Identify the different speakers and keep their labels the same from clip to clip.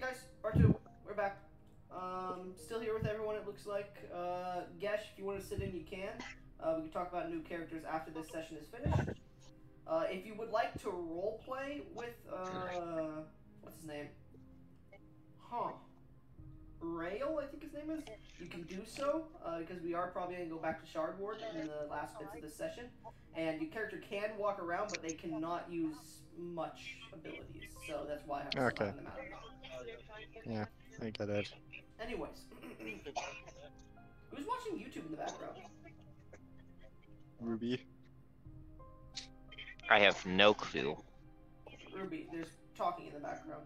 Speaker 1: guys, part two. We're back. Still here with everyone. It looks like. Gesh, if you want to sit in, you can. We can talk about new characters after this session is finished. If you would like to role play with what's his name? Rail, I think his name is. You can do so because we are probably gonna go back to Shard Ward in the last bits of this session, and your character can walk around, but they cannot use much abilities. So that's why I have to start
Speaker 2: Okay.
Speaker 1: letting them out of it.
Speaker 2: Yeah, I get it.
Speaker 1: Anyways, who's watching YouTube in the background?
Speaker 2: Ruby.
Speaker 3: I have no clue.
Speaker 1: Ruby, there's talking in the background,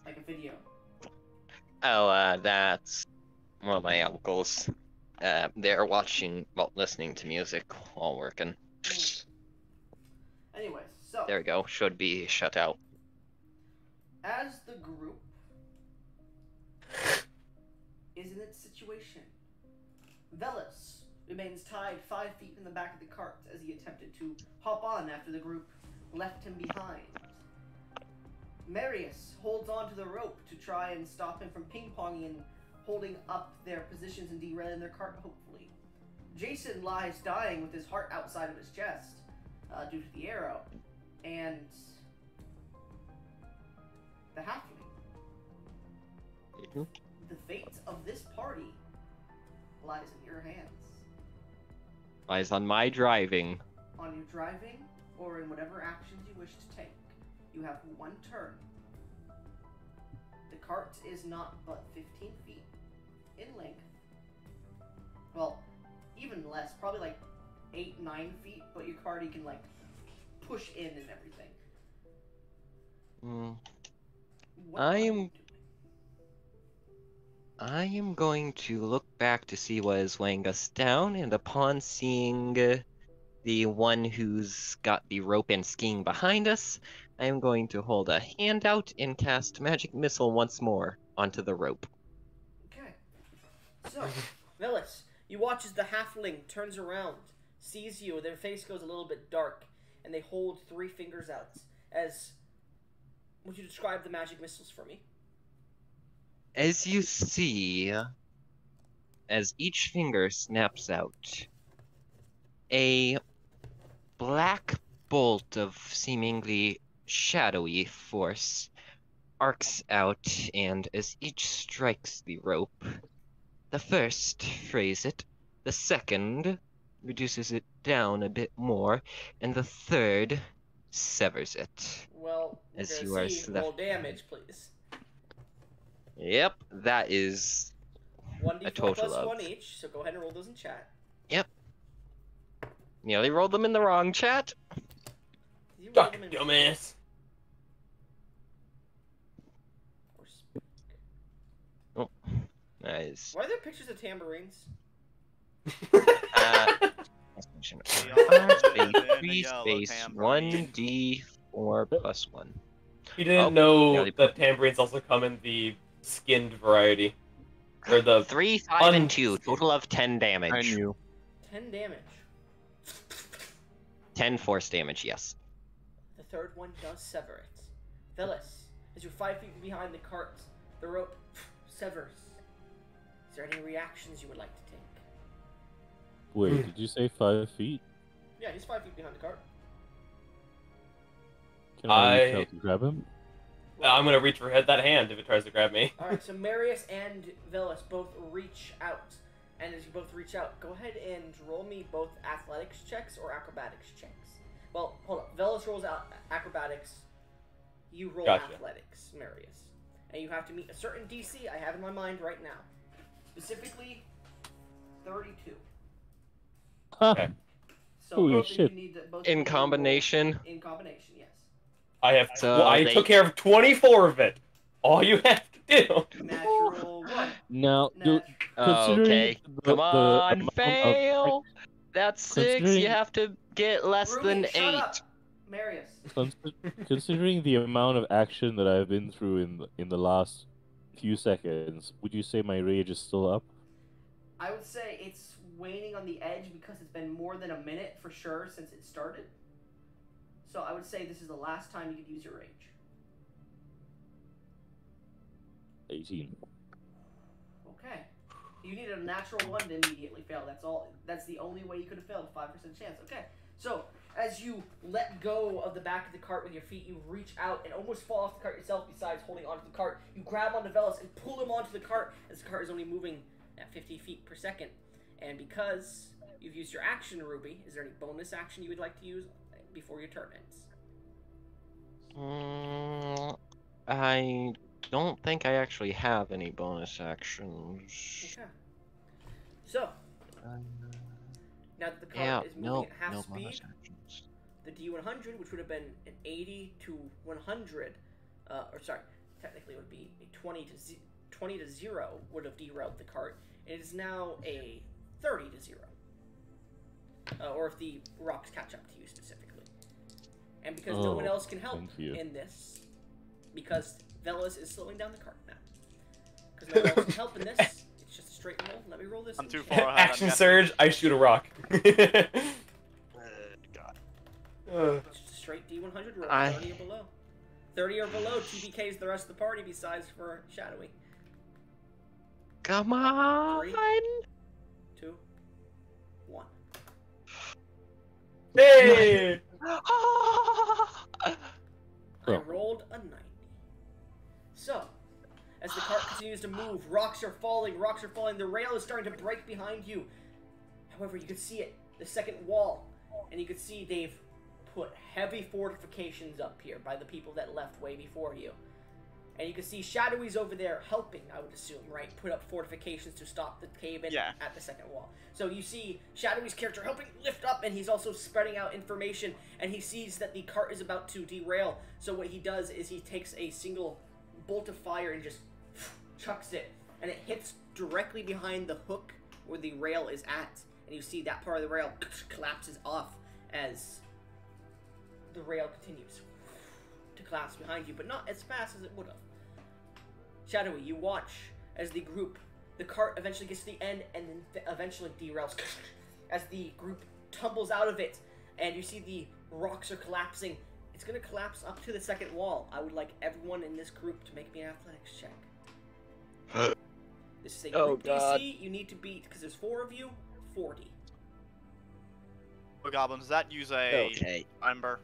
Speaker 1: like a video.
Speaker 3: Oh, that's one of my uncles. They're watching, well, listening to music while working.
Speaker 1: Anyways, so
Speaker 3: There we go. Should be shut out.
Speaker 1: as the group is in its situation, Velas remains tied 5 feet in the back of the cart as he attempted to hop on after the group left him behind. Marius holds onto the rope to try and stop him from ping-ponging and holding up their positions and derailing their cart, hopefully. Jason lies dying with his heart outside of his chest due to the arrow. And the halfling. The fate of this party lies in your hands.
Speaker 3: Lies on my driving.
Speaker 1: On your driving, or in whatever actions you wish to take, you have one turn. The cart is not but 15 feet in length. Well, even less, probably like 8-9 feet, but your cart you can like push in and everything. What are you doing?
Speaker 3: I am going to look back to see what is weighing us down, and upon seeing the one who's got the rope and skiing behind us, I am going to hold a hand out and cast Magic Missile once more onto the rope.
Speaker 1: Okay. So, Velas, you watch as the halfling turns around, sees you, their face goes a little bit dark, and they hold 3 fingers out. Would you describe the magic missiles for me?
Speaker 3: As you see, as each finger snaps out, a black bolt of seemingly shadowy force arcs out, and as each strikes the rope, the first frays it, the second reduces it down a bit more, and the third severs it.
Speaker 1: Well,
Speaker 3: As
Speaker 1: we're
Speaker 3: you
Speaker 1: gonna see.
Speaker 3: are
Speaker 1: Roll damage, please.
Speaker 3: Yep, that is
Speaker 1: 1d4
Speaker 3: a total
Speaker 1: plus
Speaker 3: of
Speaker 1: 1 each, so go ahead and roll those in chat.
Speaker 3: nearly rolled them in the wrong chat.
Speaker 1: You roll
Speaker 4: Fuck,
Speaker 1: them in
Speaker 4: dumbass.
Speaker 1: or speak.
Speaker 3: Nice.
Speaker 1: Why are there pictures of tambourines?
Speaker 3: Three space 1d4 plus 1.
Speaker 4: You didn't
Speaker 3: Oh,
Speaker 4: know
Speaker 3: nearly
Speaker 4: that tambourines also come in the skinned variety. Or the
Speaker 3: 3, 5, and 2. Total of 10 damage.
Speaker 2: I knew.
Speaker 1: 10 damage.
Speaker 3: 10 force damage, yes.
Speaker 1: The third one does sever it. Velas, as you're 5 feet behind the cart, the rope severs. Is there any reactions you would like to take?
Speaker 5: Wait, did you say 5 feet?
Speaker 1: Yeah, he's 5 feet behind the cart.
Speaker 5: Can I reach out to grab him?
Speaker 4: I'm gonna reach for that hand if it tries to grab me.
Speaker 1: Alright, so Marius and Velas both reach out. And as you both reach out, go ahead and roll me both athletics checks or acrobatics checks. Well, hold up. Velas rolls out acrobatics. You roll
Speaker 4: Gotcha.
Speaker 1: athletics, Marius. And you have to meet a certain DC I have in my mind right now. Specifically, 32.
Speaker 4: Okay.
Speaker 1: So
Speaker 5: Holy
Speaker 1: both of
Speaker 5: shit.
Speaker 1: you need to, both of
Speaker 3: In
Speaker 1: you need to
Speaker 3: combination?
Speaker 1: roll- In combination, yes.
Speaker 4: I have.
Speaker 3: So
Speaker 4: I
Speaker 3: they-
Speaker 4: took care of 24 of it. All you have to do.
Speaker 1: Natural one.
Speaker 5: Now, do, considering
Speaker 3: Okay,
Speaker 5: the,
Speaker 3: come
Speaker 5: the
Speaker 3: on,
Speaker 5: amount of
Speaker 3: fail! That's 6, you
Speaker 5: Considering-
Speaker 3: have to get less
Speaker 1: Ruby,
Speaker 3: than
Speaker 1: shut
Speaker 3: 8.
Speaker 1: up. Marius.
Speaker 5: considering the amount of action that I've been through in the last few seconds, would you say my rage is still up?
Speaker 1: I would say it's waning on the edge because it's been more than a minute for sure since it started. 'Cause So I would say this is the last time you could use your rage.
Speaker 5: 18.
Speaker 1: Okay. You need a natural 1 to immediately fail. That's all. That's the only way you could have failed. 5% chance. Okay. So, as you let go of the back of the cart with your feet, you reach out and almost fall off the cart yourself, besides holding onto the cart. You grab onto Velos and pull him onto the cart, as the cart is only moving at 50 feet per second. And because you've used your action, Ruby, is there any bonus action you would like to use before your turn ends?
Speaker 3: I don't think I actually have any bonus actions.
Speaker 1: Okay. So, now that the cart
Speaker 3: Yeah,
Speaker 1: is moving
Speaker 3: no,
Speaker 1: at half
Speaker 3: no
Speaker 1: speed,
Speaker 3: bonus actions.
Speaker 1: the D100, which would have been an 80 to 100, or sorry, technically it would be a 20 to 0 would have derailed the cart. It is now a 30 to 0. Or if the rocks catch up to you specifically. And because no one else can help in this, because Velos is slowing down the cart now. Because no one else can help in this, it's just a straight roll. Let me roll this.
Speaker 2: I'm too far ahead.
Speaker 4: Action surge, I shoot a rock.
Speaker 2: God.
Speaker 1: Just a straight D100 roll, 30 or below. 30 or below, TBK's the rest of the party besides for Shadowy.
Speaker 3: Come on!
Speaker 1: 3, 2, 1.
Speaker 4: Hey!
Speaker 1: I rolled a 90. So, as the cart continues to move, rocks are falling, the rail is starting to break behind you. However, you can see it, the second wall, and you can see they've put heavy fortifications up here by the people that left way before you. And you can see Shadowy's over there helping, I would assume, right? Put up fortifications to stop the cave-in at the second wall. So you see Shadowy's character helping lift up, and he's also spreading out information, and he sees that the cart is about to derail. So what he does is he takes a single bolt of fire and just chucks it, and it hits directly behind the hook where the rail is at. And you see that part of the rail collapses off as the rail continues to collapse behind you, but not as fast as it would have. Shadowy, you watch as the cart eventually gets to the end and then eventually derails as the group tumbles out of it, and you see the rocks are collapsing. It's going to collapse up to the second wall. I would like everyone in this group to make me an athletics check. This is a group DC you need to beat, because there's 4 of you, 40.
Speaker 2: Oh, goblins, does that use a ember?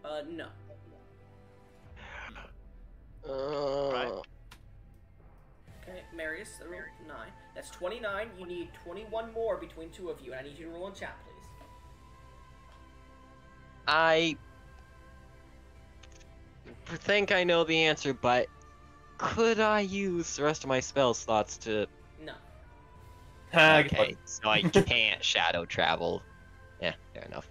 Speaker 1: No.
Speaker 2: Right.
Speaker 1: Okay, Marius, I rolled 9. That's 29. You need 21 more between 2 of you, and I need you to roll in chat, please.
Speaker 3: I think I know the answer, but could I use the rest of my spell slots to...
Speaker 1: No.
Speaker 3: Okay, so I can't shadow travel. Yeah, fair enough.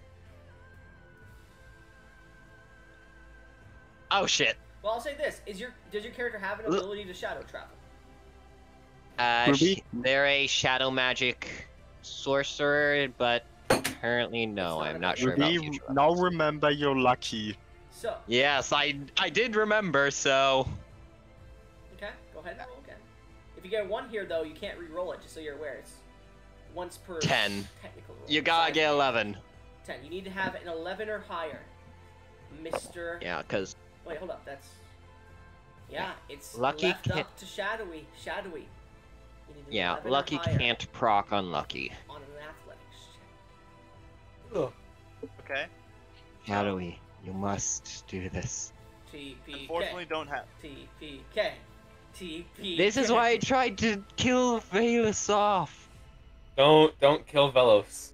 Speaker 3: Oh shit.
Speaker 1: Well, I'll say this: does your character have an ability to shadow travel?
Speaker 3: They're a shadow magic sorcerer, but currently no. I'm not sure about future levels.
Speaker 6: Now remember you're lucky.
Speaker 1: So.
Speaker 3: Yes, I did remember. So.
Speaker 1: Okay, go ahead and roll again. If you get a 1 here, though, you can't re-roll it. Just so you're aware, it's once per
Speaker 3: 10.
Speaker 1: Technical roll.
Speaker 3: You gotta get 11.
Speaker 1: 10. You need to have an 11 or higher, Mr.
Speaker 3: Yeah, cause.
Speaker 1: Wait, hold up. That's. Yeah, it's
Speaker 3: Lucky
Speaker 1: left
Speaker 3: can't...
Speaker 1: up to Shadowy. Shadowy.
Speaker 3: Yeah, Lucky can't proc Unlucky.
Speaker 1: On an athletics check.
Speaker 2: Okay.
Speaker 3: Shadowy, you must do this.
Speaker 1: TPK.
Speaker 2: Unfortunately, don't have.
Speaker 1: TPK. TPK.
Speaker 3: This is why I tried to kill Velos off.
Speaker 4: Don't kill Velos.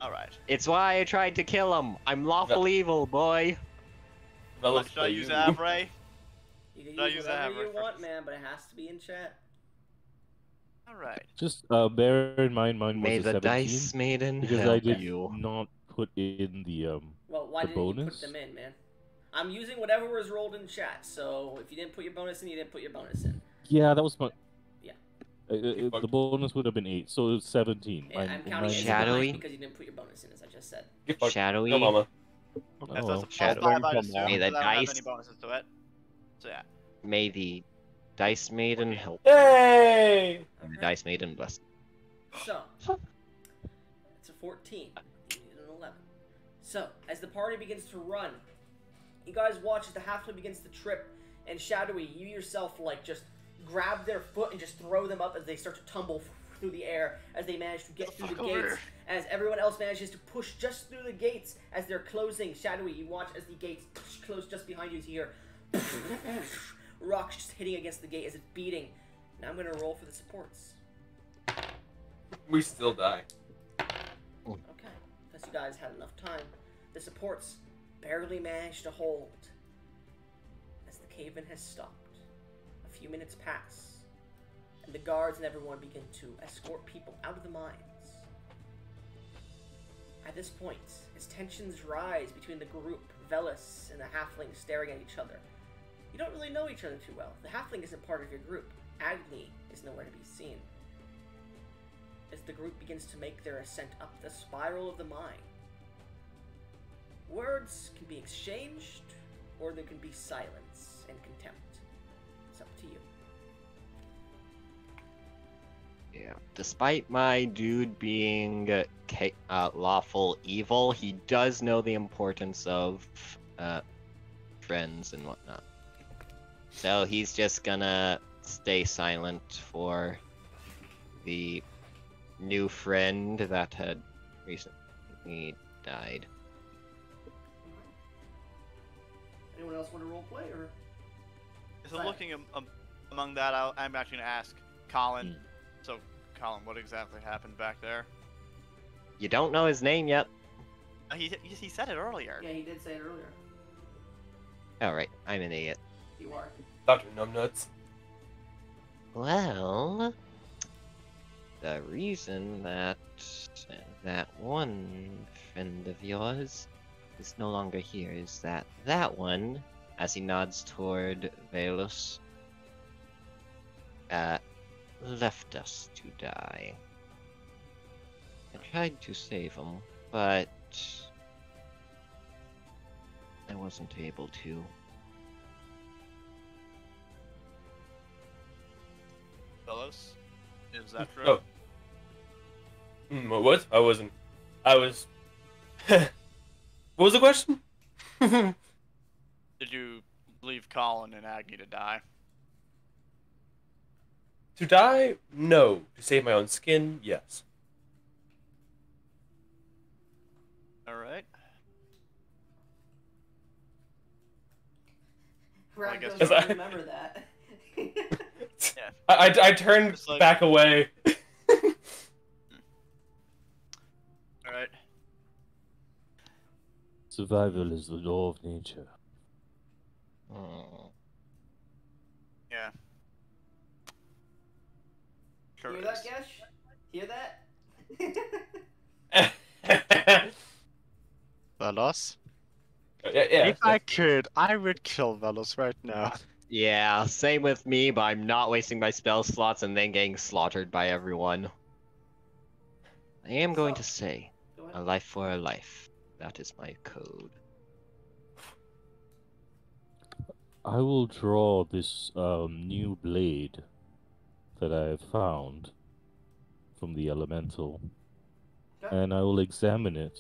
Speaker 2: Alright.
Speaker 3: It's why I tried to kill him. I'm lawful evil, boy.
Speaker 4: Velos,
Speaker 2: should I use Avray?
Speaker 1: You can use whatever you want, man, but it has to be in chat.
Speaker 2: Alright.
Speaker 5: Just bear in mind, mine was
Speaker 3: May
Speaker 5: a
Speaker 3: the
Speaker 5: 17,
Speaker 3: dice maiden
Speaker 5: because
Speaker 3: help
Speaker 5: I did
Speaker 3: you.
Speaker 5: not put in the
Speaker 1: Well, why
Speaker 5: the
Speaker 1: didn't
Speaker 5: bonus?
Speaker 1: you put them in, man? I'm using whatever was rolled in chat, so if you didn't put your bonus in, you didn't put your bonus in.
Speaker 5: Yeah, that was my.
Speaker 1: Yeah.
Speaker 5: The bonus would have been 8, so it's 17.
Speaker 1: And I'm counting it as
Speaker 3: Shadowy?
Speaker 1: because you didn't put your bonus in, as I just said.
Speaker 3: Shadowy.
Speaker 4: No, mama.
Speaker 2: That's
Speaker 5: well.
Speaker 2: a plus 5, I'd assume,
Speaker 3: May the
Speaker 2: because I don't have
Speaker 3: dice-
Speaker 2: any bonuses to it. So yeah.
Speaker 3: May the dice maiden help.
Speaker 4: Yay!
Speaker 3: And the dice maiden bless.
Speaker 1: So, it's a 14. You need an 11. So, as the party begins to run, you guys watch as the halfling begins to trip, and Shadowy, you yourself, like, just grab their foot and just throw them up as they start to tumble through the air as they manage to get through the gates. As everyone else manages to push just through the gates as they're closing. Shadowy, you watch as the gates close just behind you. You hear rocks just hitting against the gate as it's beating. Now I'm going to roll for the supports.
Speaker 4: We still die.
Speaker 1: Okay, since you guys had enough time, the supports barely managed to hold as the cave-in has stopped. A few minutes pass, and the guards and everyone begin to escort people out of the mines. At this point, as tensions rise between the group, Velis and the halfling staring at each other, you don't really know each other too well. The halfling isn't part of your group. Agni is nowhere to be seen. As the group begins to make their ascent up the spiral of the mine, words can be exchanged, or there can be silence and contempt. It's up to you.
Speaker 3: Yeah. Despite my dude being lawful evil, he does know the importance of friends and whatnot. So he's just gonna stay silent for the new friend that had recently died.
Speaker 1: Anyone else want to roleplay, or?
Speaker 2: So looking among that, I'm actually going to ask Colin. So, Colin, what exactly happened back there?
Speaker 3: You don't know his name yet.
Speaker 2: He said it earlier.
Speaker 1: Yeah, he did say it earlier.
Speaker 3: Alright, I'm an idiot.
Speaker 1: You are.
Speaker 4: Dr. Numbnuts.
Speaker 3: Well, the reason that that one friend of yours is no longer here is that one, as he nods toward Velus, left us to die. I tried to save him, but I wasn't able to.
Speaker 2: Fellows, is that true?
Speaker 4: Oh. What? I wasn't. I was. What was the question?
Speaker 2: Did you leave Colin and Agni to die?
Speaker 4: To die? No. To save my own skin? Yes.
Speaker 2: Alright.
Speaker 1: Rag
Speaker 2: guess
Speaker 1: doesn't
Speaker 4: I-
Speaker 1: remember that.
Speaker 2: Yeah.
Speaker 4: I turned
Speaker 2: Just like-
Speaker 4: back away.
Speaker 2: Alright.
Speaker 5: Survival is the law of nature.
Speaker 2: Yeah. Sure
Speaker 1: Hear
Speaker 2: is.
Speaker 1: that, Gesh? Hear that?
Speaker 6: Velos?
Speaker 4: Yeah.
Speaker 6: If I could, I would kill Velos right now.
Speaker 3: Yeah, same with me, but I'm not wasting my spell slots and then getting slaughtered by everyone. I am going to say,
Speaker 1: Go
Speaker 3: a
Speaker 1: ahead.
Speaker 3: life for a life. That is my code.
Speaker 5: I will draw this new blade that I have found from the elemental,
Speaker 1: Okay.
Speaker 5: and I will examine it,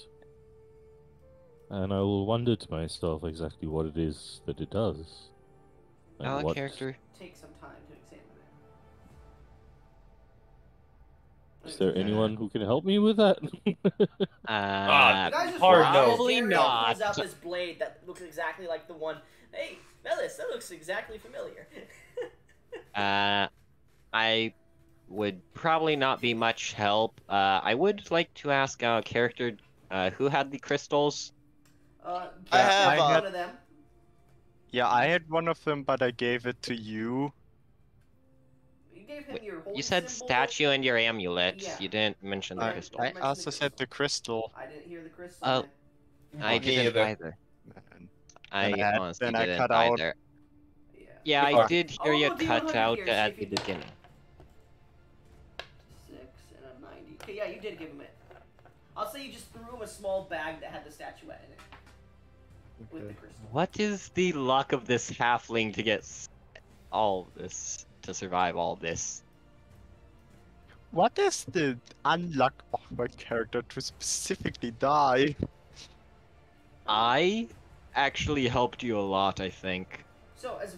Speaker 5: and I will wonder to myself exactly what it is that it does. And
Speaker 3: Our
Speaker 5: what...
Speaker 3: character.
Speaker 1: Take some time to examine it.
Speaker 5: Is there anyone who can help me with that?
Speaker 1: You guys just
Speaker 4: Hard
Speaker 1: watch
Speaker 4: no.
Speaker 1: as
Speaker 3: Probably
Speaker 1: Ariel
Speaker 3: not.
Speaker 1: pulls out this blade that looks exactly like the one. Hey, Velis, that looks exactly familiar.
Speaker 3: I would probably not be much help. I would like to ask our character, who had the crystals?
Speaker 1: I
Speaker 2: have,
Speaker 1: one of them.
Speaker 6: Yeah, I had one of them, but I gave it to you.
Speaker 1: You gave him your holy
Speaker 3: You said
Speaker 1: symbol.
Speaker 3: statue and your amulet.
Speaker 1: Yeah.
Speaker 3: You didn't mention the
Speaker 6: I,
Speaker 3: crystal.
Speaker 6: I also said the crystal.
Speaker 1: I didn't hear the crystal.
Speaker 3: Oh.
Speaker 1: man.
Speaker 3: I
Speaker 4: Me
Speaker 3: didn't
Speaker 4: either.
Speaker 3: either.
Speaker 6: And
Speaker 3: I
Speaker 6: Then I-
Speaker 3: honestly
Speaker 6: then I
Speaker 3: didn't
Speaker 6: cut out-
Speaker 3: either.
Speaker 1: Yeah.
Speaker 3: Yeah, I
Speaker 4: Before.
Speaker 3: did hear
Speaker 1: Oh,
Speaker 3: you
Speaker 1: do you
Speaker 3: cut
Speaker 1: 100
Speaker 3: out
Speaker 1: here, see
Speaker 3: at
Speaker 1: if
Speaker 3: the
Speaker 1: you did.
Speaker 3: beginning.
Speaker 1: 6 and a 90. Okay, yeah, you did give him it. I'll say you just threw him a small bag that had the statuette in it. With the
Speaker 6: Okay.
Speaker 1: crystal.
Speaker 3: What is the luck of this halfling to get all this, to survive all this?
Speaker 6: What is the unluck of my character to specifically die?
Speaker 3: I actually helped you a lot, I think.
Speaker 1: So as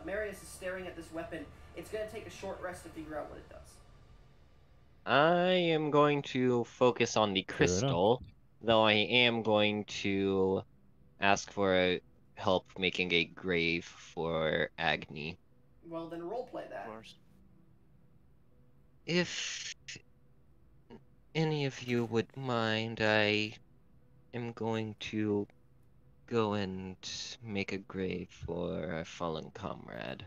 Speaker 1: Marius is staring at this weapon, it's gonna take a short rest to figure out what it does.
Speaker 3: I am going to focus on the
Speaker 5: Fair enough.
Speaker 3: crystal, though I am going to ask for help making a grave for Agni.
Speaker 1: Well, then roleplay
Speaker 2: Of
Speaker 1: that.
Speaker 2: course.
Speaker 3: If any of you would mind, I am going to go and make a grave for our fallen comrade.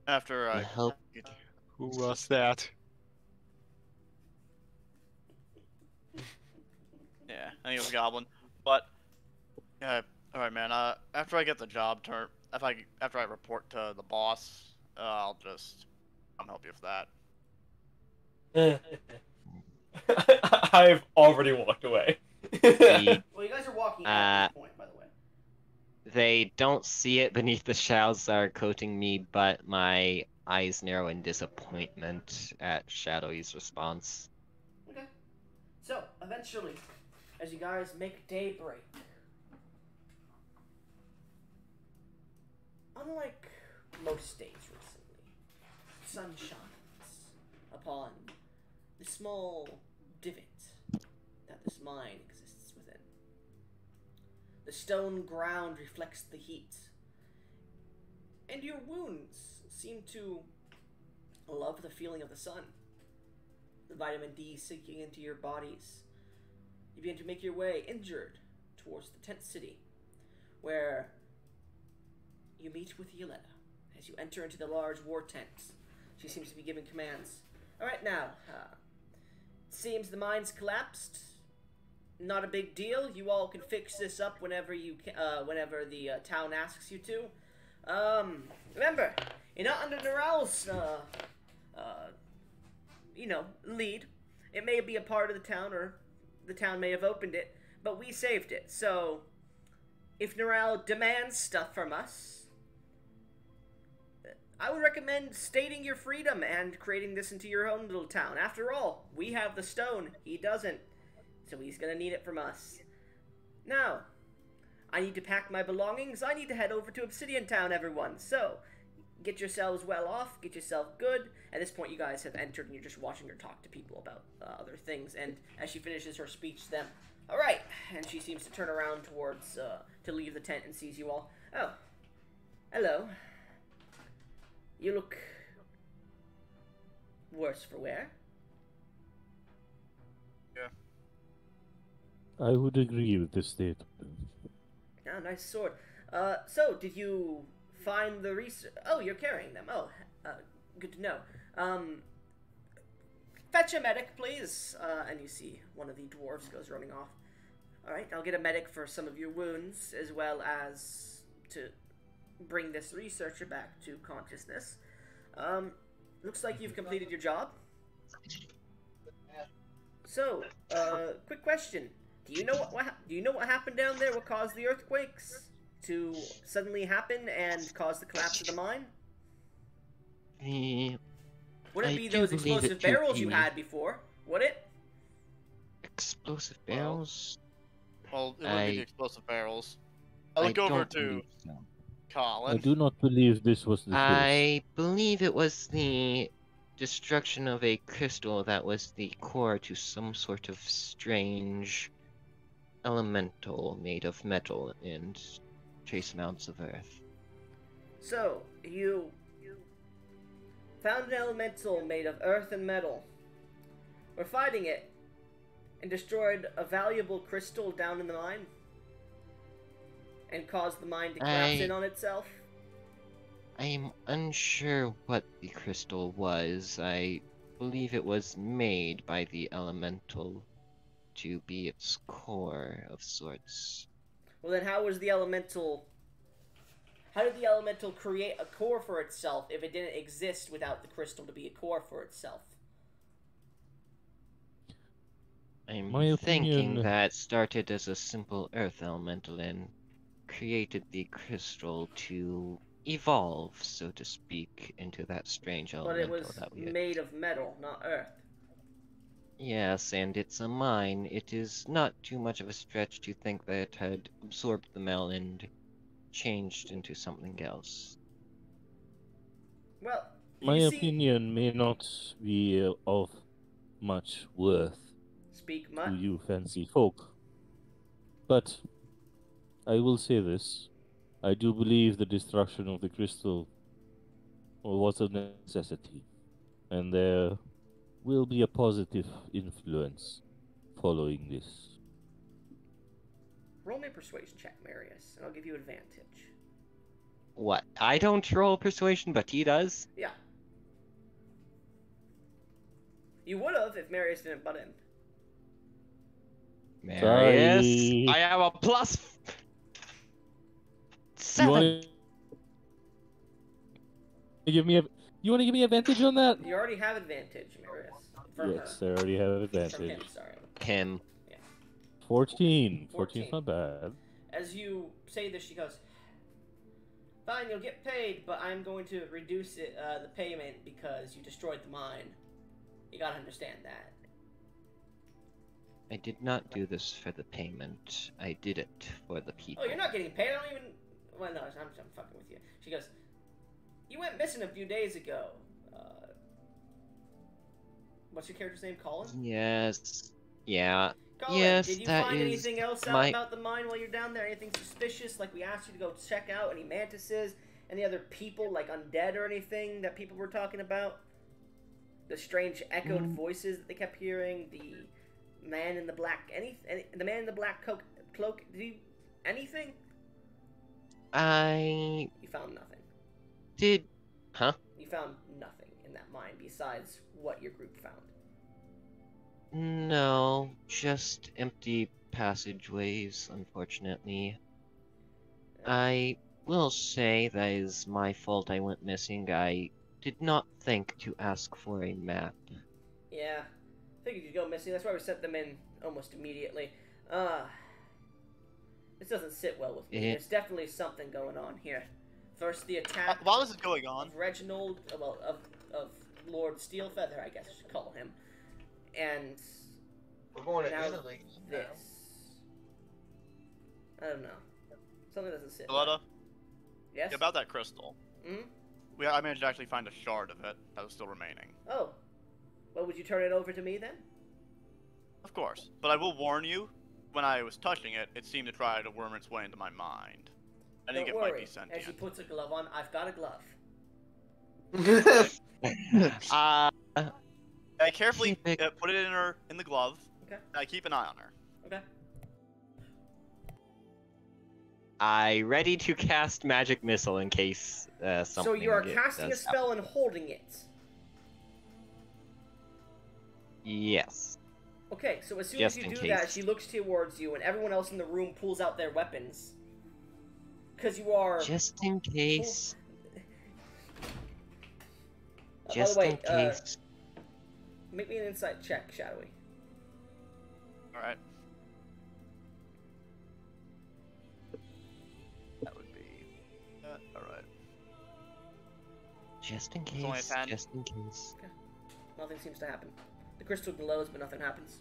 Speaker 2: After I
Speaker 3: Help.
Speaker 6: Who was that?
Speaker 2: Yeah, I think it was Goblin. But yeah, all right, man. After I get the job turn, after I report to the boss, I'll just help you with that.
Speaker 4: I've already walked away.
Speaker 3: The
Speaker 1: Well, you guys are walking at this point, by the way.
Speaker 3: They don't see it beneath the shrouds that are coating me, but my eyes narrow in disappointment at Shadowy's response.
Speaker 1: Okay. So, eventually, as you guys make daybreak, unlike most days recently, sun shines upon the small divot that this mine exists within. The stone ground reflects the heat, and your wounds seem to love the feeling of the sun. The vitamin D sinking into your bodies. You begin to make your way, injured, towards the tent city, where you meet with Yoletta as you enter into the large war tent. She seems to be giving commands. Alright, now, it seems the mine's collapsed. Not a big deal. You all can fix this up whenever whenever the town asks you to. Remember, you're not under Naral's, lead. It may be a part of the town, or the town may have opened it, but we saved it. So, if Naral demands stuff from us, I would recommend stating your freedom and creating this into your own little town. After all, we have the stone. He doesn't. So he's gonna need it from us. Now, I need to pack my belongings. I need to head over to Obsidian Town, everyone. So, get yourselves well off. Get yourself good. At this point, you guys have entered, and you're just watching her talk to people about other things. And as she finishes her speech to them, all right. And she seems to turn around towards to leave the tent and sees you all. Oh, hello. You look worse for wear.
Speaker 2: Yeah.
Speaker 5: I would agree with this statement.
Speaker 1: Ah, nice sword. So, did you find the research? Oh, you're carrying them. Oh, good to know. Fetch a medic, please. And you see one of the dwarves goes running off. Alright, I'll get a medic for some of your wounds, as well as to bring this researcher back to consciousness. Looks like you've completed your job. So, quick question. Do you know what happened down there? What caused the earthquakes to suddenly happen and cause the collapse of the mine? Would it be those explosive barrels you had before? Would it?
Speaker 3: Explosive barrels?
Speaker 2: Well, it would be the explosive barrels. I look
Speaker 3: don't
Speaker 2: over to
Speaker 3: believe so.
Speaker 2: Colin.
Speaker 5: I do not believe this was the case.
Speaker 3: I believe it was the destruction of a crystal that was the core to some sort of strange elemental made of metal and trace amounts of earth.
Speaker 1: So, you found an elemental made of earth and metal. We're fighting it, and destroyed a valuable crystal down in the mine, and caused the mine to collapse in on itself.
Speaker 3: I am unsure what the crystal was. I believe it was made by the elemental to be its core of sorts.
Speaker 1: Well, then how did the elemental create a core for itself if it didn't exist without the crystal to be a core for itself?
Speaker 3: I'm
Speaker 5: My
Speaker 3: thinking
Speaker 5: opinion-
Speaker 3: that started as a simple earth elemental and created the crystal to evolve, so to speak, into that strange
Speaker 1: But it
Speaker 3: elemental
Speaker 1: was
Speaker 3: that we
Speaker 1: made of metal, not earth.
Speaker 3: Yes, and it's a mine. It is not too much of a stretch to think that it had absorbed the Mel and changed into something else.
Speaker 1: Well,
Speaker 5: My
Speaker 1: you see,
Speaker 5: opinion may not be of much worth
Speaker 1: speak
Speaker 5: to
Speaker 1: much.
Speaker 5: you fancy folk, but I will say this. I do believe the destruction of the crystal was a necessity, and there will be a positive influence following this.
Speaker 1: Roll me a persuasion check, Marius, and I'll give you advantage.
Speaker 3: What? I don't roll persuasion, but he does?
Speaker 1: Yeah. You would have if Marius didn't butt in.
Speaker 3: Marius,
Speaker 5: Sorry.
Speaker 3: I have a plus
Speaker 5: You
Speaker 3: 7.
Speaker 5: want to give me a? You want to give me advantage on that?
Speaker 1: You already have advantage, Marius. From
Speaker 5: Yes,
Speaker 1: her.
Speaker 5: I already have
Speaker 1: From
Speaker 5: advantage.
Speaker 1: him, sorry.
Speaker 3: Him.
Speaker 5: 14.
Speaker 1: 14.
Speaker 5: 14's not bad.
Speaker 1: As you say this, she goes, "Fine, you'll get paid, but I'm going to reduce the payment because you destroyed the mine. You gotta understand that."
Speaker 3: I did not do this for the payment. I did it for the people.
Speaker 1: Oh, you're not getting paid? I don't even... Well, no, I'm fucking with you. She goes, "You went missing a few days ago. What's your character's name? Colin?
Speaker 3: Yes. Yeah.
Speaker 1: Colin,
Speaker 3: Yes,
Speaker 1: did you
Speaker 3: that
Speaker 1: find
Speaker 3: is
Speaker 1: anything else out
Speaker 3: my-
Speaker 1: about the mine while you're down there? Anything suspicious? Like we asked you to go check out any mantises? Any other people, like undead or anything that people were talking about? The strange echoed voices that they kept hearing? The man in the black... the man in the black cloak? Did you... Anything?
Speaker 3: I
Speaker 1: You found nothing.
Speaker 3: did. Huh?
Speaker 1: You found nothing in that mine besides what your group found.
Speaker 3: No, just empty passageways, unfortunately. I will say that is my fault I went missing. I did not think to ask for a map.
Speaker 1: Yeah. Figured you'd go missing. That's why we sent them in almost immediately. This doesn't sit well with me.
Speaker 3: Yeah.
Speaker 1: There's definitely something going on here. First, the attack
Speaker 2: While this is going on,
Speaker 1: of Reginald, well, of Lord Steelfeather, I guess I should call him. And
Speaker 7: We're going to
Speaker 1: now
Speaker 7: Italy.
Speaker 1: this. I don't know. Something doesn't sit.
Speaker 2: Letta,
Speaker 1: Yes?
Speaker 2: about that crystal.
Speaker 1: Hmm?
Speaker 2: I managed to actually find a shard of it that was still remaining.
Speaker 1: Oh. Well, would you turn it over to me then?
Speaker 2: Of course. But I will warn you, when I was touching it, it seemed to try to worm its way into my mind. I think
Speaker 1: Don't
Speaker 2: it
Speaker 1: worry.
Speaker 2: might be
Speaker 1: As he
Speaker 2: sentient.
Speaker 1: puts a glove on, I've got a glove.
Speaker 2: I carefully
Speaker 3: Keep it-
Speaker 2: put it in the glove.
Speaker 1: Okay.
Speaker 2: And I keep an eye on her.
Speaker 1: Okay.
Speaker 3: I ready to cast magic missile in case something.
Speaker 1: So you are casting a
Speaker 3: does
Speaker 1: spell and holding it.
Speaker 3: happen. Yes.
Speaker 1: Okay, so as soon
Speaker 3: Just
Speaker 1: as you
Speaker 3: in
Speaker 1: do that,
Speaker 3: case.
Speaker 1: she looks towards you, and everyone else in the room pulls out their weapons. Because you are...
Speaker 3: Just in case.
Speaker 1: By
Speaker 3: Just
Speaker 1: the way,
Speaker 3: in case.
Speaker 1: make me an insight check, Shadowy.
Speaker 2: Alright. That would be... alright.
Speaker 3: Just in
Speaker 2: only a
Speaker 3: case.
Speaker 2: 10.
Speaker 3: Just in case.
Speaker 1: Nothing seems to happen. The crystal glows, but nothing happens.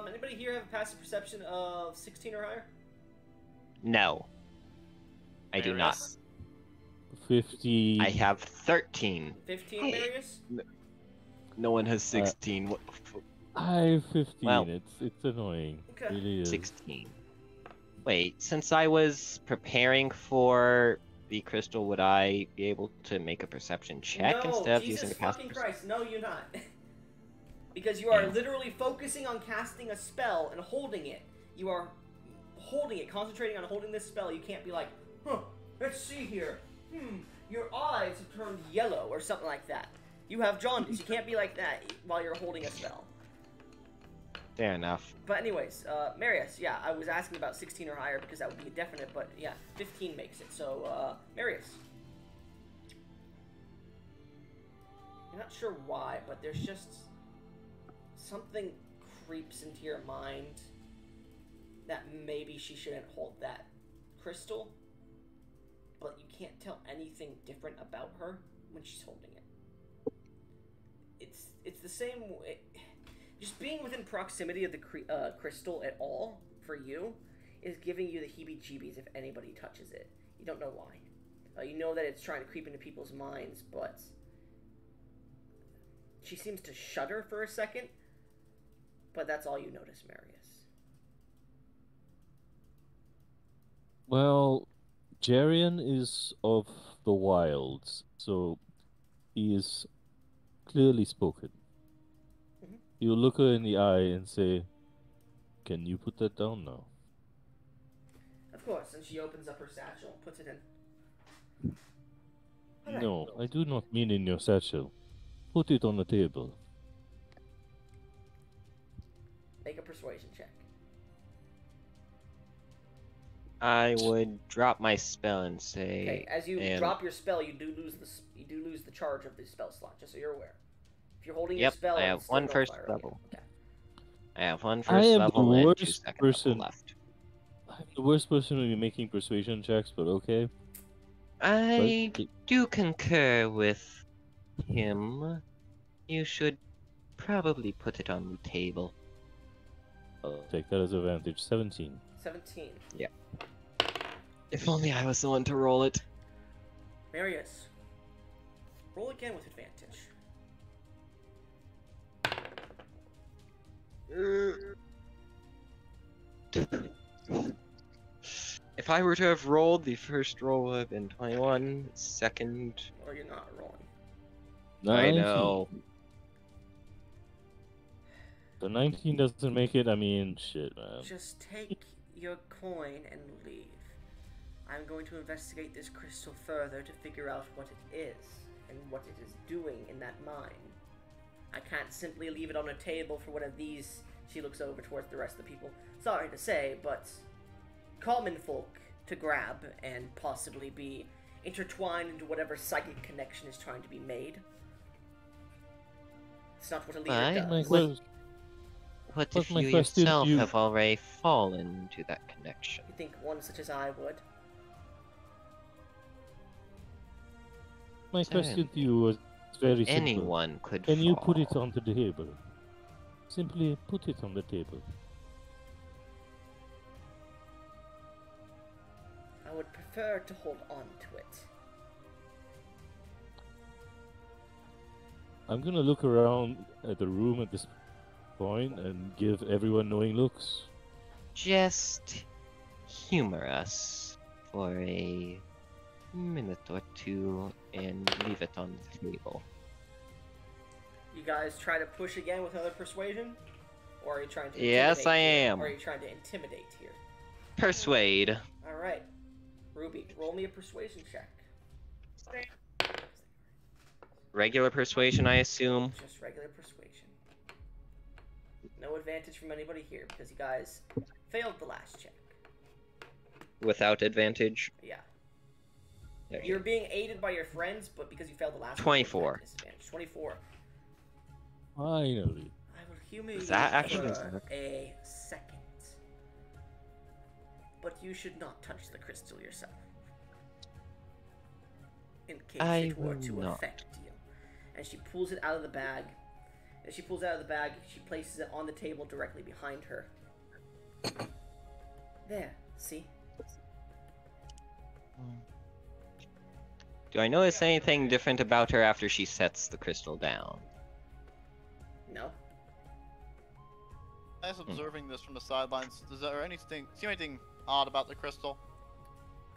Speaker 1: Anybody here have a passive perception of 16 or higher?
Speaker 3: No. I do not.
Speaker 2: Marius?
Speaker 5: 50.
Speaker 3: I have 13.
Speaker 1: 15,
Speaker 3: Hey.
Speaker 1: Marius?
Speaker 3: No one has 16. What?
Speaker 5: I have 15.
Speaker 3: Well-
Speaker 5: It's annoying.
Speaker 1: Okay.
Speaker 5: It really is.
Speaker 3: 16. Wait, since I was preparing for the crystal, would I be able to make a perception check
Speaker 1: no,
Speaker 3: instead of
Speaker 1: Jesus
Speaker 3: using the passive
Speaker 1: fucking
Speaker 3: perception?
Speaker 1: Christ, no, you're not. Because you are
Speaker 3: Yeah.
Speaker 1: literally focusing on casting a spell and holding it. You are holding it, concentrating on holding this spell. You can't be like, huh, let's see here. Your eyes have turned yellow or something like that. You have jaundice. You can't be like that while you're holding a spell.
Speaker 3: Fair enough.
Speaker 1: But anyways, Marius, yeah, I was asking about 16 or higher because that would be a definite, but yeah, 15 makes it. So, Marius. You're not sure why, but there's just something creeps into your mind that maybe she shouldn't hold that crystal, but you can't tell anything different about her when she's holding it. it's the same. Just being within proximity of the crystal at all for you is giving you the heebie-jeebies if anybody touches it. You don't know why. You know that it's trying to creep into people's minds, but she seems to shudder for a second. But that's all you notice, Marius.
Speaker 5: Well, Jarian is of the wilds, so he is clearly spoken.
Speaker 1: Mhm.
Speaker 5: You look her in the eye and say, "Can you put that down now?"
Speaker 1: Of course, and she opens up her satchel and puts it in. All right.
Speaker 5: No, I do not mean in your satchel. Put it on the table.
Speaker 1: Make a persuasion check.
Speaker 3: I would drop my spell and say.
Speaker 1: Okay, as you
Speaker 3: and-
Speaker 1: drop your spell, you do lose the charge of the spell slot, just so you're aware. If you're holding your
Speaker 3: Yep,
Speaker 1: spell,
Speaker 3: I
Speaker 1: it's
Speaker 3: have
Speaker 1: still
Speaker 3: one
Speaker 1: no
Speaker 3: first
Speaker 1: fire
Speaker 3: level.
Speaker 1: again. Okay.
Speaker 3: I have one
Speaker 5: I
Speaker 3: first
Speaker 5: am the
Speaker 3: level and 2
Speaker 5: worst
Speaker 3: second
Speaker 5: person.
Speaker 3: level left.
Speaker 5: I'm the worst person to be making persuasion checks, but okay.
Speaker 3: I
Speaker 5: But-
Speaker 3: do concur with him. You should probably put it on the table.
Speaker 5: I'll take that as advantage. 17.
Speaker 1: 17.
Speaker 3: If only I was the one to roll it.
Speaker 1: Marius, roll again with advantage.
Speaker 3: If I were to have rolled, the first roll would have been 21, second...
Speaker 1: Or you're not rolling.
Speaker 5: 19.
Speaker 3: I know.
Speaker 5: The 19 doesn't make it. I mean, shit, man.
Speaker 1: Just take your coin and leave. I'm going to investigate this crystal further to figure out what it is and what it is doing in that mine. I can't simply leave it on a table for one of these. She looks over towards the rest of the people. Sorry to say, but common folk to grab and possibly be intertwined into whatever psychic connection is trying to be made. It's not what a leader
Speaker 3: But
Speaker 1: does.
Speaker 3: What
Speaker 5: What's
Speaker 3: if
Speaker 5: my
Speaker 3: you
Speaker 5: question to
Speaker 3: yourself
Speaker 5: you?
Speaker 3: have already fallen to that connection?
Speaker 1: You think one such as I would?
Speaker 5: My question to you was very simple.
Speaker 3: Anyone could
Speaker 5: Can you put
Speaker 3: fall.
Speaker 5: it on the table? Simply put it on the table.
Speaker 1: I would prefer to hold on to it.
Speaker 5: I'm gonna look around at the room at this point and give everyone knowing looks.
Speaker 3: Just humor us for a minute or two and leave it on the table.
Speaker 1: You guys try to push again with another persuasion? Or are you trying to
Speaker 3: Yes,
Speaker 1: intimidate
Speaker 3: I
Speaker 1: here?
Speaker 3: am.
Speaker 1: Or are you trying to intimidate here?
Speaker 3: Persuade.
Speaker 1: Alright. Ruby, roll me a persuasion check.
Speaker 3: Regular persuasion, I assume.
Speaker 1: Just regular persuasion. No advantage from anybody here because you guys failed the last check.
Speaker 3: Without advantage.
Speaker 1: Yeah.
Speaker 3: There you
Speaker 1: You're being aided by your friends, but because you failed the last
Speaker 3: 24.
Speaker 1: one, you have disadvantage. 24.
Speaker 5: Finally.
Speaker 1: I will humor
Speaker 3: Does
Speaker 1: you
Speaker 3: that actually
Speaker 1: for
Speaker 3: work?
Speaker 1: a second. But you should not touch the crystal yourself. In case
Speaker 3: I
Speaker 1: it were
Speaker 3: will
Speaker 1: to
Speaker 3: not.
Speaker 1: affect you. And she pulls it out of the bag. As she pulls it out of the bag, she places it on the table directly behind her. There, see?
Speaker 3: Do I notice anything different about her after she sets the crystal down?
Speaker 1: No?
Speaker 2: As observing this from the sidelines, is there anything odd about the crystal?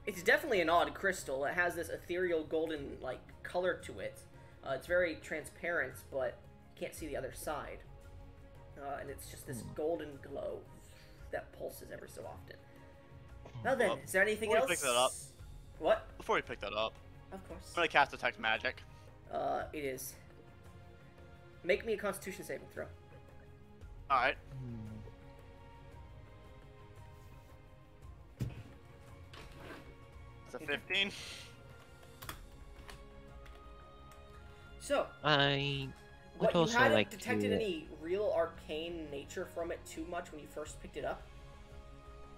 Speaker 1: It's definitely an odd crystal. It has this ethereal golden like color to it. It's very transparent, but you can't see the other side. And it's just this golden glow that pulses ever so often. Now then,
Speaker 2: Well,
Speaker 1: is there anything
Speaker 2: before
Speaker 1: else?
Speaker 2: we pick that up-
Speaker 1: What?
Speaker 2: Before we pick that up,
Speaker 1: Of course.
Speaker 2: I'm gonna cast Detect Magic.
Speaker 1: It is. Make me a Constitution saving throw.
Speaker 2: Alright. It's a 15.
Speaker 1: So,
Speaker 3: I would
Speaker 1: what you
Speaker 3: also
Speaker 1: hadn't
Speaker 3: like
Speaker 1: detected
Speaker 3: to...
Speaker 1: any real arcane nature from it too much when you first picked it up.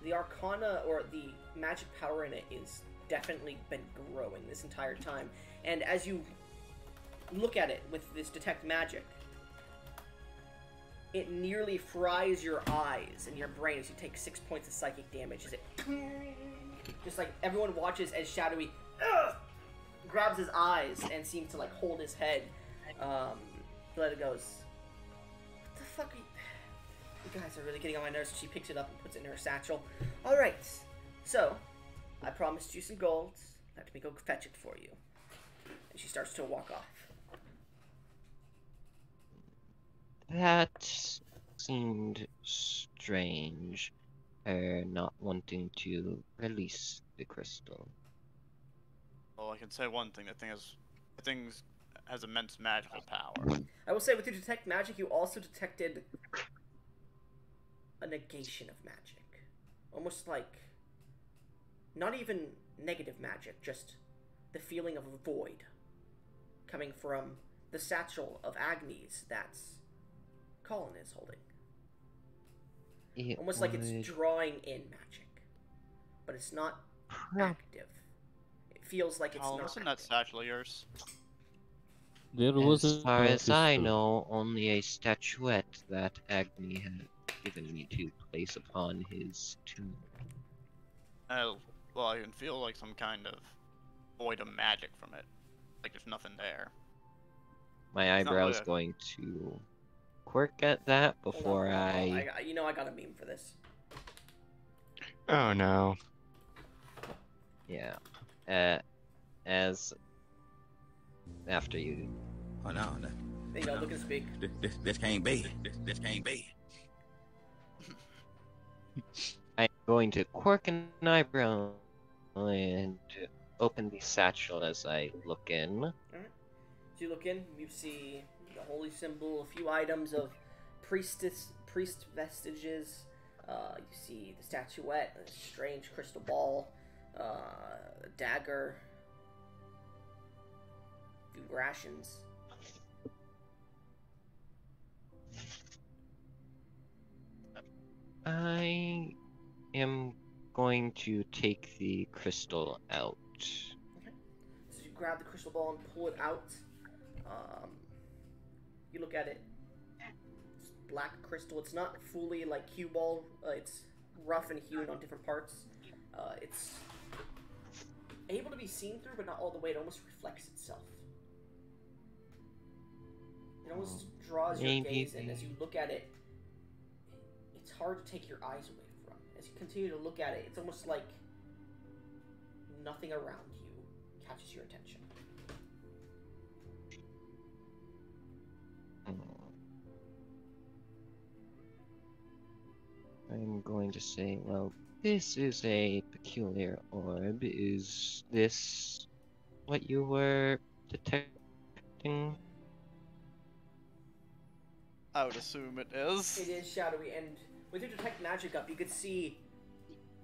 Speaker 1: The arcana or the magic power in it is definitely been growing this entire time. And as you look at it with this detect magic, it nearly fries your eyes and your brain as you take 6 points of psychic damage. As it just like everyone watches as Shadowy grabs his eyes and seems to like hold his head. Letta goes, "What the fuck are you? You guys are really getting on my nerves." She picks it up and puts it in her satchel. All right, so I promised you some gold. Let me go fetch it for you. And she starts to walk off.
Speaker 3: That seemed strange. Her not wanting to release the crystal.
Speaker 2: Well, I can say one thing. The thing has immense magical power.
Speaker 1: I will say, with your detect magic, you also detected a negation of magic. Almost like, not even negative magic, just the feeling of a void coming from the satchel of Agnes that's Colin is holding. Almost like it's drawing in magic, but it's not active. It feels like it's
Speaker 2: Colin,
Speaker 1: not
Speaker 2: what's in that
Speaker 1: active.
Speaker 2: satchel of yours?
Speaker 5: There was
Speaker 3: As far as I
Speaker 5: crystal.
Speaker 3: know, only a statuette that Agni had given me to place upon his tomb.
Speaker 2: Well, I can feel like some kind of void of magic from it. Like there's nothing there.
Speaker 3: My
Speaker 2: It's not
Speaker 3: eyebrow's
Speaker 2: really a-
Speaker 3: going to quirk at that before
Speaker 1: Hold on.
Speaker 3: I...
Speaker 1: You know I got a meme for this.
Speaker 6: Oh no.
Speaker 3: Yeah. As... After you...
Speaker 7: Oh no,
Speaker 1: There you go, look and speak.
Speaker 7: this can't be. This can't be.
Speaker 3: I'm going to quirk an eyebrow and open the satchel as I look in.
Speaker 1: Alright. So you look in, you see the holy symbol, a few items of priest vestiges. You see the statuette, a strange crystal ball, a dagger, a few rations.
Speaker 3: I am going to take the crystal out.
Speaker 1: Okay. So you grab the crystal ball and pull it out. You look at it. It's black crystal. It's not fully like cue ball. It's rough and hewn on different parts. It's able to be seen through, but not all the way. It almost reflects itself. It almost draws your gaze in as you look at it. It's hard to take your eyes away from. As you continue to look at it, it's almost like nothing around you catches your attention.
Speaker 3: I'm going to say, well, this is a peculiar orb. Is this what you were detecting?
Speaker 2: I would assume it is.
Speaker 1: It is shadowy, and with your detect magic up, you could see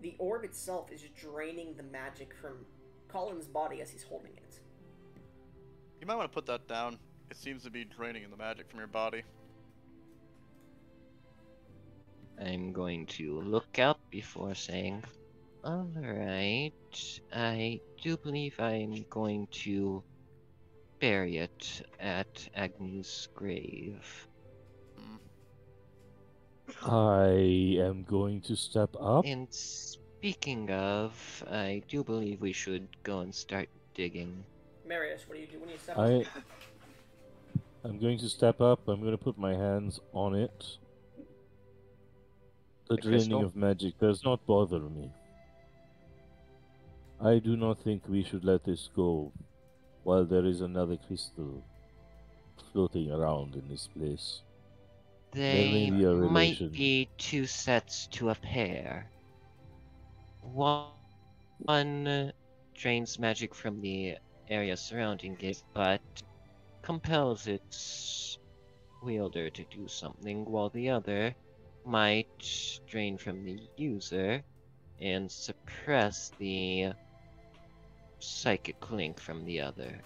Speaker 1: the orb itself is draining the magic from Colin's body as he's holding it.
Speaker 2: You might want to put that down. It seems to be draining the magic from your body.
Speaker 3: I'm going to look up before saying, alright, I do believe I'm going to bury it at Agni's grave.
Speaker 5: I am going to step up.
Speaker 3: And speaking of, I do believe we should go and start digging.
Speaker 1: Marius, what do you do when you step
Speaker 5: I'm going to step up. I'm going to put my hands on it. The draining
Speaker 3: crystal?
Speaker 5: of magic does not bother me. I do not think we should let this go while there is another crystal floating around in this place. There may
Speaker 3: They
Speaker 5: be a
Speaker 3: might
Speaker 5: relation.
Speaker 3: be two sets to a pair. One drains magic from the area surrounding it, but compels its wielder to do something, while the other might drain from the user and suppress the psychic link from the other.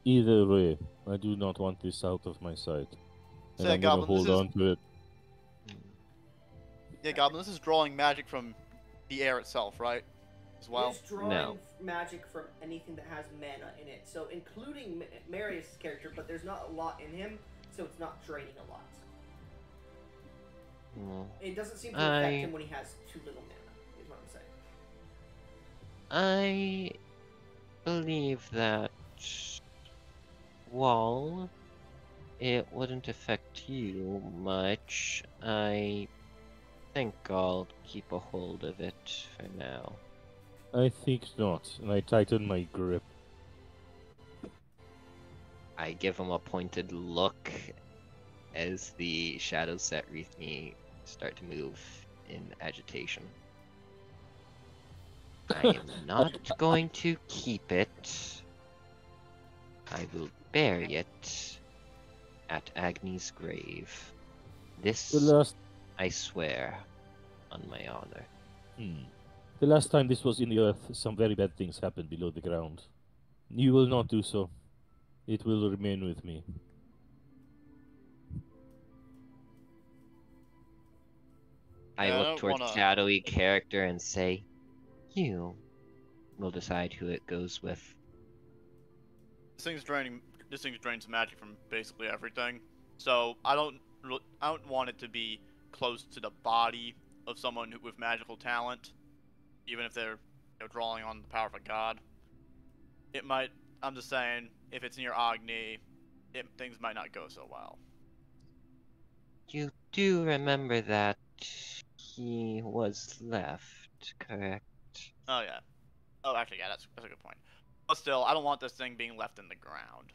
Speaker 5: Either way, I do not want this out of my sight. And
Speaker 2: Say,
Speaker 5: I'm going to
Speaker 2: Goblin,
Speaker 5: hold
Speaker 2: this is-
Speaker 5: on to it.
Speaker 2: Yeah, Goblin, this is drawing magic from the air itself, right? As well.
Speaker 1: It's drawing
Speaker 3: No.
Speaker 1: magic from anything that has mana in it. So including Marius' character, but there's not a lot in him. so it's not draining a lot.
Speaker 3: Well,
Speaker 1: It doesn't seem to affect him when he has too little mana, is what I'm saying.
Speaker 3: I believe that while it wouldn't affect you much, I think I'll keep a hold of it for now.
Speaker 5: I think not, and I tighten my grip.
Speaker 3: I give him a pointed look as the shadows set wreath me start to move in agitation. I am not going to keep it. I will bury it at Agni's grave. This,
Speaker 5: The last,
Speaker 3: I swear, on my honor.
Speaker 5: the last time this was in the earth, some very bad things happened below the ground. You will not do so. It will remain with me.
Speaker 3: I
Speaker 2: Yeah, I
Speaker 3: look
Speaker 2: don't
Speaker 3: towards
Speaker 2: wanna-
Speaker 3: shadowy character and say, you will decide who it goes with.
Speaker 2: This thing drains magic from basically everything. So I don't want it to be close to the body of someone with magical talent, even if they're drawing on the power of a god. It might. I'm just saying, if it's near Agni, things might not go so well.
Speaker 3: You do remember that he was left, correct?
Speaker 2: Oh yeah. Oh, actually, yeah, that's a good point. But still, I don't want this thing being left in the ground.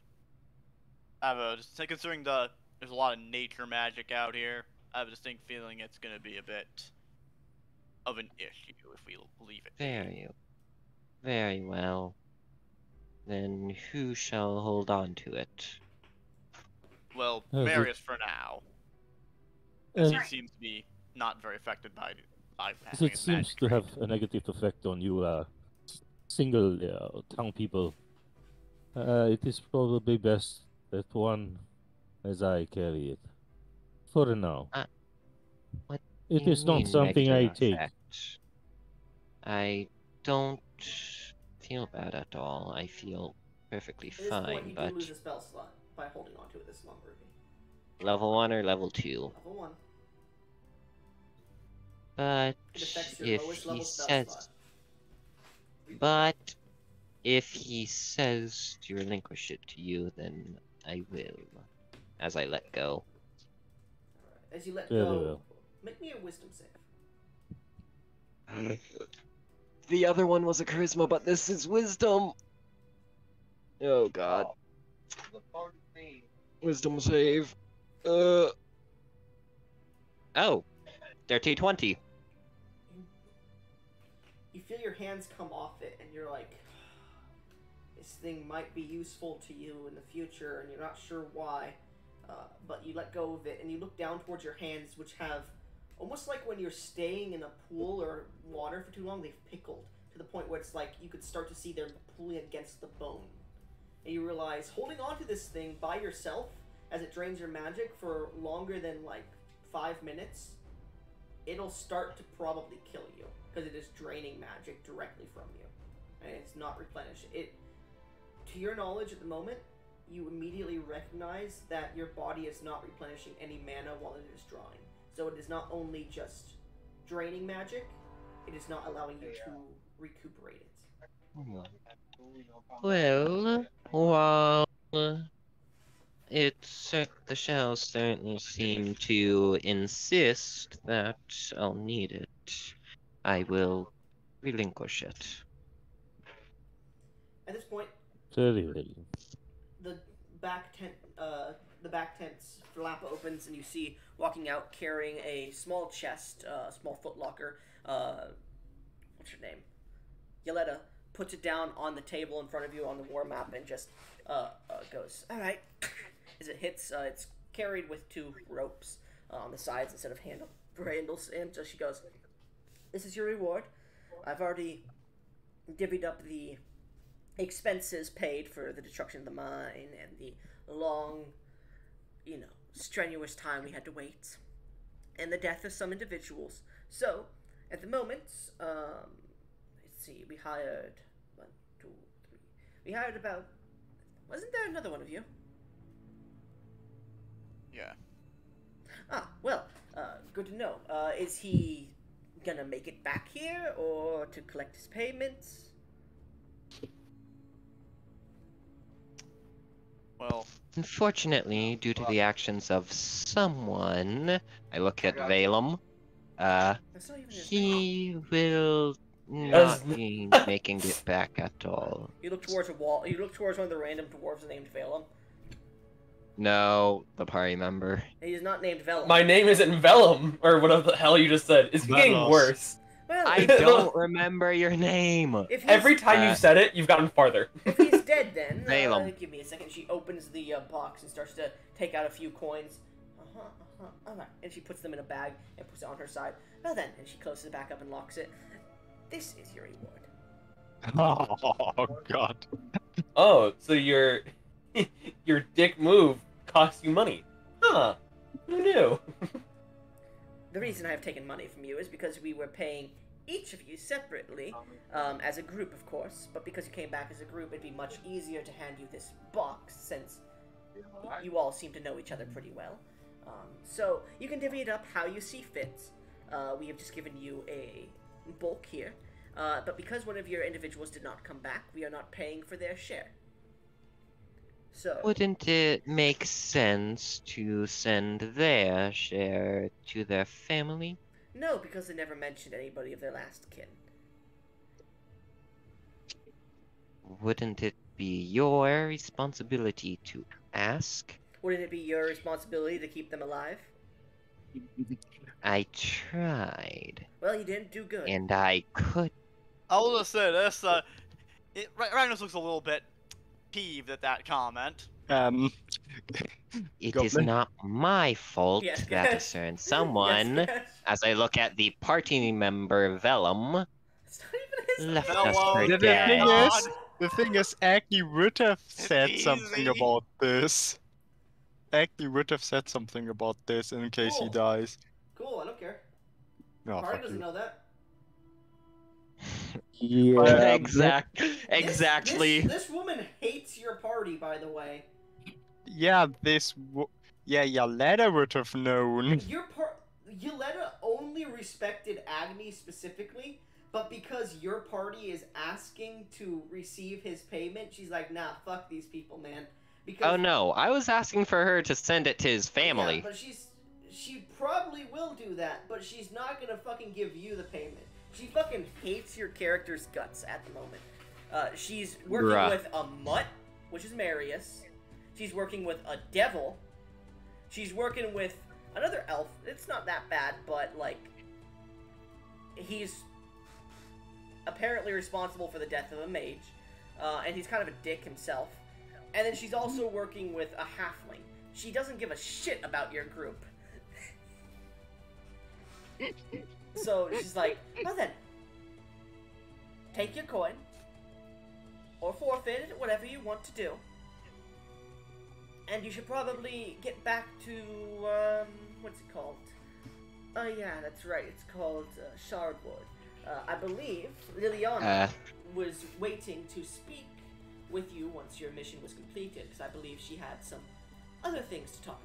Speaker 2: Just considering there's a lot of nature magic out here, I have a distinct feeling it's gonna be a bit of an issue if we leave it.
Speaker 3: Very well. Then who shall hold on to it?
Speaker 2: Well,
Speaker 5: As it-
Speaker 2: Marius for now, as he
Speaker 5: As,
Speaker 2: seems to be not very affected by
Speaker 5: as
Speaker 2: having
Speaker 5: it
Speaker 2: his
Speaker 5: seems
Speaker 2: magic
Speaker 5: to have
Speaker 2: drained.
Speaker 5: a negative effect on you, single town people, it is probably best that one as I carry it. For now.
Speaker 3: What
Speaker 5: It
Speaker 3: you
Speaker 5: is not
Speaker 3: mean
Speaker 5: something I
Speaker 3: negative
Speaker 5: take.
Speaker 3: effect? I don't feel bad at all. I feel perfectly
Speaker 1: At this point,
Speaker 3: fine,
Speaker 1: you
Speaker 3: but
Speaker 1: do lose a spell slot by holding onto it this long, Ruby.
Speaker 3: level 1 or level 2?
Speaker 1: Level 1.
Speaker 3: But
Speaker 1: It affects your
Speaker 3: if
Speaker 1: lowest
Speaker 3: he
Speaker 1: level spell
Speaker 3: says,
Speaker 1: slot.
Speaker 3: but if he says to relinquish it to you, then I will. As I let go.
Speaker 1: Alright. As you let
Speaker 5: Very
Speaker 1: go,
Speaker 5: well.
Speaker 1: make me a wisdom save.
Speaker 3: The other one was a charisma, but this is wisdom. Oh god. Wisdom save. Oh, dirty 20.
Speaker 1: You feel your hands come off it, and you're like, this thing might be useful to you in the future, and you're not sure why. But you let go of it, and you look down towards your hands, which have almost like when you're staying in a pool or water for too long, they've pickled to the point where it's like you could start to see them pulling against the bone. And you realize holding on to this thing by yourself as it drains your magic for longer than like 5 minutes, it'll start to probably kill you because it is draining magic directly from you, and it's not replenished. It, to your knowledge at the moment, you immediately recognize that your body is not replenishing any mana while it is drawing. So it is not only just draining magic, it is not allowing you to recuperate it.
Speaker 3: Well, while the shell certainly seem to insist that I'll need it, I will relinquish it.
Speaker 1: At this point,
Speaker 5: Very well.
Speaker 1: the back tent's flap opens, and you see walking out carrying a small chest, a small footlocker. What's your name? Yoletta puts it down on the table in front of you on the war map and just goes, all right. As it hits, it's carried with 2 ropes on the sides instead of handles, and so she goes, this is your reward. I've already divvied up the expenses paid for the destruction of the mine and the long, strenuous time we had to wait, and the death of some individuals. So, at the moment, let's see, we hired 1, 2, 3. We hired about. Wasn't there another one of you?
Speaker 2: Yeah.
Speaker 1: Ah, well, good to know. Is he gonna make it back here, or to collect his payments?
Speaker 2: Well,
Speaker 3: Unfortunately, due to the actions of someone, I look at Valem.
Speaker 1: That's not even his name.
Speaker 3: He will
Speaker 4: Does
Speaker 3: not be making it back at all.
Speaker 1: You look towards a wall. You look towards one of the random dwarves named Valem.
Speaker 3: No, the party member.
Speaker 1: He is not named Velum.
Speaker 4: My name isn't Vellum, or whatever the hell you just said. It's getting
Speaker 6: Velos.
Speaker 4: worse.
Speaker 1: Well,
Speaker 3: I don't remember your name.
Speaker 1: if he's,
Speaker 4: Every time you've said it, you've gotten farther.
Speaker 1: if he's dead, then
Speaker 3: Valem.
Speaker 1: give me a second. She opens the box and starts to take out a few coins. Alright. And she puts them in a bag and puts it on her side. Well then, and she closes it back up and locks it. This is your reward.
Speaker 6: Oh god.
Speaker 4: Oh, so your dick move costs you money. Huh. Who knew?
Speaker 1: The reason I have taken money from you is because we were paying each of you separately, as a group, of course. But because you came back as a group, it'd be much easier to hand you this box, since you all seem to know each other pretty well. So you can divvy it up how you see fit. We have just given you a bulk here, but because one of your individuals did not come back, we are not paying for their share. So
Speaker 3: Wouldn't it make sense to send their share to their family?
Speaker 1: no, because they never mentioned anybody of their last kin.
Speaker 3: Wouldn't it be your responsibility to ask?
Speaker 1: Wouldn't it be your responsibility to keep them alive?
Speaker 3: I tried,
Speaker 1: Well, you didn't do good.
Speaker 3: and I could.
Speaker 2: I will just say this. Ragnus looks a little bit peeved at that comment.
Speaker 3: It is
Speaker 6: Goblin.
Speaker 3: not my fault
Speaker 1: Yes,
Speaker 3: that a
Speaker 1: yes.
Speaker 3: certain someone,
Speaker 1: Yes.
Speaker 3: as I look at the party member Vellum,
Speaker 1: It's not even his
Speaker 3: left
Speaker 1: name.
Speaker 3: us
Speaker 2: Vellum.
Speaker 3: for
Speaker 6: The
Speaker 3: dead.
Speaker 6: thing
Speaker 2: God.
Speaker 6: is, the thing is, Agni would have said
Speaker 2: easy.
Speaker 6: something about this. Agni would have said something about this in case he
Speaker 1: Cool.
Speaker 6: dies.
Speaker 1: Cool, I don't care.
Speaker 6: No,
Speaker 1: Party
Speaker 6: fuck
Speaker 1: doesn't
Speaker 6: you.
Speaker 1: know that.
Speaker 5: Yeah.
Speaker 3: Exactly.
Speaker 1: This woman hates your party, by the way.
Speaker 6: Yeah, yeah, Yalena would have known.
Speaker 1: Yelena only respected Agni specifically, but because your party is asking to receive his payment, she's like, nah, fuck these people, man. Because,
Speaker 3: Oh no, I was asking for her to send it to his family.
Speaker 1: Yeah, but she probably will do that, but she's not gonna fucking give you the payment. She fucking hates your character's guts at the moment. She's working
Speaker 3: Bruh.
Speaker 1: with a mutt, which is Marius. She's working with a devil. She's working with another elf. It's not that bad, but, like, he's apparently responsible for the death of a mage. And he's kind of a dick himself. And then she's also working with a halfling. She doesn't give a shit about your group. So she's like, well then, take your coin, or forfeit it, whatever you want to do. And you should probably get back to, what's it called? Oh yeah, that's right, it's called Shardwood. I believe Liliana was waiting to speak with you once your mission was completed, because I believe she had some other things to talk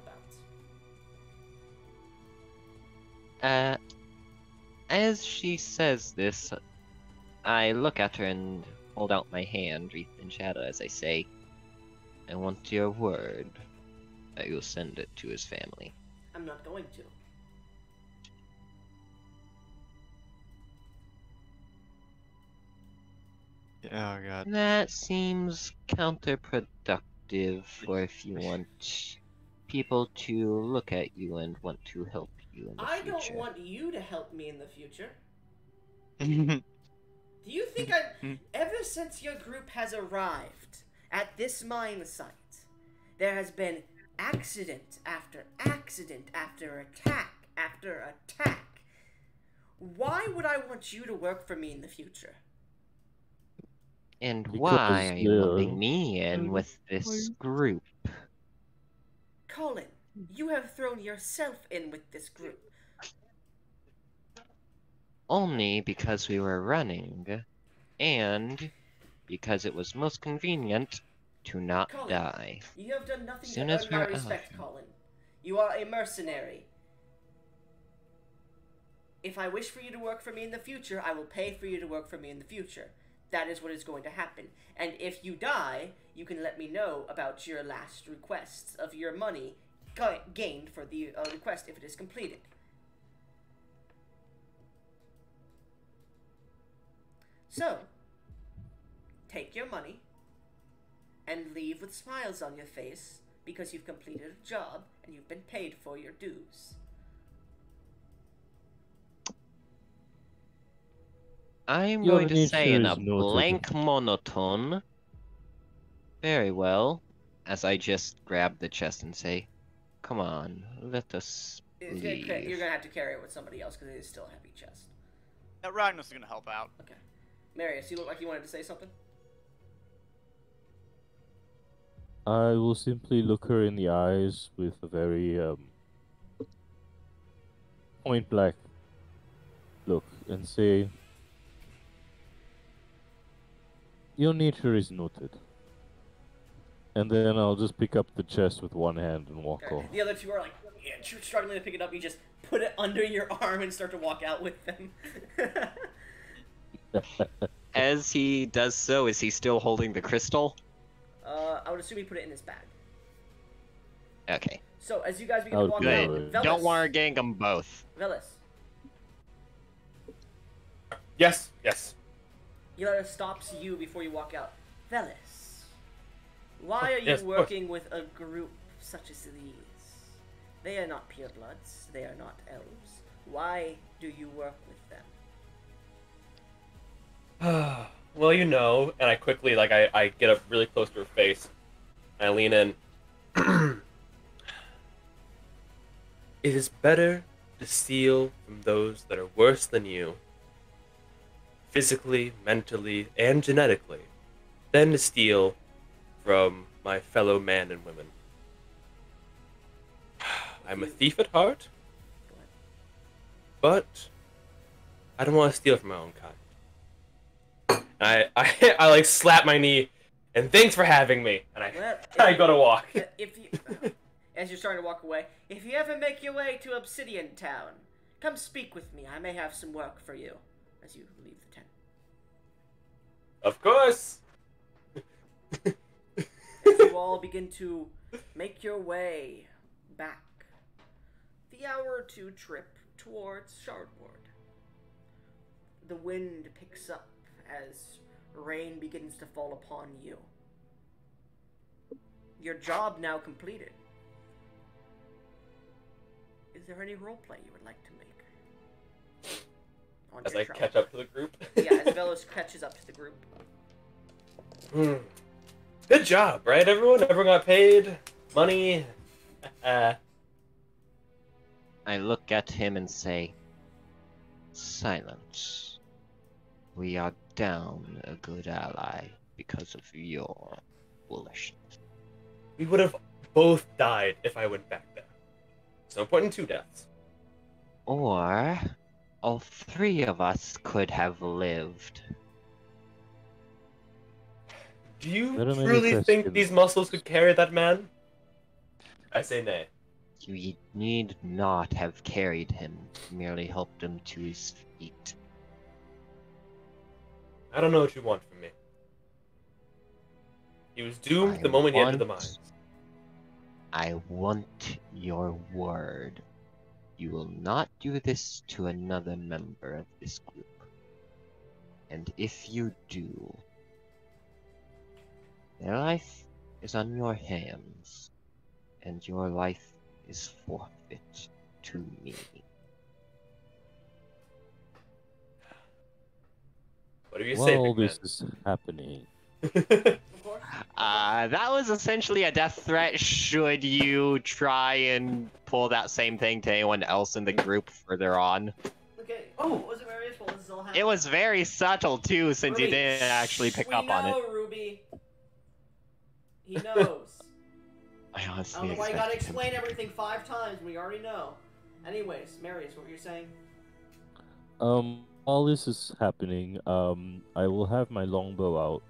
Speaker 1: about.
Speaker 3: As she says this, I look at her and hold out my hand, wreathed in shadow, as I say, I want your word that you'll send it to his family.
Speaker 1: I'm not going to.
Speaker 6: Oh god.
Speaker 3: That seems counterproductive for if you want people to look at you and want to help you in the
Speaker 1: I
Speaker 3: future.
Speaker 1: don't want you to help me in the future. Do you think ever since your group has arrived at this mine site, there has been accident after accident after attack after attack? Why would I want you to work for me in the future?
Speaker 3: And
Speaker 5: Because
Speaker 3: why are you
Speaker 5: they're-
Speaker 3: lumping me in with this group?
Speaker 1: Colin, you have thrown yourself in with this group.
Speaker 3: Only because we were running, and because it was most convenient to not
Speaker 1: Colin,
Speaker 3: die.
Speaker 1: you have done nothing
Speaker 3: Soon
Speaker 1: to
Speaker 3: as
Speaker 1: earn my
Speaker 3: we're
Speaker 1: respect,
Speaker 3: out.
Speaker 1: Colin. You are a mercenary. If I wish for you to work for me in the future, I will pay for you to work for me in the future. That is what is going to happen. And if you die, you can let me know about your last requests of your money gained for the request if it is completed. So, take your money and leave with smiles on your face because you've completed a job and you've been paid for your dues.
Speaker 3: I'm
Speaker 5: Your
Speaker 3: going to say
Speaker 5: nature
Speaker 3: in
Speaker 5: is
Speaker 3: a
Speaker 5: noted.
Speaker 3: blank monotone. Very well. As I just grab the chest and say, come on, let us
Speaker 1: You're
Speaker 3: leave.
Speaker 1: gonna have to carry it with somebody else because it is still a heavy chest.
Speaker 2: Yeah, Ragnar's gonna help out.
Speaker 1: Okay. Marius, you look like you wanted to say something?
Speaker 5: I will simply look her in the eyes with a very point blank look and say, your nature is noted. And then I'll just pick up the chest with one hand and walk
Speaker 1: Okay.
Speaker 5: off.
Speaker 1: The other two are like struggling to pick it up. You just put it under your arm and start to walk out with them.
Speaker 3: As he does so, is he still holding the crystal?
Speaker 1: I would assume he put it in his bag.
Speaker 3: Okay.
Speaker 1: So as you guys begin
Speaker 5: Oh,
Speaker 1: to walk
Speaker 5: good.
Speaker 1: out, Velis,
Speaker 3: Don't want to gang them both.
Speaker 1: Velis,
Speaker 4: Yes, yes.
Speaker 1: Yelena stops you before you walk out. Velis, why are you
Speaker 4: Yes, of course.
Speaker 1: working with a group such as these? They are not purebloods. They are not elves. Why do you work with them?
Speaker 4: Well, you know, and I quickly, like, I get up really close to her face, and I lean in. It is better to steal from those that are worse than you, physically, mentally, and genetically, than to steal from my fellow man and women. I'm a thief at heart, but I don't want to steal from my own kind. I like slap my knee, and thanks for having me. And
Speaker 1: Well,
Speaker 4: I go to walk.
Speaker 1: If you, as you're starting to walk away, if you ever make your way to Obsidian Town, come speak with me. I may have some work for you. As you leave the tent.
Speaker 4: Of course.
Speaker 1: As you all begin to make your way back, the hour or two trip towards Shardward. The wind picks up as rain begins to fall upon you. Your job now completed. Is there any roleplay you would like to make? On
Speaker 4: As
Speaker 1: your
Speaker 4: I
Speaker 1: travel?
Speaker 4: catch up to the group.
Speaker 1: Yeah, as Velos catches up to the group.
Speaker 4: Good job, right, everyone? Everyone got paid? Money?
Speaker 3: I look at him and say, silence. We are down a good ally because of your foolishness.
Speaker 4: We would have both died if I went back there. There's no point in two deaths.
Speaker 3: Or all three of us could have lived.
Speaker 4: Do you
Speaker 5: There are many
Speaker 4: truly think
Speaker 5: questions.
Speaker 4: these muscles could carry that man? I say nay.
Speaker 3: You need not have carried him, merely helped him to his feet.
Speaker 4: I don't know what you want from me. He was doomed the moment he entered the mines.
Speaker 3: I want your word. You will not do this to another member of this group. And if you do, their life is on your hands, and your life is forfeit to me.
Speaker 4: What do you say,
Speaker 5: While
Speaker 4: big
Speaker 5: this is happening,
Speaker 4: man?
Speaker 3: That was essentially a death threat should you try and pull that same thing to anyone else in the group further on.
Speaker 1: Okay. Oh, what was it, Marius? What was this all happening?
Speaker 3: It was very subtle too, since you
Speaker 1: Ruby,
Speaker 3: didn't actually pick up on it.
Speaker 1: We know, Ruby. He knows.
Speaker 3: I
Speaker 1: I
Speaker 3: honestly
Speaker 1: don't know why you gotta
Speaker 3: expected him
Speaker 1: explain
Speaker 3: to.
Speaker 1: everything 5 times. We already know. Anyways, Marius, what were you saying?
Speaker 5: while this is happening, I will have my longbow out,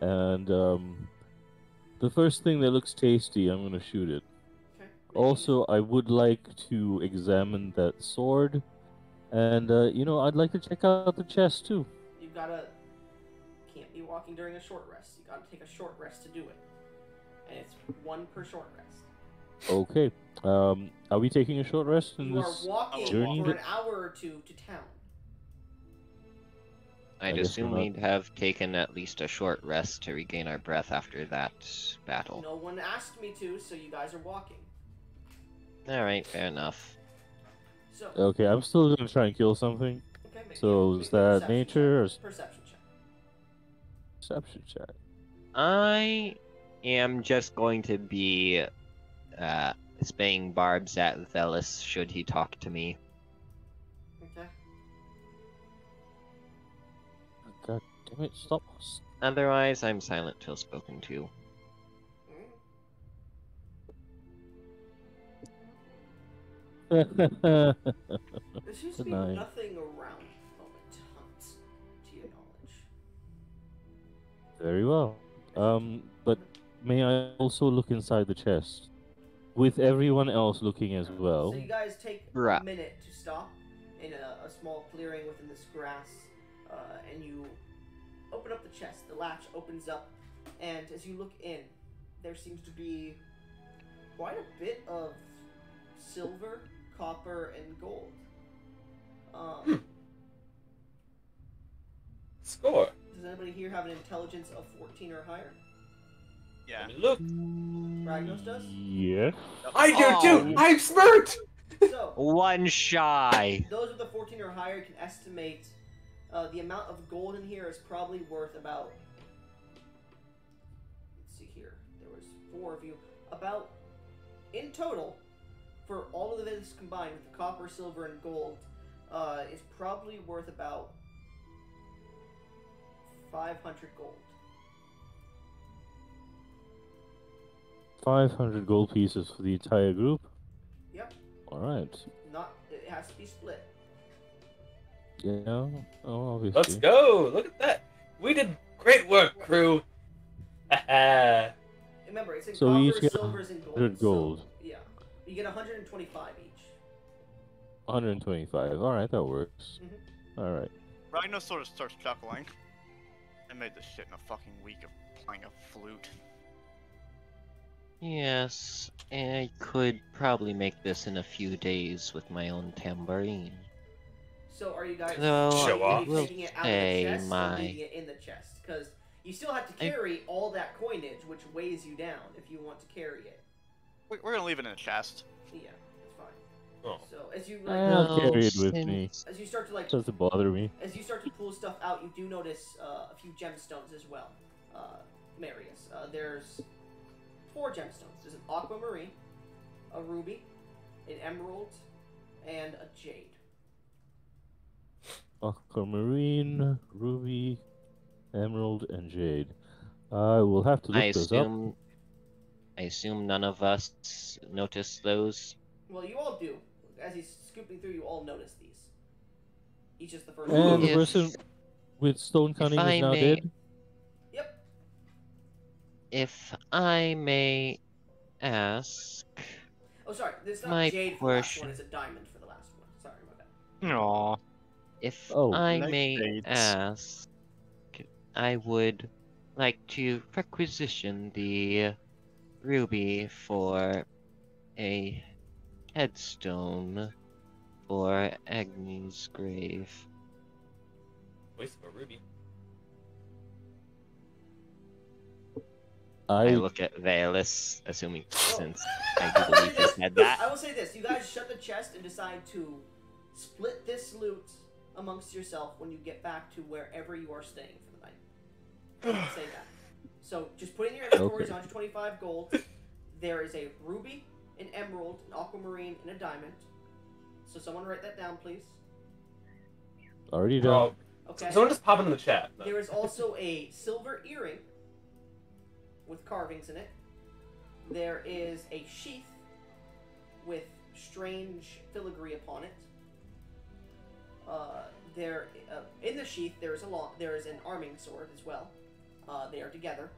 Speaker 5: and the first thing that looks tasty, I'm gonna shoot it.
Speaker 1: Okay.
Speaker 5: Also, I would like to examine that sword, and I'd like to check out the chest too.
Speaker 1: You gotta can't be walking during a short rest. You gotta take a short rest to do it, and it's 1 per short rest.
Speaker 5: Okay. Are we taking a short rest in
Speaker 1: You are
Speaker 5: this
Speaker 1: walking
Speaker 5: journey?
Speaker 1: for an hour or 2 to town.
Speaker 3: I'd
Speaker 5: I guess
Speaker 3: assume
Speaker 5: we're not-
Speaker 3: we'd have taken at least a short rest to regain our breath after that battle.
Speaker 1: No one asked me to, so you guys are walking.
Speaker 3: Alright, fair enough.
Speaker 1: So,
Speaker 5: Okay, I'm still gonna try and kill something.
Speaker 1: okay,
Speaker 5: So, is that
Speaker 1: perception
Speaker 5: nature or
Speaker 1: check. Perception check.
Speaker 5: perception check?
Speaker 3: I am just going to be spaying barbs at Velis should he talk to me.
Speaker 1: Okay.
Speaker 5: God damn it! Stop.
Speaker 3: Otherwise, I'm silent till spoken to.
Speaker 1: There seems to be
Speaker 5: Denied.
Speaker 1: nothing around at the moment to hunt, to your knowledge.
Speaker 5: Very well. But may I also look inside the chest? With everyone else looking as well.
Speaker 1: So you guys take a
Speaker 3: Right.
Speaker 1: minute to stop in a small clearing within this grass, and you open up the chest. The latch opens up, and as you look in, there seems to be quite a bit of silver, copper, and gold.
Speaker 4: Score.
Speaker 1: Does anybody here have an intelligence of 14 or higher?
Speaker 2: Yeah.
Speaker 4: Look,
Speaker 1: Ragnos does?
Speaker 5: Yes.
Speaker 4: I do too.
Speaker 3: Oh.
Speaker 4: I'm smart.
Speaker 1: So,
Speaker 3: One shy!
Speaker 1: those with the 14 or higher can estimate the amount of gold in here is probably worth about. Let's see here. There was 4 of you. About in total, for all of this combined with the copper, silver, and gold, it's probably worth about 500 gold.
Speaker 5: 500 gold pieces for the entire group.
Speaker 1: Yep.
Speaker 5: All right.
Speaker 1: It has to be split.
Speaker 5: Yeah. Oh, obviously.
Speaker 4: Let's go. Look at that. We did great work, crew.
Speaker 1: Remember, it's in
Speaker 5: So we each
Speaker 1: copper,
Speaker 5: get
Speaker 1: silvers, and gold.
Speaker 5: 100 gold.
Speaker 1: So, yeah. You get 125 each.
Speaker 5: 125. All right, that works. All right.
Speaker 2: Ragnar sort of starts chuckling. I made this shit in a fucking week of playing a flute.
Speaker 3: Yes, I could probably make this in a few days with my own tambourine.
Speaker 1: So are you guys
Speaker 3: So,
Speaker 4: Show off.
Speaker 1: taking it out of the
Speaker 3: Say
Speaker 1: chest or
Speaker 3: my-
Speaker 1: leaving it in the chest? Because you still have to carry all that coinage, which weighs you down if you want to carry it.
Speaker 2: We're gonna leave it in a chest.
Speaker 1: Yeah, that's fine.
Speaker 4: Oh.
Speaker 1: So as you
Speaker 5: I'll carry it with
Speaker 3: since-
Speaker 5: me.
Speaker 1: as you start to
Speaker 5: Doesn't bother me.
Speaker 1: as you start to pull stuff out, you do notice a few gemstones as well, Marius. There's 4 gemstones. There's an aquamarine, a ruby, an emerald, and a jade.
Speaker 5: Aquamarine, ruby, emerald, and jade. I will have to look
Speaker 3: I
Speaker 5: those up.
Speaker 3: assume none of us noticed those.
Speaker 1: Well, you all do. As he's scooping through, you all notice these. Each is the first
Speaker 5: And
Speaker 1: one.
Speaker 5: the
Speaker 3: If-
Speaker 5: person with stone cunning
Speaker 3: I
Speaker 5: is now
Speaker 3: may-
Speaker 5: dead.
Speaker 1: Yep.
Speaker 3: If I may ask,
Speaker 1: Oh, sorry. It's not
Speaker 3: My
Speaker 1: jade for the last
Speaker 3: portion.
Speaker 1: one. It's a diamond for the last one. Sorry about that.
Speaker 6: Aww.
Speaker 3: if
Speaker 5: Oh.
Speaker 3: I
Speaker 6: Like
Speaker 3: may
Speaker 6: dates.
Speaker 3: ask, I would like to requisition the ruby for a headstone for Agni's grave.
Speaker 4: Waste of a ruby.
Speaker 3: I
Speaker 5: I
Speaker 3: look at Velis, assuming
Speaker 1: Oh.
Speaker 3: since I do believe he said that.
Speaker 1: I will say this: you guys shut the chest and decide to split this loot amongst yourself when you get back to wherever you are staying for the night. Say that. So just put in your inventories 125 gold. There is a ruby, an emerald, an aquamarine, and a diamond. So someone write that down, please.
Speaker 5: already done.
Speaker 4: Oh,
Speaker 1: Okay.
Speaker 4: someone just pop it in the chat.
Speaker 1: There is also a silver earring with carvings in it. There is a sheath with strange filigree upon it. In the sheath there is an arming sword as well. They are together.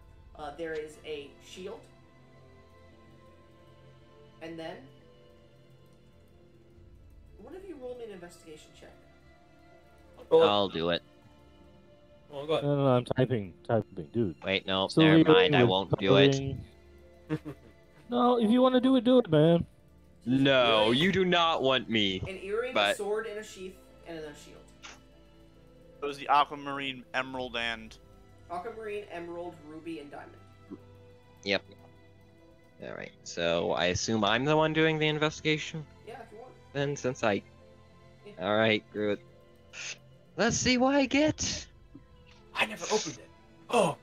Speaker 1: There is a shield, And then, one of you roll me an investigation check.
Speaker 3: I'll do it.
Speaker 4: Oh, go ahead.
Speaker 5: No, I'm typing, dude.
Speaker 3: Wait, no,
Speaker 5: Still
Speaker 3: never mind.
Speaker 5: reeling
Speaker 3: I
Speaker 5: with
Speaker 3: won't do it.
Speaker 5: coloring. No, if you want to do it, man.
Speaker 3: No, you do not want me.
Speaker 1: An earring, a
Speaker 3: But
Speaker 1: sword in a sheath, and a shield.
Speaker 2: It was the aquamarine, emerald, and
Speaker 1: Aquamarine, emerald, ruby, and diamond.
Speaker 3: yep. All right. So I assume I'm the one doing the investigation
Speaker 1: Yeah, if you want.
Speaker 3: then, since I.
Speaker 1: Yeah.
Speaker 3: All right, Groot. Let's see what I get.
Speaker 4: I never opened it. Oh.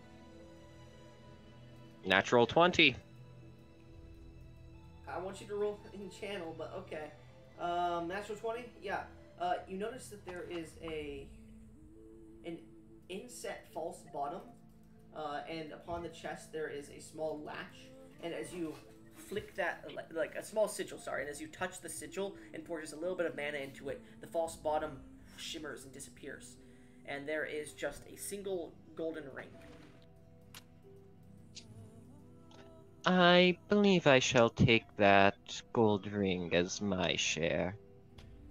Speaker 3: Natural 20.
Speaker 1: I want you to roll in channel, but okay. Natural 20? Yeah. You notice that there is an inset false bottom, and upon the chest there is a small latch, and as you flick that, like a small sigil, sorry, and as you touch the sigil and pour just a little bit of mana into it, the false bottom shimmers and disappears, and there is just a single golden ring.
Speaker 3: I believe I shall take that gold ring as my share.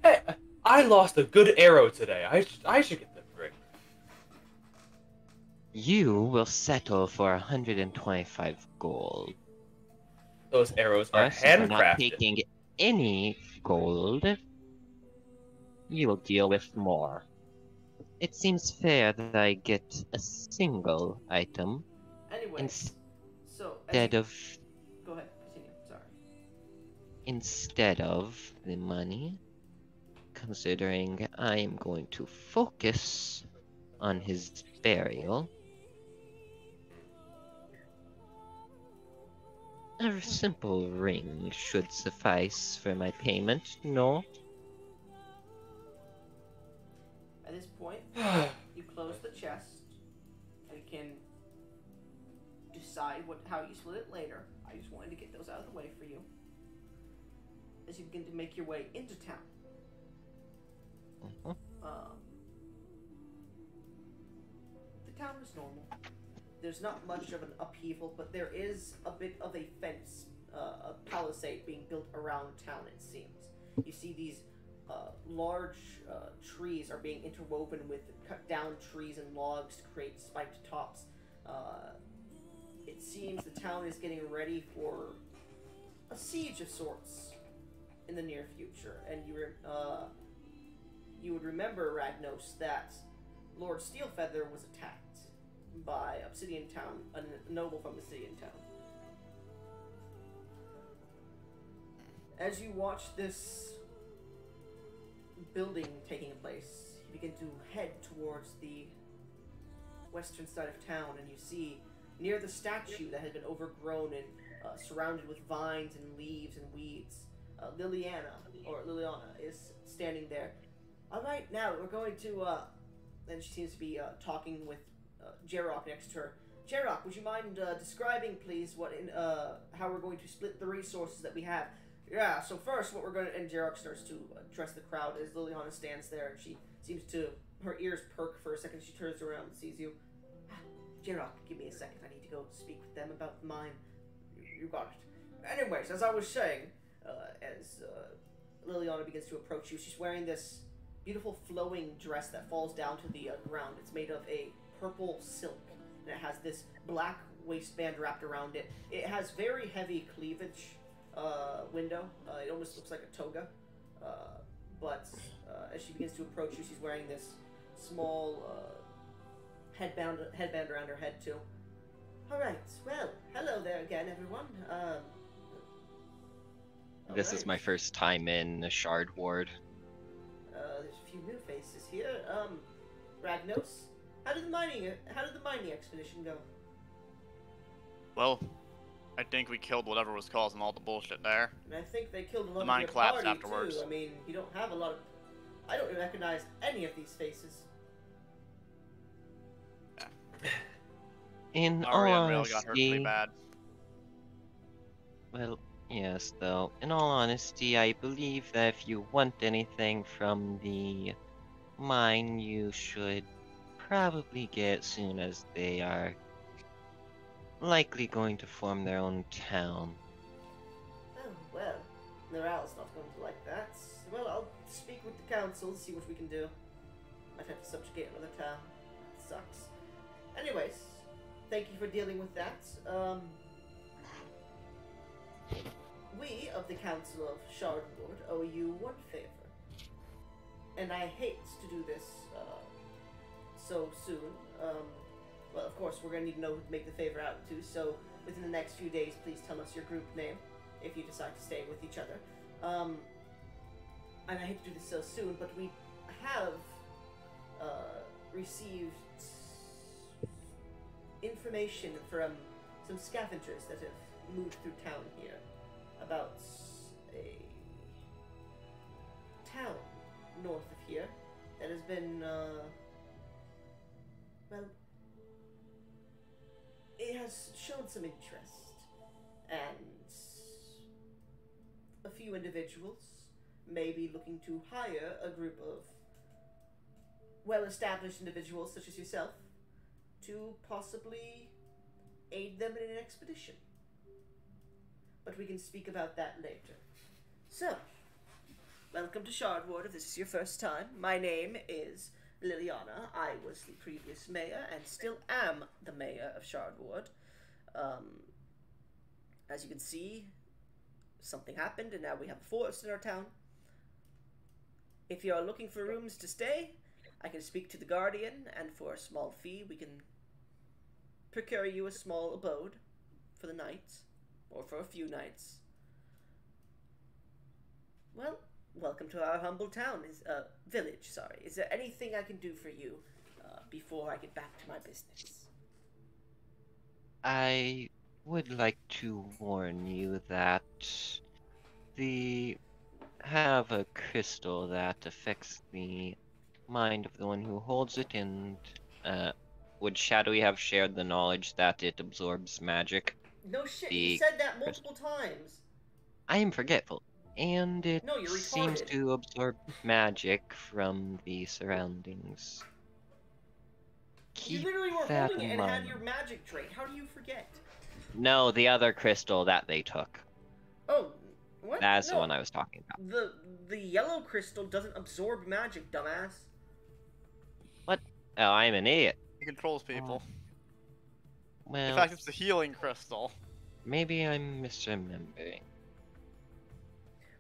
Speaker 4: Hey, I lost a good arrow today. I should get the ring.
Speaker 3: You will settle for 125 gold.
Speaker 4: Those arrows are
Speaker 3: Yes, if you're not
Speaker 4: handcrafted.
Speaker 3: taking any gold, you will deal with more. It seems fair that I get a single item
Speaker 1: Anyway, so
Speaker 3: instead of
Speaker 1: go ahead, continue. Sorry.
Speaker 3: instead of the money, considering I am going to focus on his burial. A simple ring should suffice for my payment, no?
Speaker 1: At this point, you close the chest. We can decide how you split it later. I just wanted to get those out of the way for you. As you begin to make your way into town. The town is normal. There's not much of an upheaval, but there is a bit of a fence, a palisade being built around town, it seems. You see these large trees are being interwoven with cut down trees and logs to create spiked tops. It seems the town is getting ready for a siege of sorts in the near future, and you would remember, Ragnos, that Lord Steelfeather was attacked by Obsidian Town, a noble from Obsidian Town. As you watch this building taking place, you begin to head towards the western side of town, and you see near the statue that had been overgrown and surrounded with vines and leaves and weeds, Liliana is standing there. All right, now we're going to, and she seems to be talking with Jarok next to her. Jarok, would you mind describing, please, how we're going to split the resources that we have? Yeah, so first, what we're going to... And Jarok starts to address the crowd as Liliana stands there, and she seems to... Her ears perk for a second. She turns around and sees you. Jarok, give me a second. I need to go speak with them about mine. You got it. Anyways, as I was saying, as Liliana begins to approach you, she's wearing this beautiful flowing dress that falls down to the ground. It's made of a purple silk, and it has this black waistband wrapped around it. It has very heavy cleavage window. It almost looks like a toga. But as she begins to approach you, she's wearing this small headband around her head too. All right. Well, hello there again, everyone.
Speaker 3: This is my first time in the Shard Ward.
Speaker 1: There's a few new faces here. Ragnos, how did the mining expedition go?
Speaker 2: well, I think we killed whatever was causing all the bullshit there.
Speaker 1: And I think they killed a lot
Speaker 2: The
Speaker 1: of
Speaker 2: mine
Speaker 1: your
Speaker 2: collapsed
Speaker 1: party
Speaker 2: afterwards.
Speaker 1: too. I mean, you don't have a lot of. I don't recognize any of these faces.
Speaker 3: In all
Speaker 2: Ari and Rail got hurt pretty
Speaker 3: honesty,
Speaker 2: bad.
Speaker 3: well, yes, though. In all honesty, I believe that if you want anything from the mine, you should probably get soon, as they are likely going to form their own town.
Speaker 1: Oh well. Neral's not going to like that. Well, I'll speak with the council, see what we can do. Might have to subjugate another town. That sucks. Anyways, thank you for dealing with that. We of the Council of Shardward owe you one favor. And I hate to do this so soon. Well, of course, we're going to need to know who to make the favor out to, so within the next few days, please tell us your group name, if you decide to stay with each other. And I hate to do this so soon, but we have received information from some scavengers that have moved through town here about a town north of here that has been, well, it has shown some interest, and a few individuals may be looking to hire a group of well-established individuals such as yourself to possibly aid them in an expedition. But we can speak about that later. So, welcome to Shardward if this is your first time. My name is Liliana. I was the previous mayor and still am the mayor of Shardward. As you can see, something happened and now we have a forest in our town. If you are looking for rooms to stay, I can speak to the Guardian, and for a small fee we can procure you a small abode for the night, or for a few nights. Well, welcome to our humble town, village, sorry. Is there anything I can do for you before I get back to my business?
Speaker 3: I would like to warn you that the have a crystal that affects the mind of the one who holds it, and would Shadowy have shared the knowledge that it absorbs magic?
Speaker 1: No shit, you said that multiple times.
Speaker 3: I am forgetful, and it
Speaker 1: No, you're
Speaker 3: seems
Speaker 1: retarded.
Speaker 3: to absorb magic from the surroundings.
Speaker 1: You
Speaker 3: Keep
Speaker 1: literally were
Speaker 3: that
Speaker 1: holding it
Speaker 3: in
Speaker 1: and had
Speaker 3: mind.
Speaker 1: your magic trait. How do you forget?
Speaker 3: No, the other crystal that they took.
Speaker 1: Oh, what?
Speaker 3: That's
Speaker 1: No,
Speaker 3: the one I was talking about.
Speaker 1: The yellow crystal doesn't absorb magic, dumbass.
Speaker 3: Oh, I'm an idiot.
Speaker 2: He controls people. In
Speaker 3: Well,
Speaker 2: fact, it's a healing crystal.
Speaker 3: maybe I'm misremembering.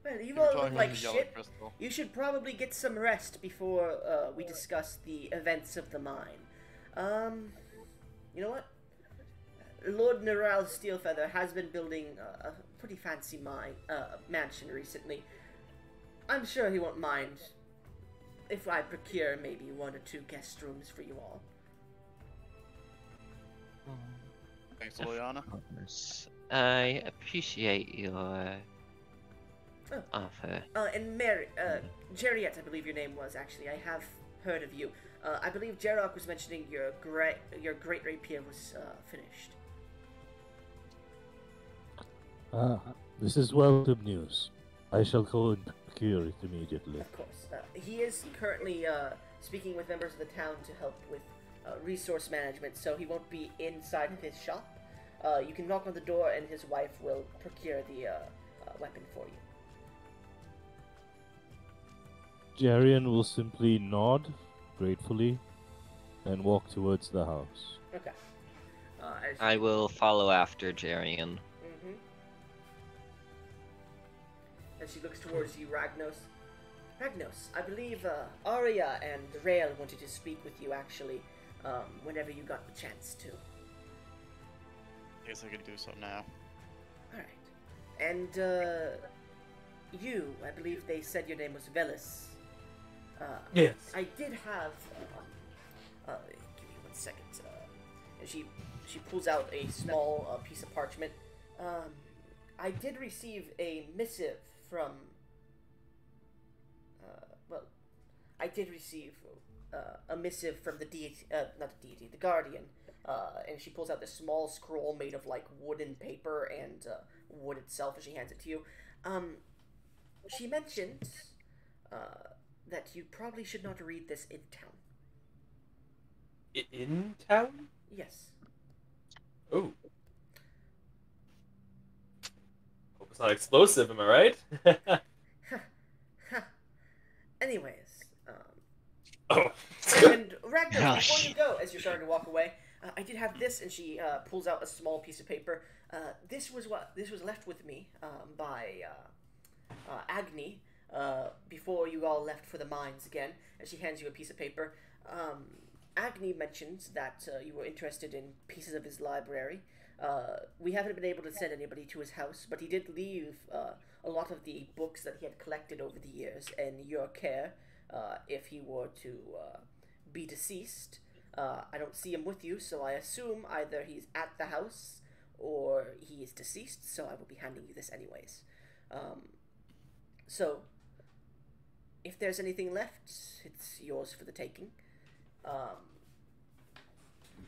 Speaker 1: Man, you
Speaker 2: We're
Speaker 1: all
Speaker 2: talking
Speaker 1: look like
Speaker 2: about the yellow
Speaker 1: shit.
Speaker 2: crystal.
Speaker 1: You should probably get some rest before we discuss the events of the mine. You know what? Lord Neral Steelfeather has been building a pretty fancy mansion recently. I'm sure he won't mind if I procure maybe 1 or 2 guest rooms for you all.
Speaker 2: Thanks, Liliana.
Speaker 3: I appreciate your offer.
Speaker 1: And Mary, Jariet, I believe your name was, actually. I have heard of you. I believe Jarok was mentioning your great rapier was finished.
Speaker 5: This is welcome news. I shall go and procure it immediately.
Speaker 1: Of course. He is currently speaking with members of the town to help with resource management, so he won't be inside of his shop. You can knock on the door and his wife will procure the weapon for you.
Speaker 5: Jarian will simply nod gratefully and walk towards the house.
Speaker 1: Okay.
Speaker 3: I will follow after Jarian.
Speaker 1: Mm-hmm. As she looks towards you, Ragnos. Ragnos, I believe Arya and Rael wanted to speak with you, actually, whenever you got the chance to.
Speaker 2: I guess I could do so now.
Speaker 1: Alright. And, you, I believe they said your name was Velis.
Speaker 4: Yes.
Speaker 1: I did have, give me 1 second, and she pulls out a small piece of parchment. I did receive a missive from, I did receive a missive from the deity, not the deity, the Guardian, and she pulls out this small scroll made of, like, wooden paper and wood itself, and she hands it to you. She mentioned that you probably should not read this in town.
Speaker 4: In town?
Speaker 1: Yes.
Speaker 4: Oh. Hope it's not explosive, am I right?
Speaker 1: Anyways,
Speaker 4: Oh.
Speaker 1: and Ragnar,
Speaker 6: Oh,
Speaker 1: before you
Speaker 6: shit.
Speaker 1: go, as you're starting to walk away, I did have this, and she pulls out a small piece of paper. This was left with me by Agni before you all left for the mines again. And she hands you a piece of paper. Agni mentions that you were interested in pieces of his library. We haven't been able to send anybody to his house, but he did leave a lot of the books that he had collected over the years in your care if he were to be deceased. I don't see him with you, so I assume either he's at the house or he is deceased, so I will be handing you this anyways. So, if there's anything left, it's yours for the taking.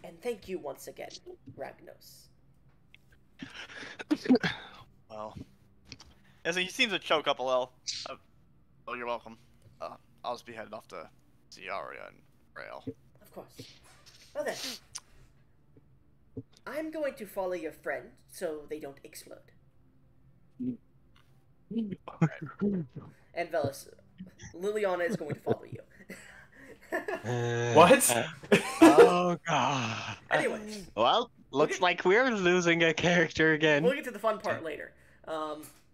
Speaker 1: And thank you once again, Ragnos.
Speaker 2: Well, yeah, so he seems to choke up a little. Oh, you're welcome. I'll just be heading off to see Arya and Rail.
Speaker 1: Of course. Well then, I'm going to follow your friend so they don't explode. And Velas, Liliana is going to follow you.
Speaker 4: What?
Speaker 6: Oh god.
Speaker 1: Anyways,
Speaker 6: Well, looks like we're losing a character again.
Speaker 1: we'll get to the fun part later.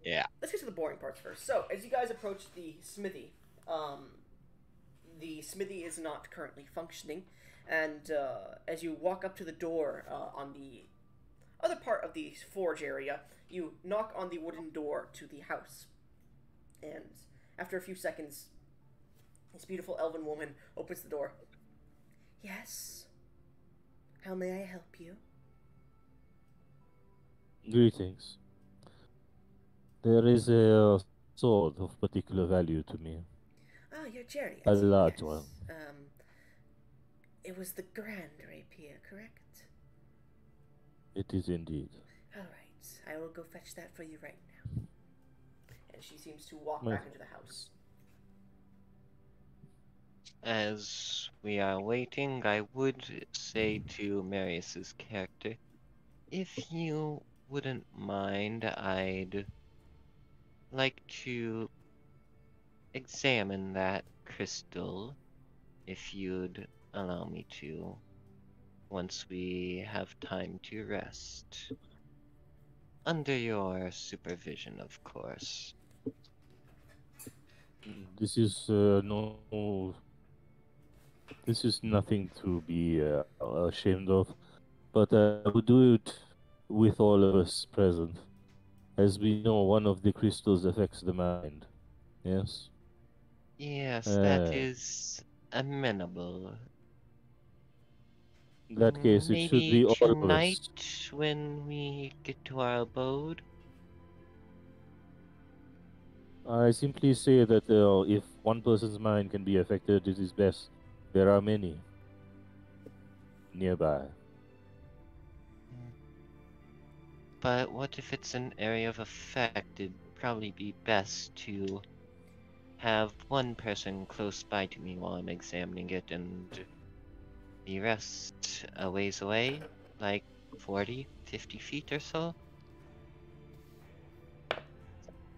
Speaker 6: Yeah.
Speaker 1: Let's get to the boring parts first. So, as you guys approach the smithy is not currently functioning, and as you walk up to the door on the other part of the forge area, you knock on the wooden door to the house. And after a few seconds, this beautiful elven woman opens the door. Yes? How may I help you?
Speaker 5: Greetings. There is a sword of particular value to me.
Speaker 1: Ah, your chariot.
Speaker 5: A large
Speaker 1: yes.
Speaker 5: one.
Speaker 1: It was the Grand Rapier, correct?
Speaker 5: It is indeed.
Speaker 1: Alright, I will go fetch that for you right now. And she seems to walk
Speaker 5: My-
Speaker 1: back into the house.
Speaker 3: As we are waiting, I would say to Marius's character, if you wouldn't mind, I'd like to examine that crystal, if you'd allow me to, once we have time to rest. Under your supervision, of course.
Speaker 5: This is This is nothing to be ashamed of, but I would do it with all of us present, as we know one of the crystals affects the mind. Yes.
Speaker 3: Yes, that
Speaker 5: Uh.
Speaker 3: is amenable.
Speaker 5: In that case, it should
Speaker 3: Maybe
Speaker 5: be all of
Speaker 3: tonight
Speaker 5: us.
Speaker 3: when we get to our abode.
Speaker 5: I simply say that if one person's mind can be affected, it is best. There are many nearby.
Speaker 3: But what if it's an area of effect? It'd probably be best to have one person close by to me while I'm examining it and the rest a ways away, like 40, 50 feet or so.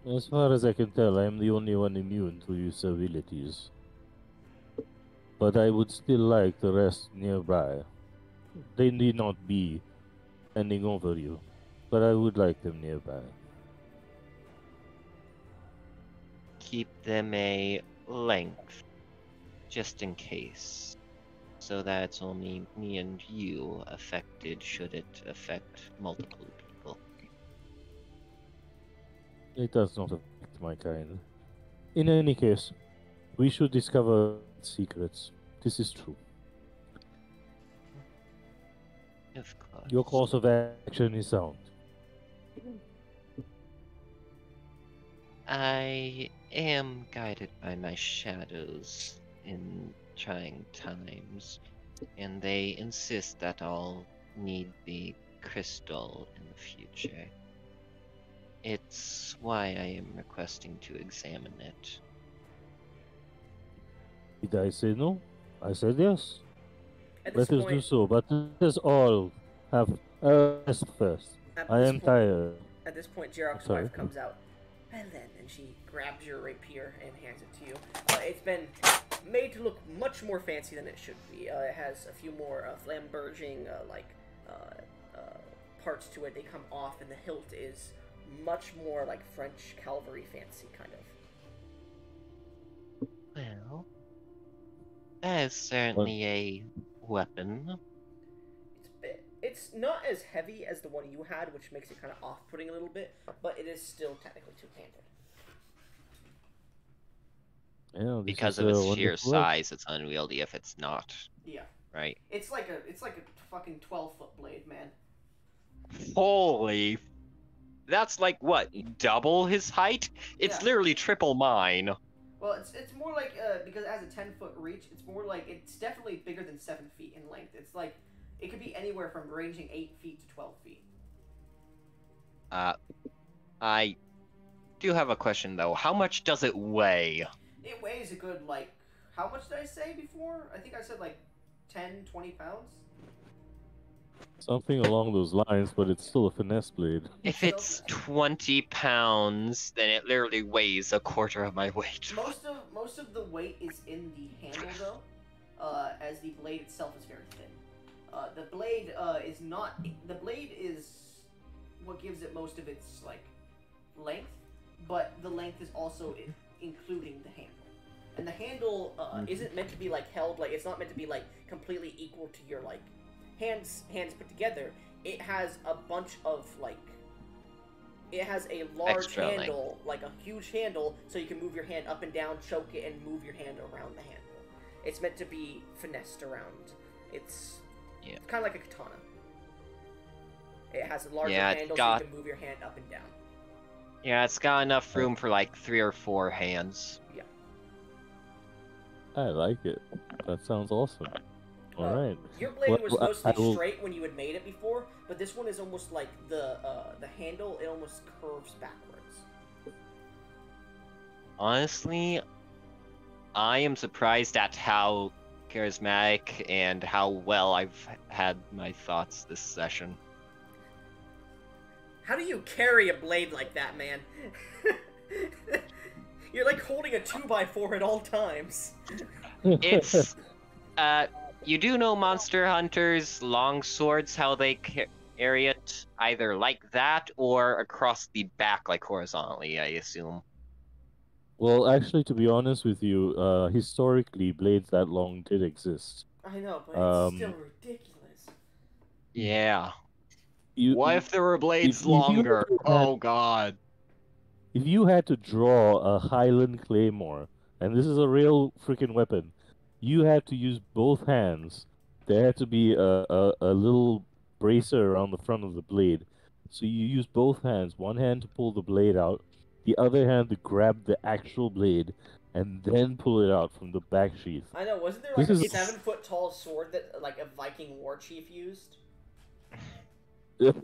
Speaker 5: As far as I can tell, I am the only one immune to its abilities. But I would still like the rest nearby. They need not be standing over you, but I would like them nearby.
Speaker 3: Keep them a length, just in case, so that it's only me and you affected should it affect multiple people.
Speaker 5: It does not affect my kind. In any case, we should discover secrets. This is true.
Speaker 3: Of course.
Speaker 5: Your course of action is sound.
Speaker 3: I am guided by my shadows in trying times, and they insist that I'll need the crystal in the future. It's why I am requesting to examine it.
Speaker 5: Did I say no? I said yes.
Speaker 1: At this
Speaker 5: Let us do
Speaker 1: point,
Speaker 5: so, but let us all have a rest first.
Speaker 1: at
Speaker 5: I
Speaker 1: this
Speaker 5: am
Speaker 1: point-
Speaker 5: tired.
Speaker 1: At this point, Jarok's
Speaker 5: Sorry.
Speaker 1: wife comes out. And then, and she grabs your rapier and hands it to you. It's been made to look much more fancy than it should be. It has a few more flamberging, parts to it. They come off, and the hilt is much more like French cavalry fancy, kind of.
Speaker 3: Well, that is certainly a weapon.
Speaker 1: It's not as heavy as the one you had, which makes it kind of off-putting a little bit, but it is still technically two-handed.
Speaker 5: Yeah,
Speaker 3: Because of its sheer size, it's unwieldy if it's not.
Speaker 1: Yeah.
Speaker 3: Right.
Speaker 1: It's like a fucking 12-foot blade, man.
Speaker 3: Holy. That's like, what, double his height? It's
Speaker 1: Yeah.
Speaker 3: literally triple mine.
Speaker 1: Well, it's more like, because it has a 10-foot reach, it's more like, it's definitely bigger than 7 feet in length. It's like, it could be anywhere from ranging 8 feet to 12 feet.
Speaker 3: I do have a question, though. How much does it weigh?
Speaker 1: It weighs a good, like, how much did I say before? I think I said, like, 10, 20 pounds?
Speaker 5: Something along those lines, but it's still a finesse blade.
Speaker 3: If it's 20 pounds, then it literally weighs a quarter of my weight.
Speaker 1: Most of the weight is in the handle, though, as the blade itself is very thin. The blade is not. The blade is what gives it most of its like length, but the length is also including the handle. And the handle isn't meant to be like held like it's not meant to be like completely equal to your like hands put together. It has a bunch of like. It has a large
Speaker 3: Extra
Speaker 1: handle, like a huge handle, so you can move your hand up and down, choke it, and move your hand around the handle. It's meant to be finessed around. It's kind of like a katana. It has a larger handle, so you can move your hand up and down.
Speaker 3: Yeah, it's got enough room for like 3 or 4 hands.
Speaker 1: Yeah.
Speaker 5: I like it. That sounds awesome. Alright.
Speaker 1: Your blade was mostly straight when you had made it before, but this one is almost like the handle, it almost curves backwards.
Speaker 3: Honestly, I am surprised at how charismatic and how well I've had my thoughts this session.
Speaker 1: How do you carry a blade like that, man? You're like holding a 2x4 at all times.
Speaker 3: It's, you do know Monster Hunter's long swords, how they carry it either like that or across the back, like horizontally, I assume.
Speaker 5: Well, actually, to be honest with you, historically, blades that long did exist.
Speaker 1: I know, but it's still ridiculous.
Speaker 3: Yeah. What if there were blades longer? Oh god.
Speaker 5: If you had to draw a Highland Claymore, and this is a real freaking weapon, you had to use both hands. There had to be a little bracer around the front of the blade. So you use both hands, one hand to pull the blade out, the other hand to grab the actual blade, and then pull it out from the back sheath.
Speaker 1: I know, wasn't there like a 7-foot tall sword that like a Viking war chief used?
Speaker 5: It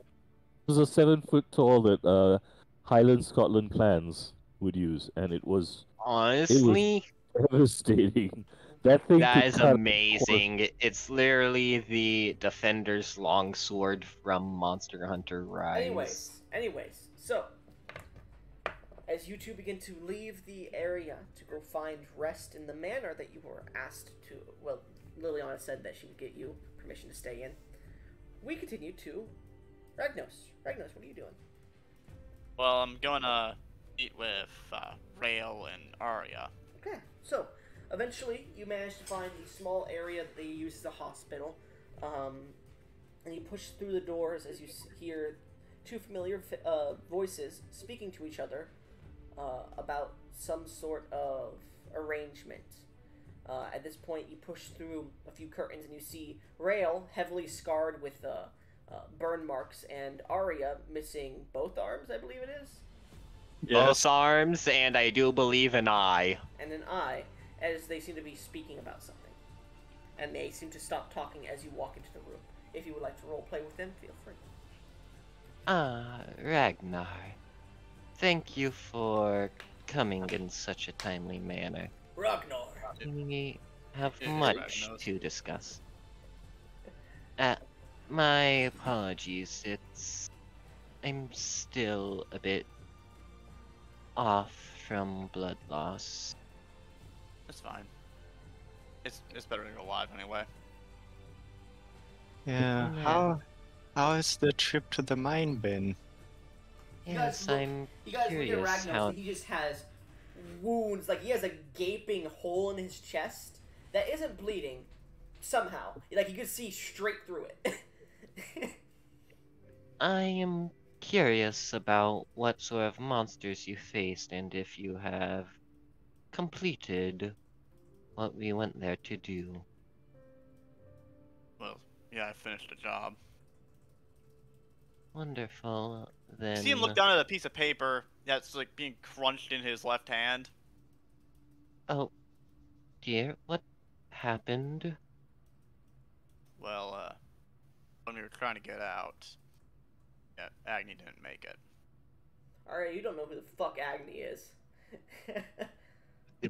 Speaker 5: was a 7-foot tall that Highland Scotland clans would use, and it was
Speaker 3: honestly
Speaker 5: devastating. That
Speaker 3: is amazing. It's literally the Defender's longsword from Monster Hunter Rise.
Speaker 1: Anyways, so as you two begin to leave the area to go find rest in the manor that you were asked to, well, Liliana said that she would get you permission to stay in. We continue to Ragnos. Ragnos, what are you doing?
Speaker 2: Well, I'm going to meet with Rael and Arya.
Speaker 1: Okay, so eventually you manage to find the small area that they use as a hospital, and you push through the doors as you hear two familiar voices speaking to each other about some sort of arrangement. At this point, you push through a few curtains and you see Rael heavily scarred with burn marks, and Arya missing both arms, I believe it is.
Speaker 3: Both arms, and I do believe an eye.
Speaker 1: And an eye, as they seem to be speaking about something. And they seem to stop talking as you walk into the room. If you would like to roleplay with them, feel free.
Speaker 3: Ragnar. Thank you for coming in such a timely manner.
Speaker 1: Ragnar!
Speaker 3: We have much to discuss. My apologies, it's I'm still a bit off from blood loss.
Speaker 2: It's fine. It's better to go alive anyway.
Speaker 6: Yeah.
Speaker 3: Yeah.
Speaker 6: How has the trip to the mine been?
Speaker 1: You guys
Speaker 3: Yes,
Speaker 1: look-
Speaker 3: I'm
Speaker 1: You guys look at
Speaker 3: curious
Speaker 1: Ragnos,
Speaker 3: how.
Speaker 1: and he just has wounds. Like, he has a gaping hole in his chest that isn't bleeding somehow. Like, you can see straight through it.
Speaker 3: I am curious about what sort of monsters you faced and if you have completed what we went there to do.
Speaker 2: Well, yeah, I finished the job.
Speaker 3: Wonderful.
Speaker 2: You see him
Speaker 3: Then,
Speaker 2: look down at a piece of paper that's like being crunched in his left hand.
Speaker 3: oh dear, what happened?
Speaker 2: Well, when we were trying to get out, yeah, Agni didn't make it.
Speaker 1: Alright, you don't know who the fuck Agni is.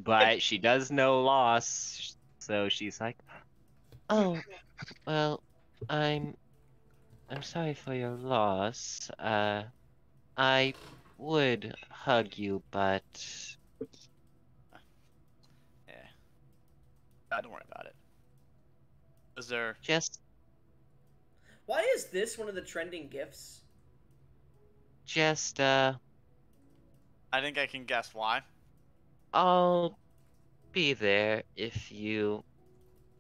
Speaker 3: But she does know loss, so she's like, "Oh, well, I'm sorry for your loss. I would hug you, but
Speaker 2: Yeah. Don't worry about it. Is there...
Speaker 3: just
Speaker 1: Why is this one of the trending gifts?
Speaker 2: I think I can guess why.
Speaker 3: I'll be there if you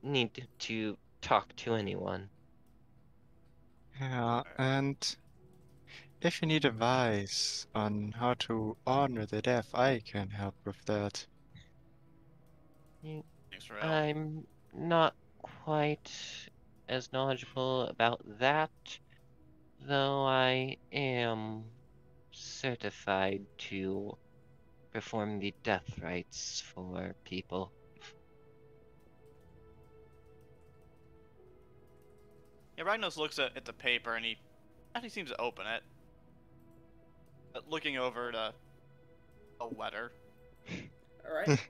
Speaker 3: need to talk to anyone."
Speaker 6: Yeah, and if you need advice on how to honor the death, I can help with that.
Speaker 2: Thanks for help.
Speaker 3: I'm not quite as knowledgeable about that, though I am certified to perform the death rites for people.
Speaker 2: Yeah, Ragnos looks at the paper and he actually seems to open it. Looking over to a letter.
Speaker 1: Alright.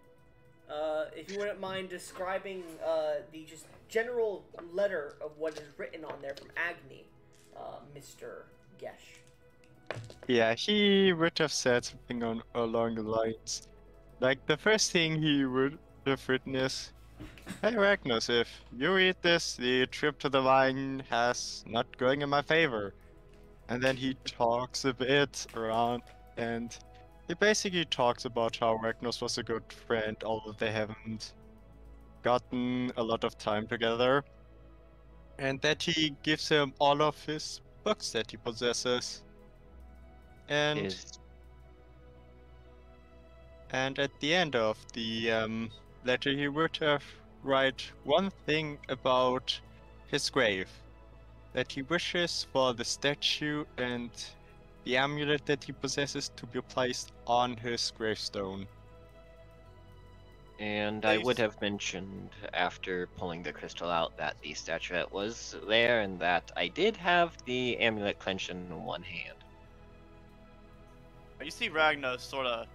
Speaker 1: If you wouldn't mind describing the just general letter of what is written on there from Agni, Mr. Gesh.
Speaker 6: Yeah, he would have said something along the lines. Like, the first thing he would have written is, "Hey Ragnos, if you read this, the trip to the mine has not going in my favor." And then he talks a bit around, and he basically talks about how Ragnos was a good friend, although they haven't gotten a lot of time together. And that he gives him all of his books that he possesses. And
Speaker 3: Is
Speaker 6: And at the end of the letter, he would have write one thing about his grave, that he wishes for the statue and the amulet that he possesses to be placed on his gravestone.
Speaker 3: And I would
Speaker 2: Please.
Speaker 3: have mentioned after pulling the crystal out that the statuette was there and that I did have the amulet clenched in one hand.
Speaker 2: You see Ragnos sort of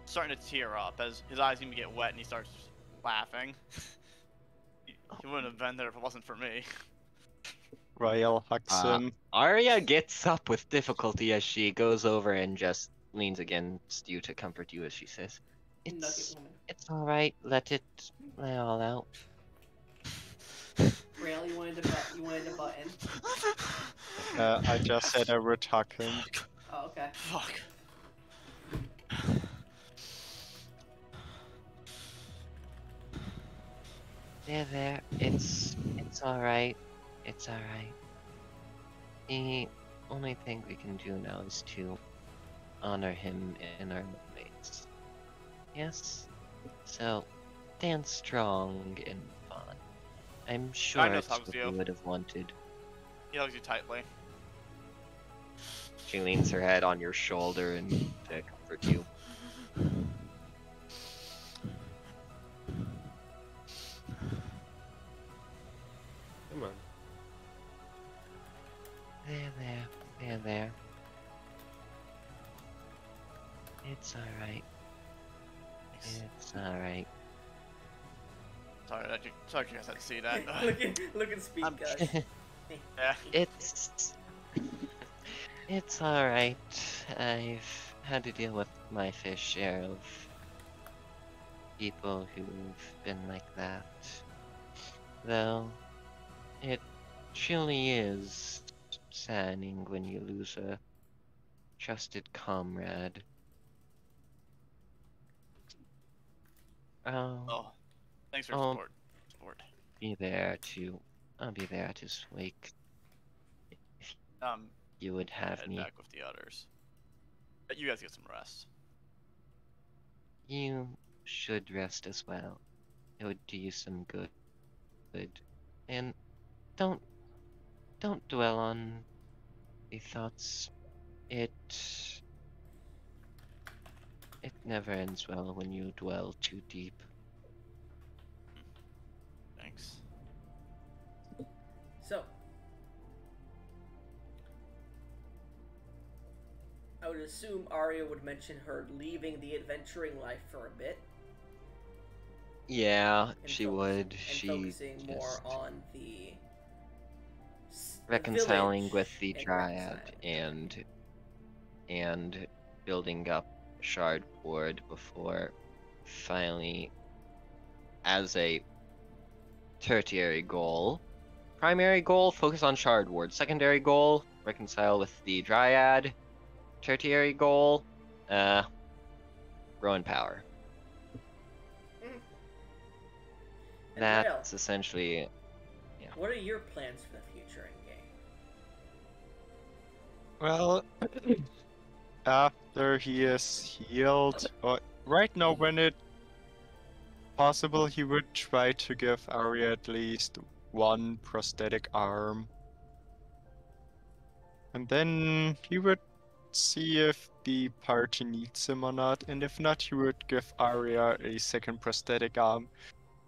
Speaker 2: starting to tear up as his eyes seem to get wet and he starts laughing. He wouldn't have been there if it wasn't for me.
Speaker 6: Rael hugs him.
Speaker 3: Arya gets up with difficulty as she goes over and just leans against you to comfort you as she says,
Speaker 1: Nugget woman.
Speaker 3: It's alright, let it lay all out.
Speaker 1: Rail, you wanted to butt in?
Speaker 6: I just said I would hug him.
Speaker 1: Oh, okay.
Speaker 2: Fuck.
Speaker 3: There, it's alright. It's alright. The only thing we can do now is to honor him in our ways. Yes? So, stand strong and fun. I'm sure
Speaker 2: Ragnos
Speaker 3: it's
Speaker 2: hugs
Speaker 3: what
Speaker 2: you.
Speaker 3: you would have wanted.
Speaker 2: He hugs you tightly.
Speaker 3: She leans her head on your shoulder and to comfort you.
Speaker 4: Come on.
Speaker 3: There. It's alright. It's alright.
Speaker 2: Sorry, sorry you guys had to see that.
Speaker 1: look and speak,
Speaker 2: I'm-
Speaker 1: guys.
Speaker 2: Yeah.
Speaker 3: It's It's alright. I've had to deal with my fair share of people who've been like that. Though, it truly is saddening when you lose a trusted comrade. I'll,
Speaker 2: Oh, thanks for your
Speaker 3: I'll
Speaker 2: support. Support.
Speaker 3: be there to. I'll be there at his wake. If
Speaker 2: Um,
Speaker 3: you would have
Speaker 2: head
Speaker 3: me.
Speaker 2: back with the others. But you guys get some rest.
Speaker 3: You should rest as well. It would do you some good. And don't don't dwell on the thoughts. It it never ends well when you dwell too deep.
Speaker 2: Thanks.
Speaker 1: So, I would assume Arya would mention her leaving the adventuring life for a bit.
Speaker 3: Yeah,
Speaker 1: and
Speaker 3: she
Speaker 1: focus-
Speaker 3: would.
Speaker 1: And
Speaker 3: She
Speaker 1: focusing more
Speaker 3: just
Speaker 1: on the
Speaker 3: reconciling with
Speaker 1: village
Speaker 3: the
Speaker 1: and
Speaker 3: Dryad
Speaker 1: reconciling.
Speaker 3: and building up shard board before finally, as a tertiary goal. Primary goal, focus on shard ward. Secondary goal, reconcile with the Dryad. Tertiary goal, grow in power.
Speaker 1: And
Speaker 3: That's
Speaker 1: Rael,
Speaker 3: essentially.
Speaker 1: what are your plans for the future in game?
Speaker 6: Well, after he is healed, or right now when it possible, he would try to give Arya at least one prosthetic arm. And then he would see if the party needs him or not, and if not, he would give Arya a second prosthetic arm.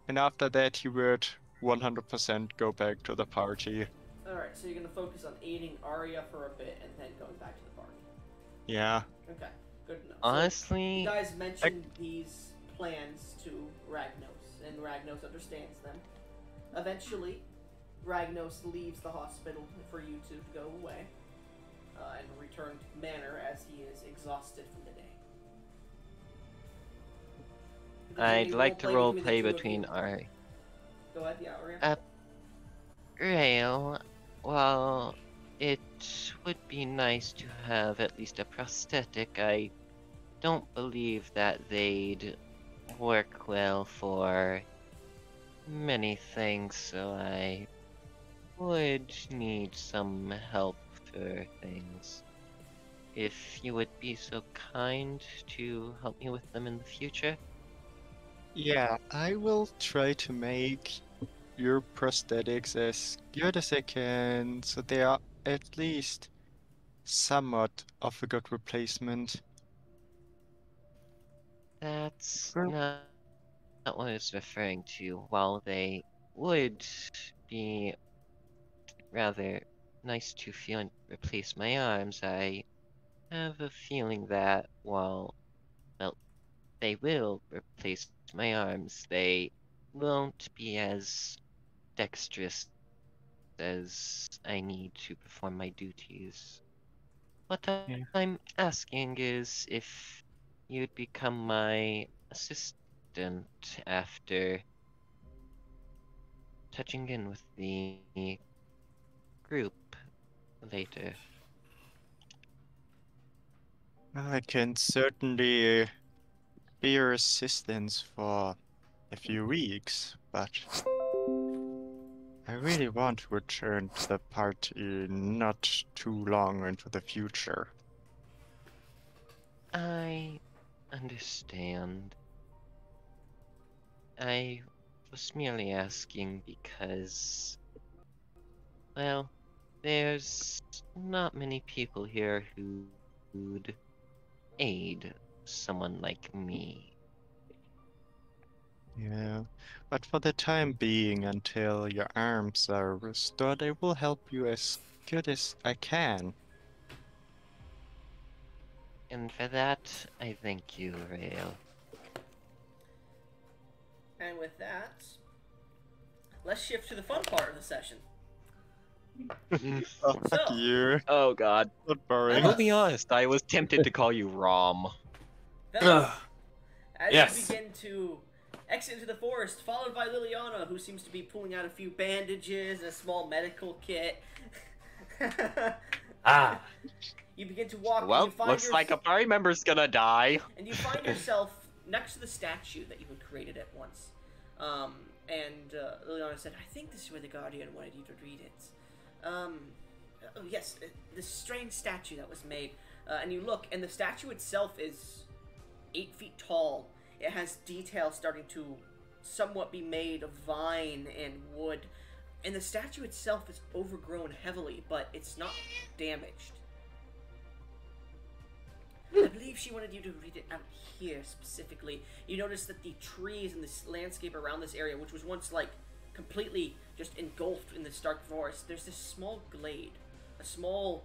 Speaker 6: And after that, he would 100% go back to the party.
Speaker 1: Alright, so you're going to focus on aiding Arya for a bit and then going back to the party.
Speaker 6: Yeah.
Speaker 1: Okay, good enough.
Speaker 3: Honestly,
Speaker 1: you guys mentioned these plans to Ragnos, and Ragnos understands them. Eventually, Ragnos leaves the hospital for you to go away and return to Manor as he is exhausted from the day. If there's
Speaker 3: I'd
Speaker 1: any
Speaker 3: like to
Speaker 1: roleplay
Speaker 3: roleplay
Speaker 1: the two of
Speaker 3: between
Speaker 1: you-
Speaker 3: our
Speaker 1: Go ahead, yeah, Arya.
Speaker 3: Rail. Well, it would be nice to have at least a prosthetic. I don't believe that they'd work well for many things, so I would need some help for things. If you would be so kind to help me with them in the future.
Speaker 6: Yeah, I will try to make your prosthetics as good as I can, so they are at least somewhat of a good replacement.
Speaker 3: That's
Speaker 6: Well-
Speaker 3: not what I was referring to. While they would be rather nice to feel and replace my arms, I have a feeling that while, well, they will replace my arms, they won't be as dexterous as I need to perform my duties. What
Speaker 6: Yeah.
Speaker 3: I'm asking is if you'd become my assistant after touching in with the group later.
Speaker 6: I can certainly be your assistance for a few weeks, but I really want to return to the party not too long into the future.
Speaker 3: I understand. I was merely asking because, well, there's not many people here who'd aid someone like me.
Speaker 6: Yeah, but for the time being, until your arms are restored, I will help you as good as I can.
Speaker 3: And for that, I thank you, Rael.
Speaker 1: And with that, let's shift to the fun part of the session.
Speaker 6: Oh, fuck
Speaker 1: So-
Speaker 6: you.
Speaker 3: Oh god.
Speaker 6: Not
Speaker 3: I
Speaker 6: boring.
Speaker 3: will be honest, I was tempted to call you Rom.
Speaker 1: Fellas,
Speaker 4: Ugh.
Speaker 1: as
Speaker 4: Yes.
Speaker 1: you begin to exit into the forest, followed by Liliana, who seems to be pulling out a few bandages and a small medical kit.
Speaker 4: Ah.
Speaker 1: You begin to walk.
Speaker 3: Well,
Speaker 1: and you find
Speaker 3: looks like a party member's gonna die.
Speaker 1: And you find yourself next to the statue that you had created at once. Liliana said, I think this is where the Guardian wanted you to read it. Oh, yes, this strange statue that was made. And you look, and the statue itself is 8 feet tall. It has details starting to somewhat be made of vine and wood. And the statue itself is overgrown heavily, but it's not damaged. I believe she wanted you to read it out here specifically. You notice that the trees and this landscape around this area, which was once like completely just engulfed in this dark forest, there's this small glade. A small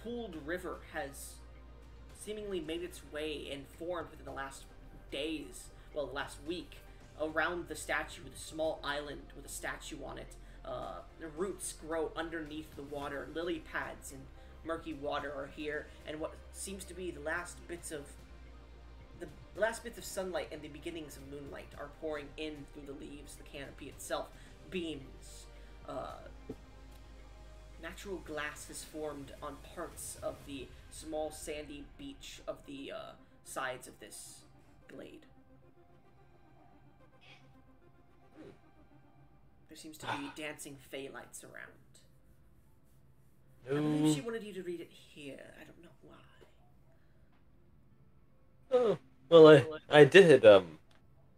Speaker 1: pooled river has seemingly made its way and formed within the last days, well, the last week, around the statue with a small island with a statue on it. The roots grow underneath the water. Lily pads and murky water are here, and what seems to be the last bits of sunlight and the beginnings of moonlight are pouring in through the leaves. The canopy itself beams. Natural glass has formed on parts of the small sandy beach of the sides of this glade. There seems to be dancing fey lights around. I believe she wanted you to read it here. I don't know why.
Speaker 4: Oh, well, I did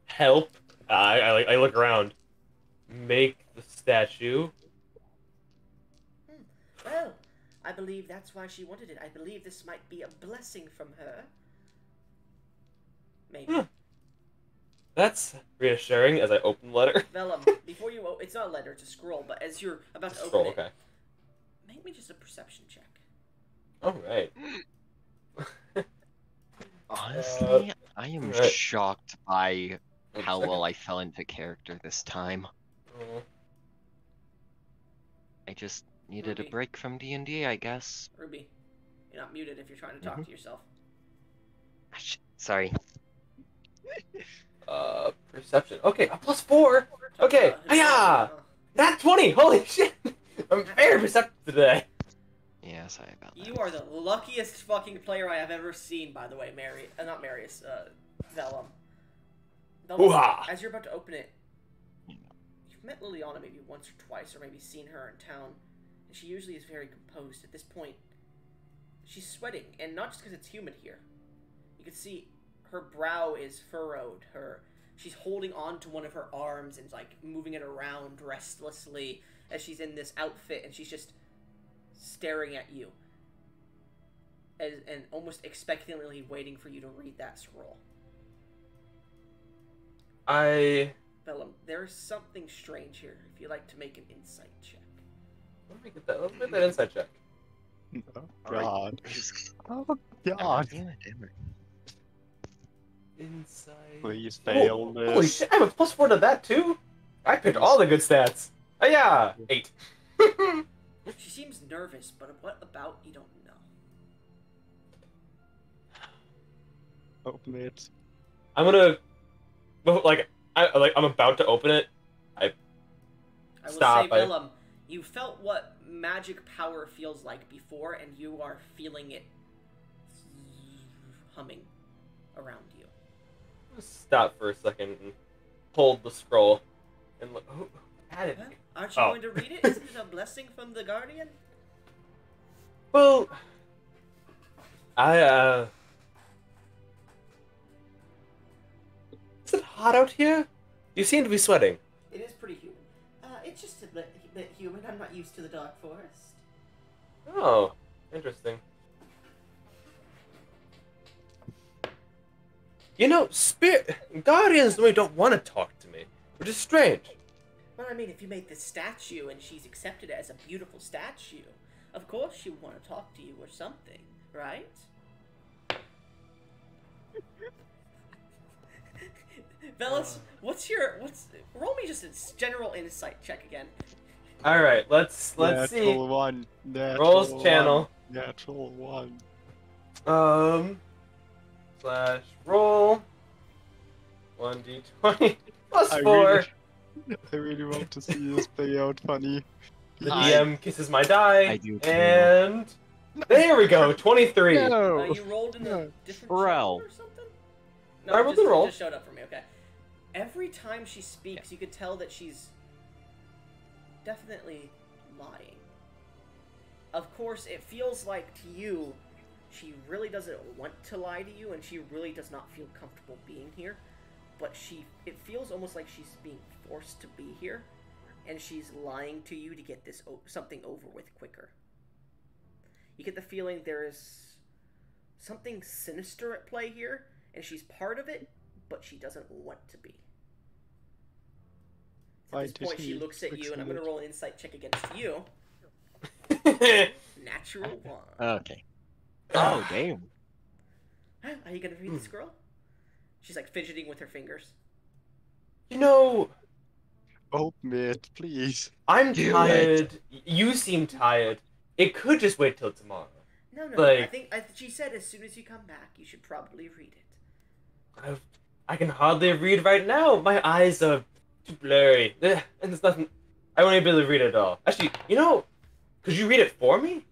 Speaker 4: help. I look around, make the statue.
Speaker 1: Well, I believe that's why she wanted it. I believe this might be a blessing from her. Maybe.
Speaker 4: That's reassuring as I open the letter.
Speaker 1: Vellum, before you it's not a letter, it's a scroll, but as you're about to open
Speaker 4: Scroll,
Speaker 1: it,
Speaker 4: okay.
Speaker 1: make me just a perception check.
Speaker 4: All right.
Speaker 3: Honestly, I am
Speaker 4: alright.
Speaker 3: shocked by how well I fell into character this time. I just needed a
Speaker 1: Ruby.
Speaker 3: break from D&D, I guess.
Speaker 1: Ruby, you're not muted if you're trying to talk to yourself.
Speaker 3: Sorry.
Speaker 4: Perception. Okay, a +4. Okay,
Speaker 1: Uh,
Speaker 4: hiya! That's 20. Holy shit! I'm very perceptive today.
Speaker 3: Yeah, sorry about that.
Speaker 1: You are the luckiest fucking player I have ever seen, by the way, not Marius, Vellum. Vellum,
Speaker 4: Hoo-ha!
Speaker 1: as you're about to open it, you've met Liliana maybe once or twice, or maybe seen her in town, and she usually is very composed. At this point, she's sweating, and not just because it's humid here. You can see her brow is furrowed. She's holding on to one of her arms and like moving it around restlessly as she's in this outfit, and she's just staring at you and almost expectantly waiting for you to read that scroll. Vellum, there's something strange here. If you'd like to make an insight check.
Speaker 4: Let me get that. Let's make that insight check.
Speaker 6: Oh, God.
Speaker 3: Just-
Speaker 6: Oh,
Speaker 3: God
Speaker 6: God.
Speaker 3: damn it, damn it.
Speaker 4: Insight.
Speaker 6: Please fail
Speaker 4: Oh, holy
Speaker 6: this.
Speaker 4: shit! I have a +4 to that too. I picked all the good stats. Oh yeah, 8.
Speaker 1: She seems nervous, but what about you don't know.
Speaker 6: Open it.
Speaker 4: I'm gonna, I'm about to open it.
Speaker 1: I will
Speaker 4: Stop,
Speaker 1: say, Vellum, you felt what magic power feels like before, and you are feeling it humming around you.
Speaker 4: Stop for a second and hold the scroll and look. Who added
Speaker 1: Well,
Speaker 4: me?
Speaker 1: aren't you
Speaker 4: Oh.
Speaker 1: going to read it? Isn't it a blessing from the Guardian?
Speaker 4: Well, is it hot out here? You seem to be sweating.
Speaker 1: It is pretty humid. It's just a bit humid. I'm not used to the dark forest.
Speaker 4: Oh, interesting. You know, Guardians really don't want to talk to me, which is strange.
Speaker 1: Well, I mean, if you made this statue and she's accepted it as a beautiful statue, of course she would want to talk to you or something, right? Velas, what's roll me just a general insight check again.
Speaker 4: All right, let's see.
Speaker 6: Natural one. Natural
Speaker 4: Rolls
Speaker 6: one,
Speaker 4: channel.
Speaker 6: Natural one.
Speaker 4: Slash roll. 1d20 plus
Speaker 6: I
Speaker 4: 4.
Speaker 6: I really want to see this play out funny.
Speaker 4: The
Speaker 3: I-
Speaker 4: DM kisses my die.
Speaker 3: I do too.
Speaker 4: And there we go. 23.
Speaker 6: No.
Speaker 1: You rolled in a
Speaker 6: No.
Speaker 1: different
Speaker 3: Bro.
Speaker 1: channel or something? No,
Speaker 4: I
Speaker 1: it
Speaker 4: rolled
Speaker 1: just,
Speaker 4: the roll.
Speaker 1: it just showed up for me, okay. Every time she speaks, you could tell that she's definitely lying. Of course, it feels like to you, she really doesn't want to lie to you, and she really does not feel comfortable being here. But it feels almost like she's being forced to be here, and she's lying to you to get this something over with quicker. You get the feeling there is something sinister at play here, and she's part of it, but she doesn't want to be. At this point, she looks at you, and I'm going to roll an insight check against you. Natural 1.
Speaker 3: Okay. Oh, damn.
Speaker 1: Are you going to read this girl? She's like fidgeting with her fingers.
Speaker 4: You know,
Speaker 6: Open it, please.
Speaker 4: I'm
Speaker 3: Do
Speaker 4: tired. You seem tired. It could just wait till tomorrow.
Speaker 1: No.
Speaker 4: Like-
Speaker 1: She said as soon as you come back, you should probably read it.
Speaker 4: I can hardly read right now. My eyes are too blurry. And there's nothing. I won't be able to read it at all. Actually, you know, could you read it for me?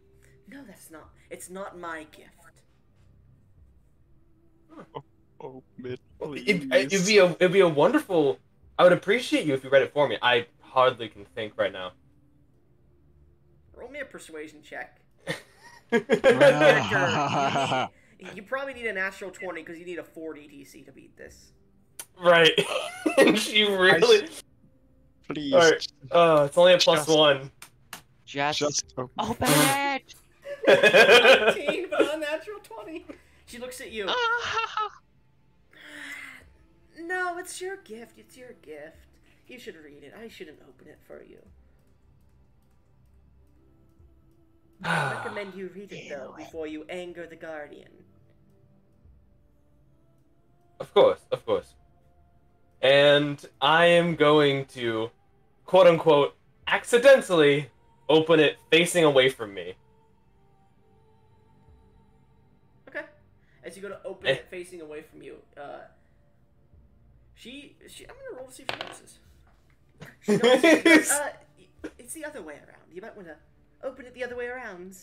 Speaker 1: No, that's not. It's not my gift.
Speaker 6: Open it, please.
Speaker 4: It'd be a wonderful. I would appreciate you if you read it for me. I hardly can think right now.
Speaker 1: Roll me a persuasion check.
Speaker 3: Ah.
Speaker 1: You probably need a natural 20 because you need a 40 DC to beat this.
Speaker 4: Right. And she really.
Speaker 6: Please.
Speaker 4: Alright. It's only a plus
Speaker 6: Just-
Speaker 4: 1.
Speaker 6: Just open.
Speaker 3: Open it!
Speaker 1: 19, but not a natural 20. She looks at you. No, it's your gift. It's your gift. You should read it. I shouldn't open it for you. I recommend you read it, though, before you anger the Guardian.
Speaker 4: Of course, of course. And I am going to, quote unquote, accidentally open it facing away from me.
Speaker 1: Okay. As you go to open it facing away from you, I'm gonna roll to see if she notices. She notices, it's the other way around. You might want to open it the other way around.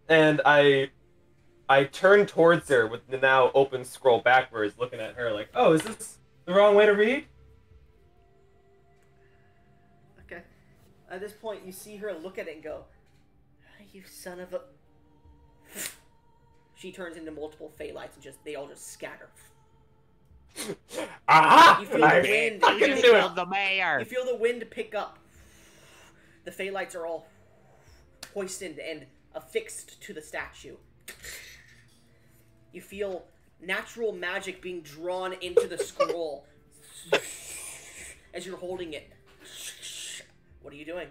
Speaker 4: And I turn towards her with the now open scroll backwards, looking at her like, oh, is this the wrong way to read?
Speaker 1: Okay. At this point, you see her look at it and go, you son of a... She turns into multiple Phallites and they all just scatter.
Speaker 4: Aha!
Speaker 1: You feel the wind.
Speaker 4: I can do it!
Speaker 3: The mayor!
Speaker 1: You feel the wind pick up. The Phallites are all hoisted and affixed to the statue. You feel natural magic being drawn into the scroll as you're holding it. What are you doing?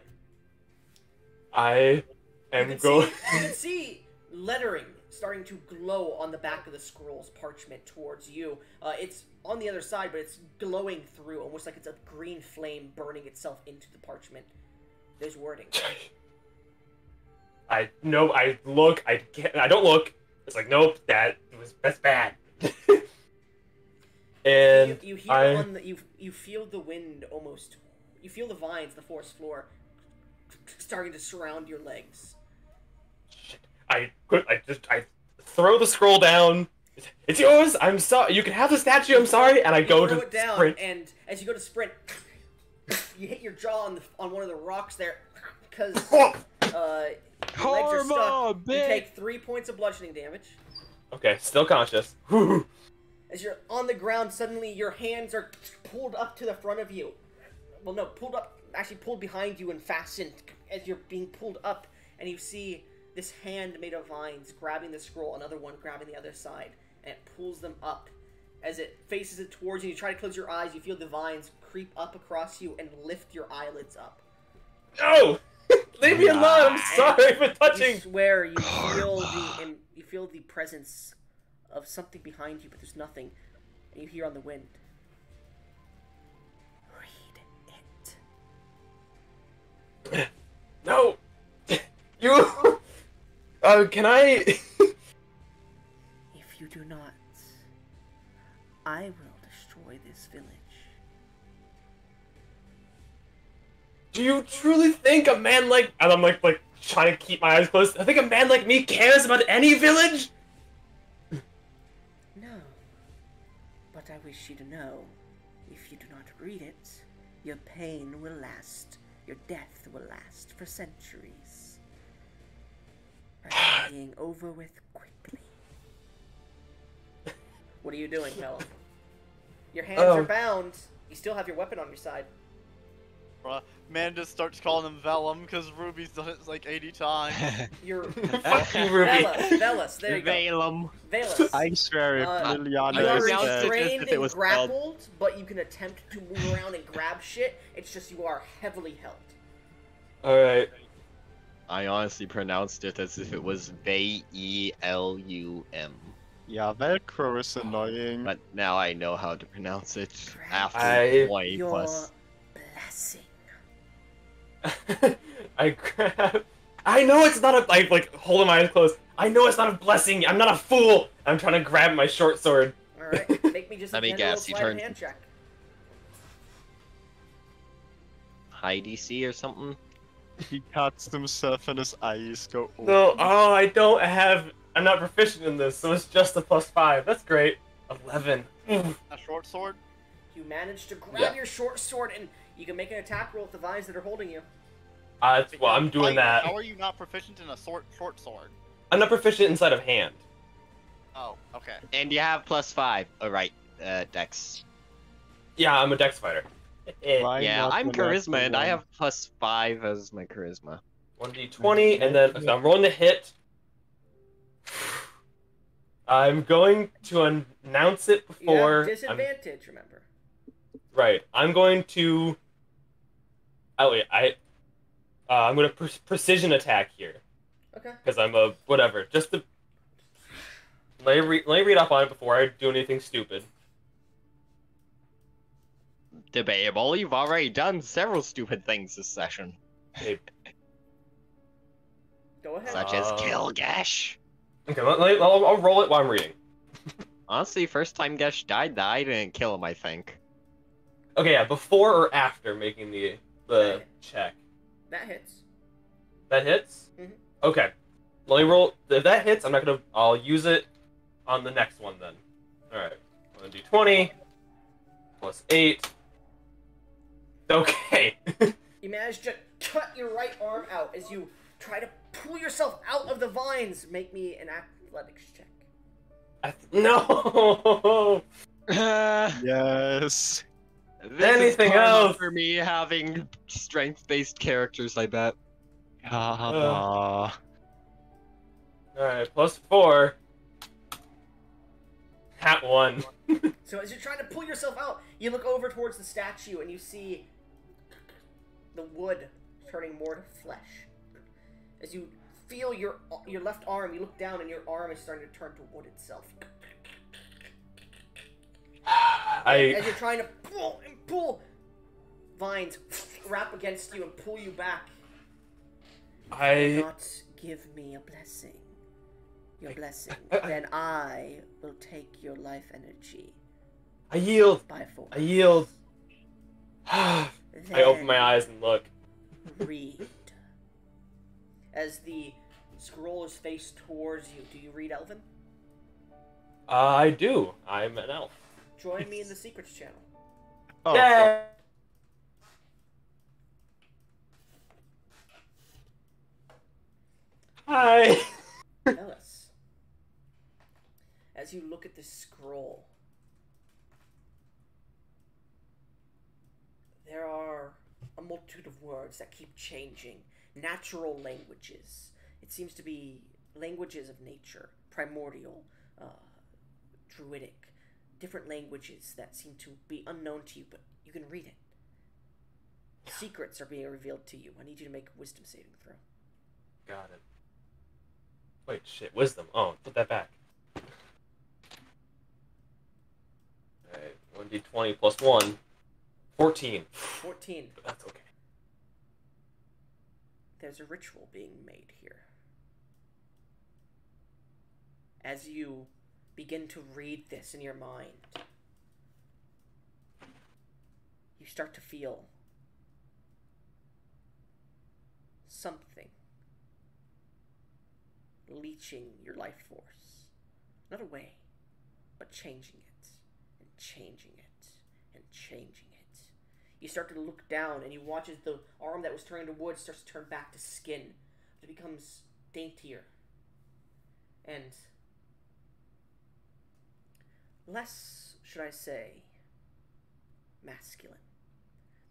Speaker 4: I am
Speaker 1: You
Speaker 4: going.
Speaker 1: can see lettering starting to glow on the back of the scroll's parchment towards you. It's on the other side, but it's glowing through, almost like it's a green flame burning itself into the parchment. There's wording.
Speaker 4: I look. I don't look. It's like, nope, that's bad. And
Speaker 1: you hear you feel the wind almost. You feel the vines, the forest floor, starting to surround your legs.
Speaker 4: I throw the scroll down. It's yours. I'm sorry. You can have the statue. I'm sorry. And I go
Speaker 1: throw
Speaker 4: to
Speaker 1: it down,
Speaker 4: sprint.
Speaker 1: and as you go to sprint, you hit your jaw on one of the rocks there, because your legs are stuck. You take 3 points of bludgeoning damage.
Speaker 4: Okay, still conscious. Whew.
Speaker 1: As you're on the ground, suddenly your hands are pulled up to the front of you. Well, no, pulled behind you and fastened as you're being pulled up, and you see this hand made of vines grabbing the scroll, another one grabbing the other side, and it pulls them up. As it faces it towards you, you try to close your eyes, you feel the vines creep up across you and lift your eyelids up.
Speaker 4: No! Leave me alone! I'm sorry for touching!
Speaker 1: You swear you feel the presence of something behind you, but there's nothing. And you hear on the wind, read it.
Speaker 4: No! You... can I...
Speaker 1: If you do not, I will destroy this village.
Speaker 4: Do you truly think a man like... And I'm like trying to keep my eyes closed. I think a man like me cares about any village?
Speaker 1: No. But I wish you to know, if you do not read it, your pain will last. Your death will last for centuries. Rather being over with quickly. What are you doing, fella? Your hands are bound. You still have your weapon on your side.
Speaker 2: Man just starts calling him Vellum because Ruby's done it like 80 times.
Speaker 1: You're
Speaker 4: Fuck you, Ruby.
Speaker 1: Velas, there you go.
Speaker 3: Valem.
Speaker 1: Velas.
Speaker 6: I swear if
Speaker 1: You
Speaker 6: Liliana
Speaker 1: are
Speaker 6: is
Speaker 3: pronounced it
Speaker 6: dead.
Speaker 1: restrained
Speaker 3: if it
Speaker 1: and
Speaker 3: was spelled.
Speaker 1: grappled, but you can attempt to move around and grab shit. It's just you are heavily held.
Speaker 4: Alright.
Speaker 3: I honestly pronounced it as if it was Velum.
Speaker 6: Yeah, Velcro is annoying.
Speaker 3: But now I know how to pronounce it after
Speaker 4: I-
Speaker 3: 20
Speaker 1: Your
Speaker 3: plus.
Speaker 1: blessing.
Speaker 4: I grab... I know it's not a... like, holding my eyes closed. I know it's not a blessing. I'm not a fool. I'm trying to grab my short sword.
Speaker 1: Alright, make me just a
Speaker 3: Let me
Speaker 1: general
Speaker 3: guess, you
Speaker 1: sleight of
Speaker 3: turned-
Speaker 1: hand check.
Speaker 3: High DC or something?
Speaker 6: He cuts himself and his eyes go open.
Speaker 4: No, oh, I don't have... I'm not proficient in this, so it's just a +5. That's great. 11.
Speaker 2: A short sword?
Speaker 1: You manage to grab
Speaker 4: Yeah.
Speaker 1: your short sword and you can make an attack roll with the vines that are holding you.
Speaker 4: Well, I'm doing that.
Speaker 2: How are you not proficient in a short sword?
Speaker 4: I'm not proficient inside of hand.
Speaker 2: Oh, okay.
Speaker 3: And you have +5. Alright, Dex.
Speaker 4: Yeah, I'm a dex fighter.
Speaker 6: Why
Speaker 3: Yeah,
Speaker 6: not
Speaker 3: I'm
Speaker 6: the natural
Speaker 3: charisma and I
Speaker 6: one?
Speaker 3: have +5 as my charisma.
Speaker 4: 1d20, and then so I'm rolling to hit. I'm going to announce it
Speaker 1: You
Speaker 4: before.
Speaker 1: have disadvantage, remember.
Speaker 4: Right. I'm going to. Oh wait, I'm going to precision attack here
Speaker 1: Okay.
Speaker 4: because I'm a whatever. Just to let me read up on it before I do anything stupid.
Speaker 3: Debatable, you've already done several stupid things this session.
Speaker 4: Okay.
Speaker 1: Go ahead.
Speaker 3: Such as kill Gesh.
Speaker 4: Okay. I'll roll it while I'm reading.
Speaker 3: Honestly, first time Gesh died, I didn't kill him, I think.
Speaker 4: Okay. Yeah. Before or after making the check.
Speaker 1: That hits.
Speaker 4: That hits?
Speaker 1: Mhm.
Speaker 4: Okay. Let me roll. If that hits, I'll use it on the next one then. Alright. I'm gonna do 20 plus 8. Okay.
Speaker 1: You manage to cut your right arm out as you try to pull yourself out of the vines. Make me an athletics check.
Speaker 4: No!
Speaker 6: Yes.
Speaker 3: This
Speaker 4: Anything
Speaker 3: is karma
Speaker 4: else?
Speaker 3: for me having strength-based characters, I bet.
Speaker 6: Karma.
Speaker 4: Alright, plus 4. Hat 1.
Speaker 1: So as you're trying to pull yourself out, you look over towards the statue and you see the wood turning more to flesh. As you feel your left arm, you look down and your arm is starting to turn to wood itself. As you're trying to pull and pull, vines wrap against you and pull you back. Do not give me a blessing. Your blessing. Then I will take your life energy
Speaker 4: I yield.
Speaker 1: by force.
Speaker 4: I yield. I open my eyes and look.
Speaker 1: Read. As the scroll is faced towards you, do you read Elven?
Speaker 4: I do. I'm an elf.
Speaker 1: Join me in the secrets channel.
Speaker 6: Oh,
Speaker 4: Yay! Hi.
Speaker 1: Ellis, as you look at this scroll, there are a multitude of words that keep changing. Natural languages. It seems to be languages of nature, primordial, druidic, different languages that seem to be unknown to you, but you can read it. Secrets are being revealed to you. I need you to make a wisdom saving throw.
Speaker 4: Got it. Wait, shit. Wisdom. Oh, put that back. Alright, 1d20 plus 1. 14.
Speaker 1: 14.
Speaker 4: That's okay.
Speaker 1: there's a ritual being made here. As you begin to read this in your mind, you start to feel something leeching your life force. Not away, but changing it, and changing it, and changing it. You start to look down, and you watch as the arm that was turning to wood starts to turn back to skin. It becomes daintier. And less, should I say, masculine.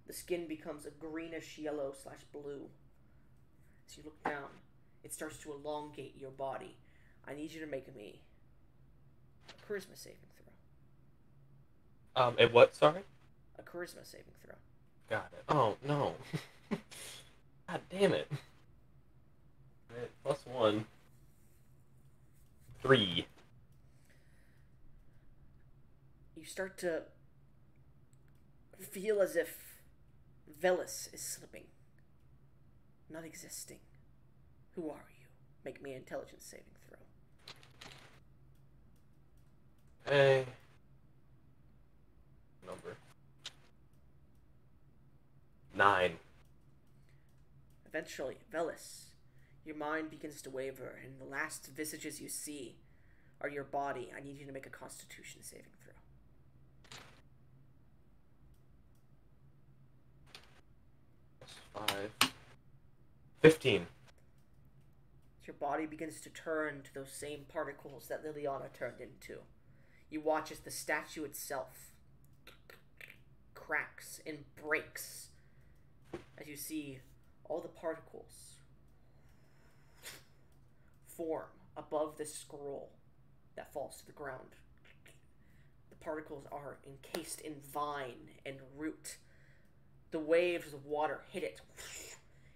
Speaker 1: The skin becomes a greenish yellow / blue. As you look down, it starts to elongate your body. I need you to make me a charisma saving throw.
Speaker 4: A what, sorry?
Speaker 1: A charisma saving throw.
Speaker 4: Got it. Oh, no. God damn it. Right, +1. 3.
Speaker 1: You start to feel as if Velis is slipping. Not existing. Who are you? Make me an intelligence saving throw.
Speaker 4: Hey. Number. 9.
Speaker 1: Eventually, Velis, your mind begins to waver, and the last visages you see are your body. I need you to make a constitution saving throw.
Speaker 4: +5. 15.
Speaker 1: Your body begins to turn to those same particles that Liliana turned into. You watch as the statue itself cracks and breaks as you see all the particles form above the scroll that falls to the ground. The particles are encased in vine and root. The waves of water hit it,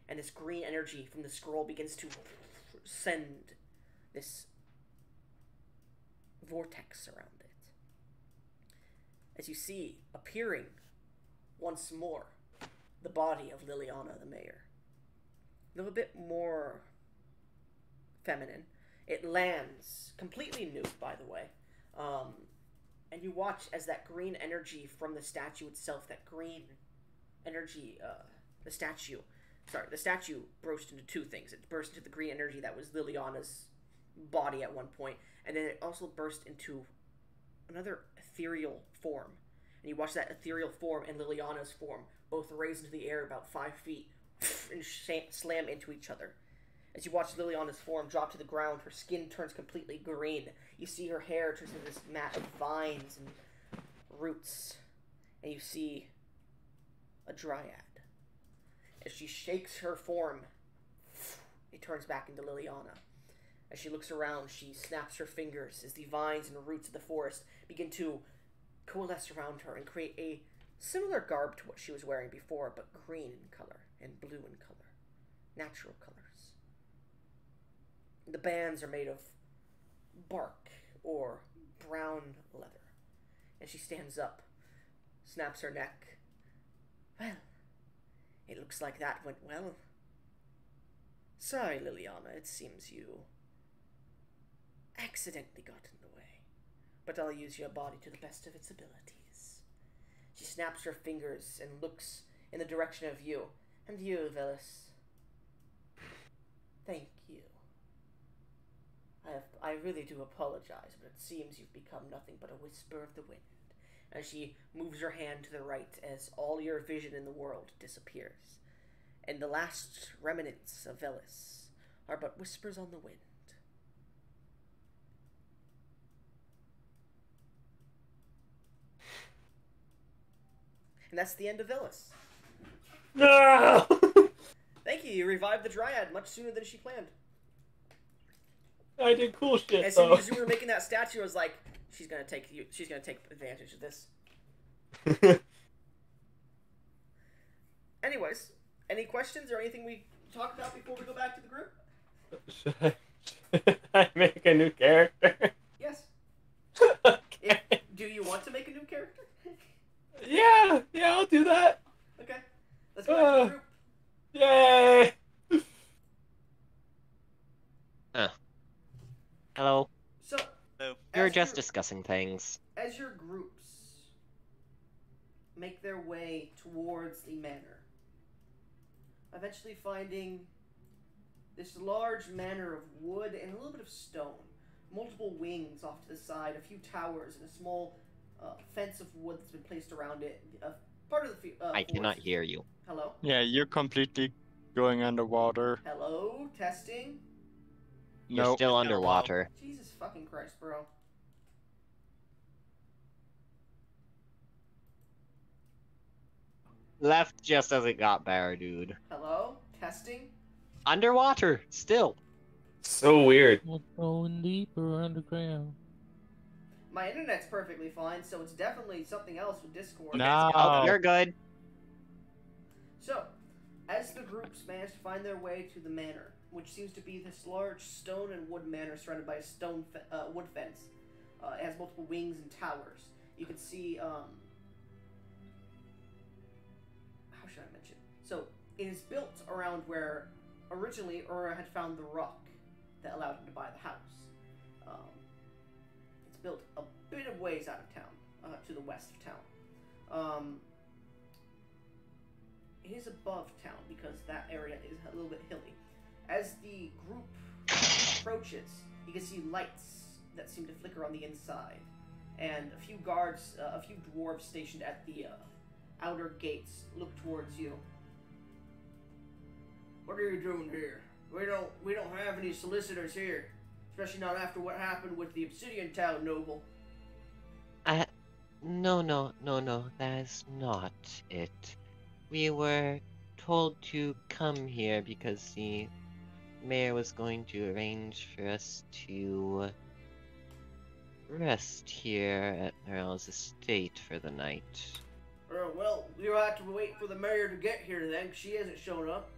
Speaker 1: and this green energy from the scroll begins to send this vortex around it. As you see, appearing once more, the body of Liliana the mayor. Though a bit more feminine. It lands, completely nude, by the way. And you watch as that green energy from the statue itself, that green energy, the statue burst into two things. It burst into the green energy that was Liliana's body at one point, and then it also burst into another ethereal form. And you watch that ethereal form and Liliana's form both raise into the air about 5 feet and slam into each other. As you watch Liliana's form drop to the ground, her skin turns completely green. You see her hair turns into this mat of vines and roots. And you see a dryad. As she shakes her form, it turns back into Liliana. As she looks around, she snaps her fingers as the vines and roots of the forest begin to coalesce around her and create a similar garb to what she was wearing before, but green in color and blue in color. Natural colors. The bands are made of bark or brown leather. And she stands up, snaps her neck. Well, it looks like that went well. Sorry, Liliana, it seems you accidentally got in the way. But I'll use your body to the best of its abilities. She snaps her fingers and looks in the direction of you. And you, Velis. Thank you. I really do apologize, but it seems you've become nothing but a whisper of the wind. As she moves her hand to the right as all your vision in the world disappears. And the last remnants of Velis are but whispers on the wind. And that's the end of Velis.
Speaker 4: No!
Speaker 1: Thank you. You revived the Dryad much sooner than she planned.
Speaker 4: I did cool shit,
Speaker 1: As soon
Speaker 4: though.
Speaker 1: as you were making that statue, I was like, she's gonna take advantage of this. Anyways, any questions or anything we talk about before we go back to the group?
Speaker 4: Should I make a new character?
Speaker 1: Yes.
Speaker 4: Okay.
Speaker 1: Do you want to make a new character?
Speaker 4: Yeah, I'll do that.
Speaker 1: Okay. Let's go back to the group.
Speaker 4: Yay!
Speaker 3: Hello.
Speaker 1: So,
Speaker 2: No.
Speaker 3: You're
Speaker 1: as
Speaker 3: just
Speaker 1: your-
Speaker 3: discussing things.
Speaker 1: as your groups make their way towards the manor, eventually finding this large manor of wood and a little bit of stone, multiple wings off to the side, a few towers, and a small fence of wood that's been placed around it. Part of the
Speaker 3: I cannot
Speaker 1: forest.
Speaker 3: hear you.
Speaker 1: Hello?
Speaker 6: Yeah, you're completely going underwater.
Speaker 1: Hello? Testing?
Speaker 3: You're
Speaker 6: No.
Speaker 3: still
Speaker 2: It's gonna
Speaker 3: underwater.
Speaker 1: Jesus fucking Christ, bro.
Speaker 3: Left just as it got better, dude.
Speaker 1: Hello? Testing?
Speaker 3: Underwater, still.
Speaker 4: So weird.
Speaker 5: We're going deeper underground.
Speaker 1: My internet's perfectly fine, so it's definitely something else with Discord.
Speaker 6: No.
Speaker 3: Oh, you're good.
Speaker 1: So, as the groups manage to find their way to the manor, which seems to be this large stone and wood manor surrounded by a stone wood fence, it has multiple wings and towers. You can see, how should I mention? So, it is built around where originally Ura had found the rock that allowed him to buy the house. It's built a bit of ways out of town, to the west of town. It is above town because that area is a little bit hilly. As the group approaches, you can see lights that seem to flicker on the inside, and a few guards, a few dwarves stationed at the outer gates look towards you. What are you doing here? We don't have any solicitors here, especially not after what happened with the Obsidian Town noble.
Speaker 3: No, that is not it. We were told to come here because the mayor was going to arrange for us to rest here at Meryl's estate for the night.
Speaker 1: Well, you'll have to wait for the mayor to get here then, 'cause she hasn't shown up.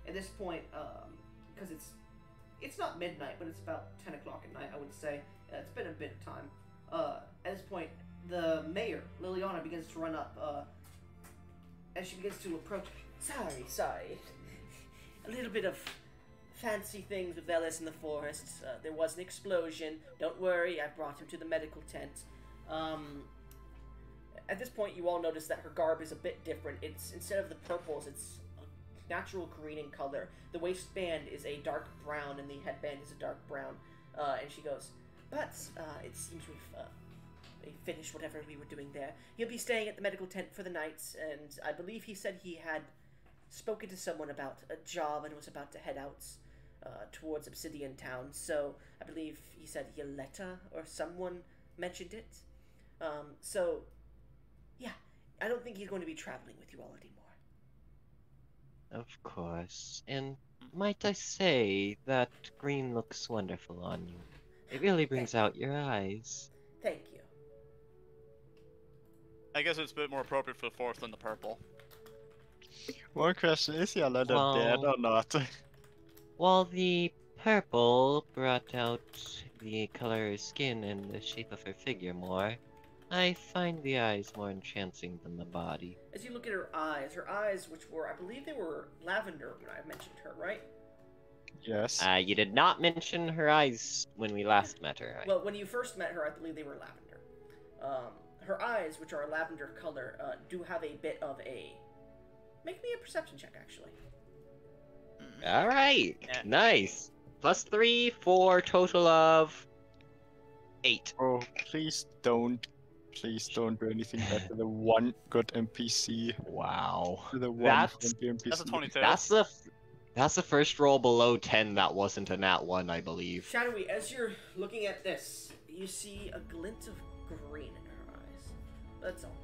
Speaker 1: At this point, because it's not midnight, but it's about 10 o'clock at night, I would say. It's been a bit of time. At this point, the mayor, Liliana, begins to run up, as she begins to approach. Sorry. A little bit of fancy things with Ellis in the forest. There was an explosion. Don't worry, I brought him to the medical tent. At this point, you all notice that her garb is a bit different. It's, instead of the purples, it's a natural green in color. The waistband is a dark brown, and the headband is a dark brown. And she goes, but it seems we finished whatever we were doing there. He'll be staying at the medical tent for the night, and I believe he said he had spoken to someone about a job and was about to head out towards Obsidian Town. So I believe he said Yoletta or someone mentioned it. So yeah, I don't think he's going to be traveling with you all anymore.
Speaker 3: Of course. And might I say that green looks wonderful on you. It really brings out your eyes.
Speaker 1: Thank you.
Speaker 2: I guess it's a bit more appropriate for the forest than the purple.
Speaker 6: One question, is Yoletta dead
Speaker 3: Well-
Speaker 6: or not?
Speaker 3: While the purple brought out the color of her skin and the shape of her figure more, I find the eyes more enchanting than the body.
Speaker 1: As you look at her eyes, which were, I believe they were lavender when I mentioned her, right?
Speaker 6: Yes.
Speaker 3: You did not mention her eyes when we last met her.
Speaker 1: Well, when you first met her, I believe they were lavender. Her eyes, which are lavender color, do have a bit of a... Make me a perception check, actually.
Speaker 3: Alright,
Speaker 2: Yeah.
Speaker 3: nice. +3 for total of 8.
Speaker 6: Oh, please don't do anything bad to the one good NPC.
Speaker 3: Wow.
Speaker 6: To the one
Speaker 3: That's-
Speaker 6: friendly NPC.
Speaker 2: That's a 22.
Speaker 3: That's the first roll below 10 that wasn't a nat 1, I believe.
Speaker 1: Shadowy, as you're looking at this, you see a glint of green in her eyes. That's all.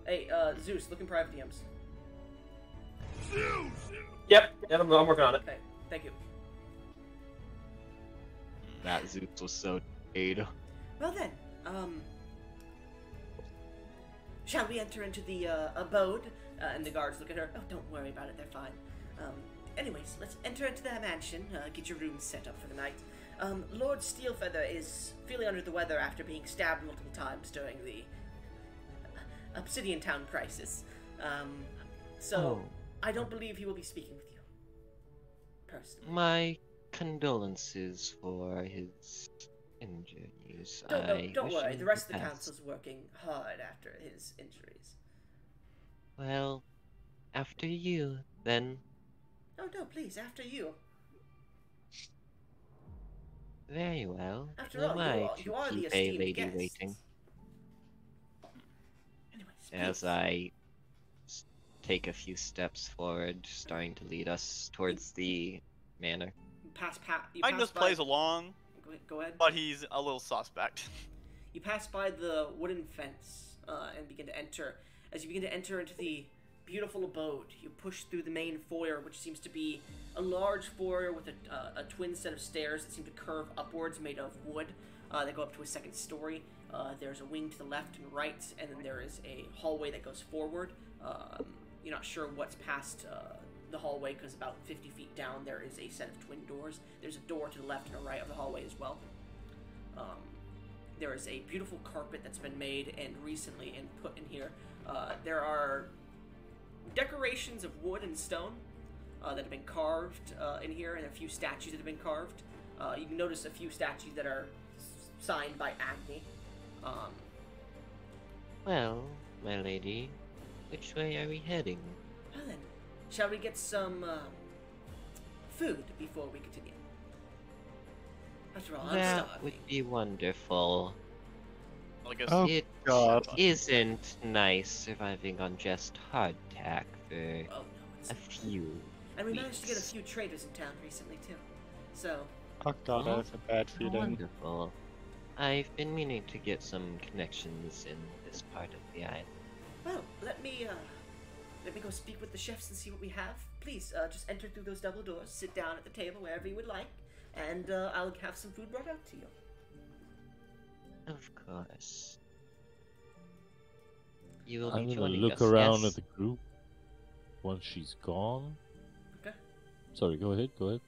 Speaker 1: Hey, Zeus, look in private DMs.
Speaker 4: Yep, I'm working on it.
Speaker 1: Okay, thank you.
Speaker 3: That Zeus was so dead.
Speaker 1: Well then, shall we enter into the abode? And the guards look at her. Oh, don't worry about it, they're fine. Anyways, let's enter into the mansion, get your rooms set up for the night. Lord Steelfeather is feeling under the weather after being stabbed multiple times during the Obsidian Town crisis. So,
Speaker 3: Oh.
Speaker 1: I don't believe he will be speaking with you. Personally.
Speaker 3: My condolences for his injuries.
Speaker 1: Don't
Speaker 3: wish
Speaker 1: worry.
Speaker 3: him
Speaker 1: The rest of the
Speaker 3: best.
Speaker 1: council's working hard after his injuries.
Speaker 3: Well, after you, then.
Speaker 1: No, please, after you.
Speaker 3: Very well.
Speaker 1: After
Speaker 3: Who
Speaker 1: all,
Speaker 3: am I
Speaker 1: you
Speaker 3: to
Speaker 1: are the
Speaker 3: keep a
Speaker 1: esteemed
Speaker 3: lady
Speaker 1: guest.
Speaker 3: waiting?
Speaker 1: Anyways,
Speaker 3: As
Speaker 1: please.
Speaker 3: I take a few steps forward, starting to lead us towards the manor.
Speaker 1: You pass by.
Speaker 2: Magnus plays along,
Speaker 1: Go ahead.
Speaker 2: but he's a little suspect.
Speaker 1: You pass by the wooden fence and begin to enter. As you begin to enter into the beautiful abode, you push through the main foyer, which seems to be a large foyer with a twin set of stairs that seem to curve upwards, made of wood. That go up to a second story. There's a wing to the left and right, and then there is a hallway that goes forward. You're not sure what's past the hallway because about 50 feet down there is a set of twin doors. There's a door to the left and a right of the hallway as well. There is a beautiful carpet that's been made and recently put in here. There are decorations of wood and stone that have been carved in here, and a few statues that have been carved. You can notice a few statues that are signed by Agni.
Speaker 3: Well, my lady, which way are we heading?
Speaker 1: Well then, shall we get some food before we continue? After all, I'm
Speaker 3: That
Speaker 1: starving.
Speaker 3: would be wonderful.
Speaker 2: I guess
Speaker 6: Oh,
Speaker 3: It
Speaker 6: God.
Speaker 3: isn't nice surviving on just hardtack for
Speaker 1: Oh no, it's
Speaker 3: a
Speaker 1: not.
Speaker 3: few.
Speaker 1: And we managed to get a
Speaker 3: weeks.
Speaker 1: few traders in town recently too. So,
Speaker 6: Oh god, I have a bad feeling.
Speaker 3: Wonderful. I've been meaning to get some connections in this part of the island.
Speaker 1: well, let me go speak with the chefs and see what we have. Please, just enter through those double doors, sit down at the table wherever you would like, and I'll have some food brought out to you.
Speaker 3: Of course. You will
Speaker 5: I'm
Speaker 3: be
Speaker 5: gonna
Speaker 3: joining
Speaker 5: look
Speaker 3: us,
Speaker 5: around
Speaker 3: yes?
Speaker 5: at the group once she's gone.
Speaker 1: Okay.
Speaker 5: Sorry, go ahead, go ahead.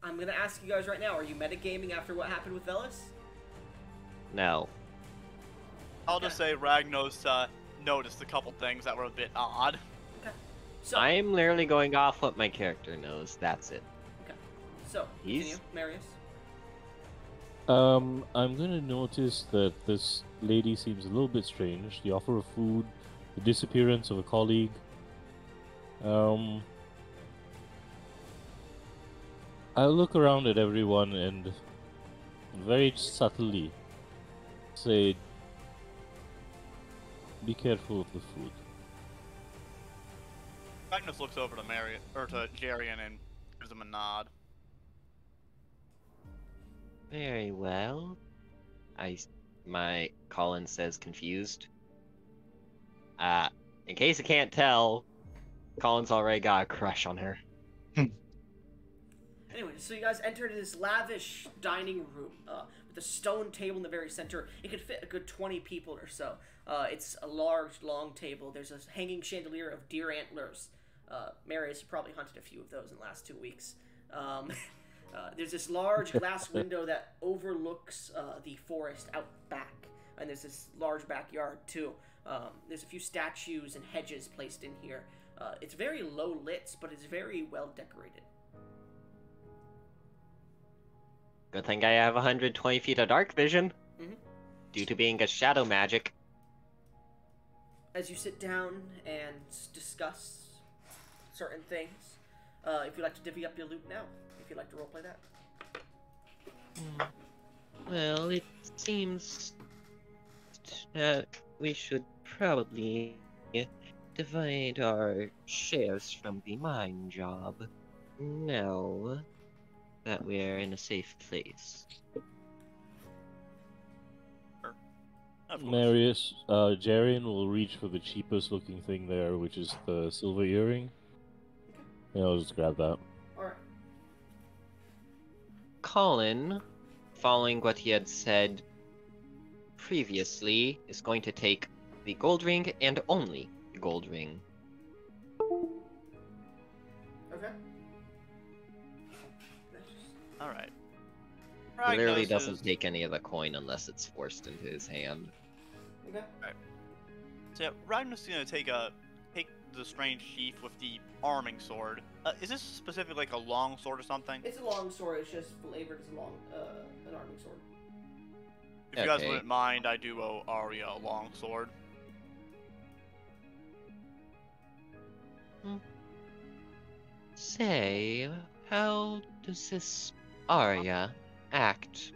Speaker 1: I'm gonna ask you guys right now: are you metagaming after what happened with Velas?
Speaker 3: No.
Speaker 2: I'll just say Ragnos noticed a couple things that were a bit odd.
Speaker 1: Okay. So,
Speaker 3: I'm literally going off what my character knows. That's it.
Speaker 1: so
Speaker 3: He's-
Speaker 1: continue, Marius.
Speaker 5: I'm gonna notice that this lady seems a little bit strange. The offer of food, the disappearance of a colleague. I'll look around at everyone and very subtly say, be careful of the food.
Speaker 2: Magnus looks over to to Jarian and gives him a nod.
Speaker 3: Very well. My Colin says confused. In case you can't tell, Colin's already got a crush on her.
Speaker 1: Anyway, so you guys enter into this lavish dining room with a stone table in the very center. It could fit a good 20 people or so. It's a large, long table. There's a hanging chandelier of deer antlers. Marius probably hunted a few of those in the last 2 weeks. There's this large glass window that overlooks the forest out back. And there's this large backyard, too. There's a few statues and hedges placed in here. It's very low lit, but it's very well decorated.
Speaker 3: Good thing I have 120 feet of dark vision.
Speaker 1: Mhm.
Speaker 3: Due to being a shadow magic.
Speaker 1: As you sit down and discuss certain things, if you'd like to divvy up your loot now, if you'd like to roleplay that.
Speaker 3: Well, it seems that we should probably divide our shares from the mine job now that we're in a safe place.
Speaker 2: Of course.
Speaker 5: Marius, Jarian will reach for the cheapest looking thing there, which is the silver earring. Yeah, I'll just grab that.
Speaker 1: Alright.
Speaker 3: Colin, following what he had said previously, is going to take the gold ring and only the gold ring.
Speaker 1: Okay.
Speaker 2: Alright.
Speaker 3: He literally
Speaker 2: Ragnos
Speaker 3: doesn't
Speaker 2: is-
Speaker 3: take any of the coin unless it's forced into his hand.
Speaker 1: Okay.
Speaker 2: So yeah, Ragnos is gonna take the strange sheath with the arming sword. Is this specifically like a long sword or something?
Speaker 1: It's a long sword. It's just flavored as an arming sword.
Speaker 2: If you guys
Speaker 3: Okay.
Speaker 2: wouldn't mind, I do owe Arya a long sword.
Speaker 3: Say, how does this Arya act?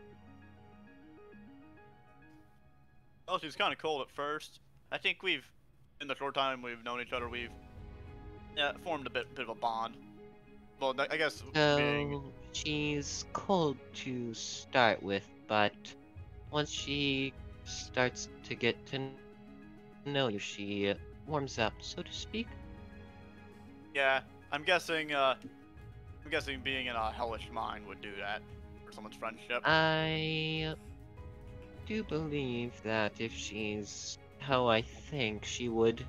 Speaker 2: Well, she's kind of cold at first. I think in the short time we've known each other, we've formed a bit of a bond. Well, I guess being...
Speaker 3: So, she's cold to start with, but once she starts to get to know you, she warms up, so to speak.
Speaker 2: Yeah, I'm guessing being in a hellish mine would do that for someone's friendship.
Speaker 3: I do believe that if she's how I think, she would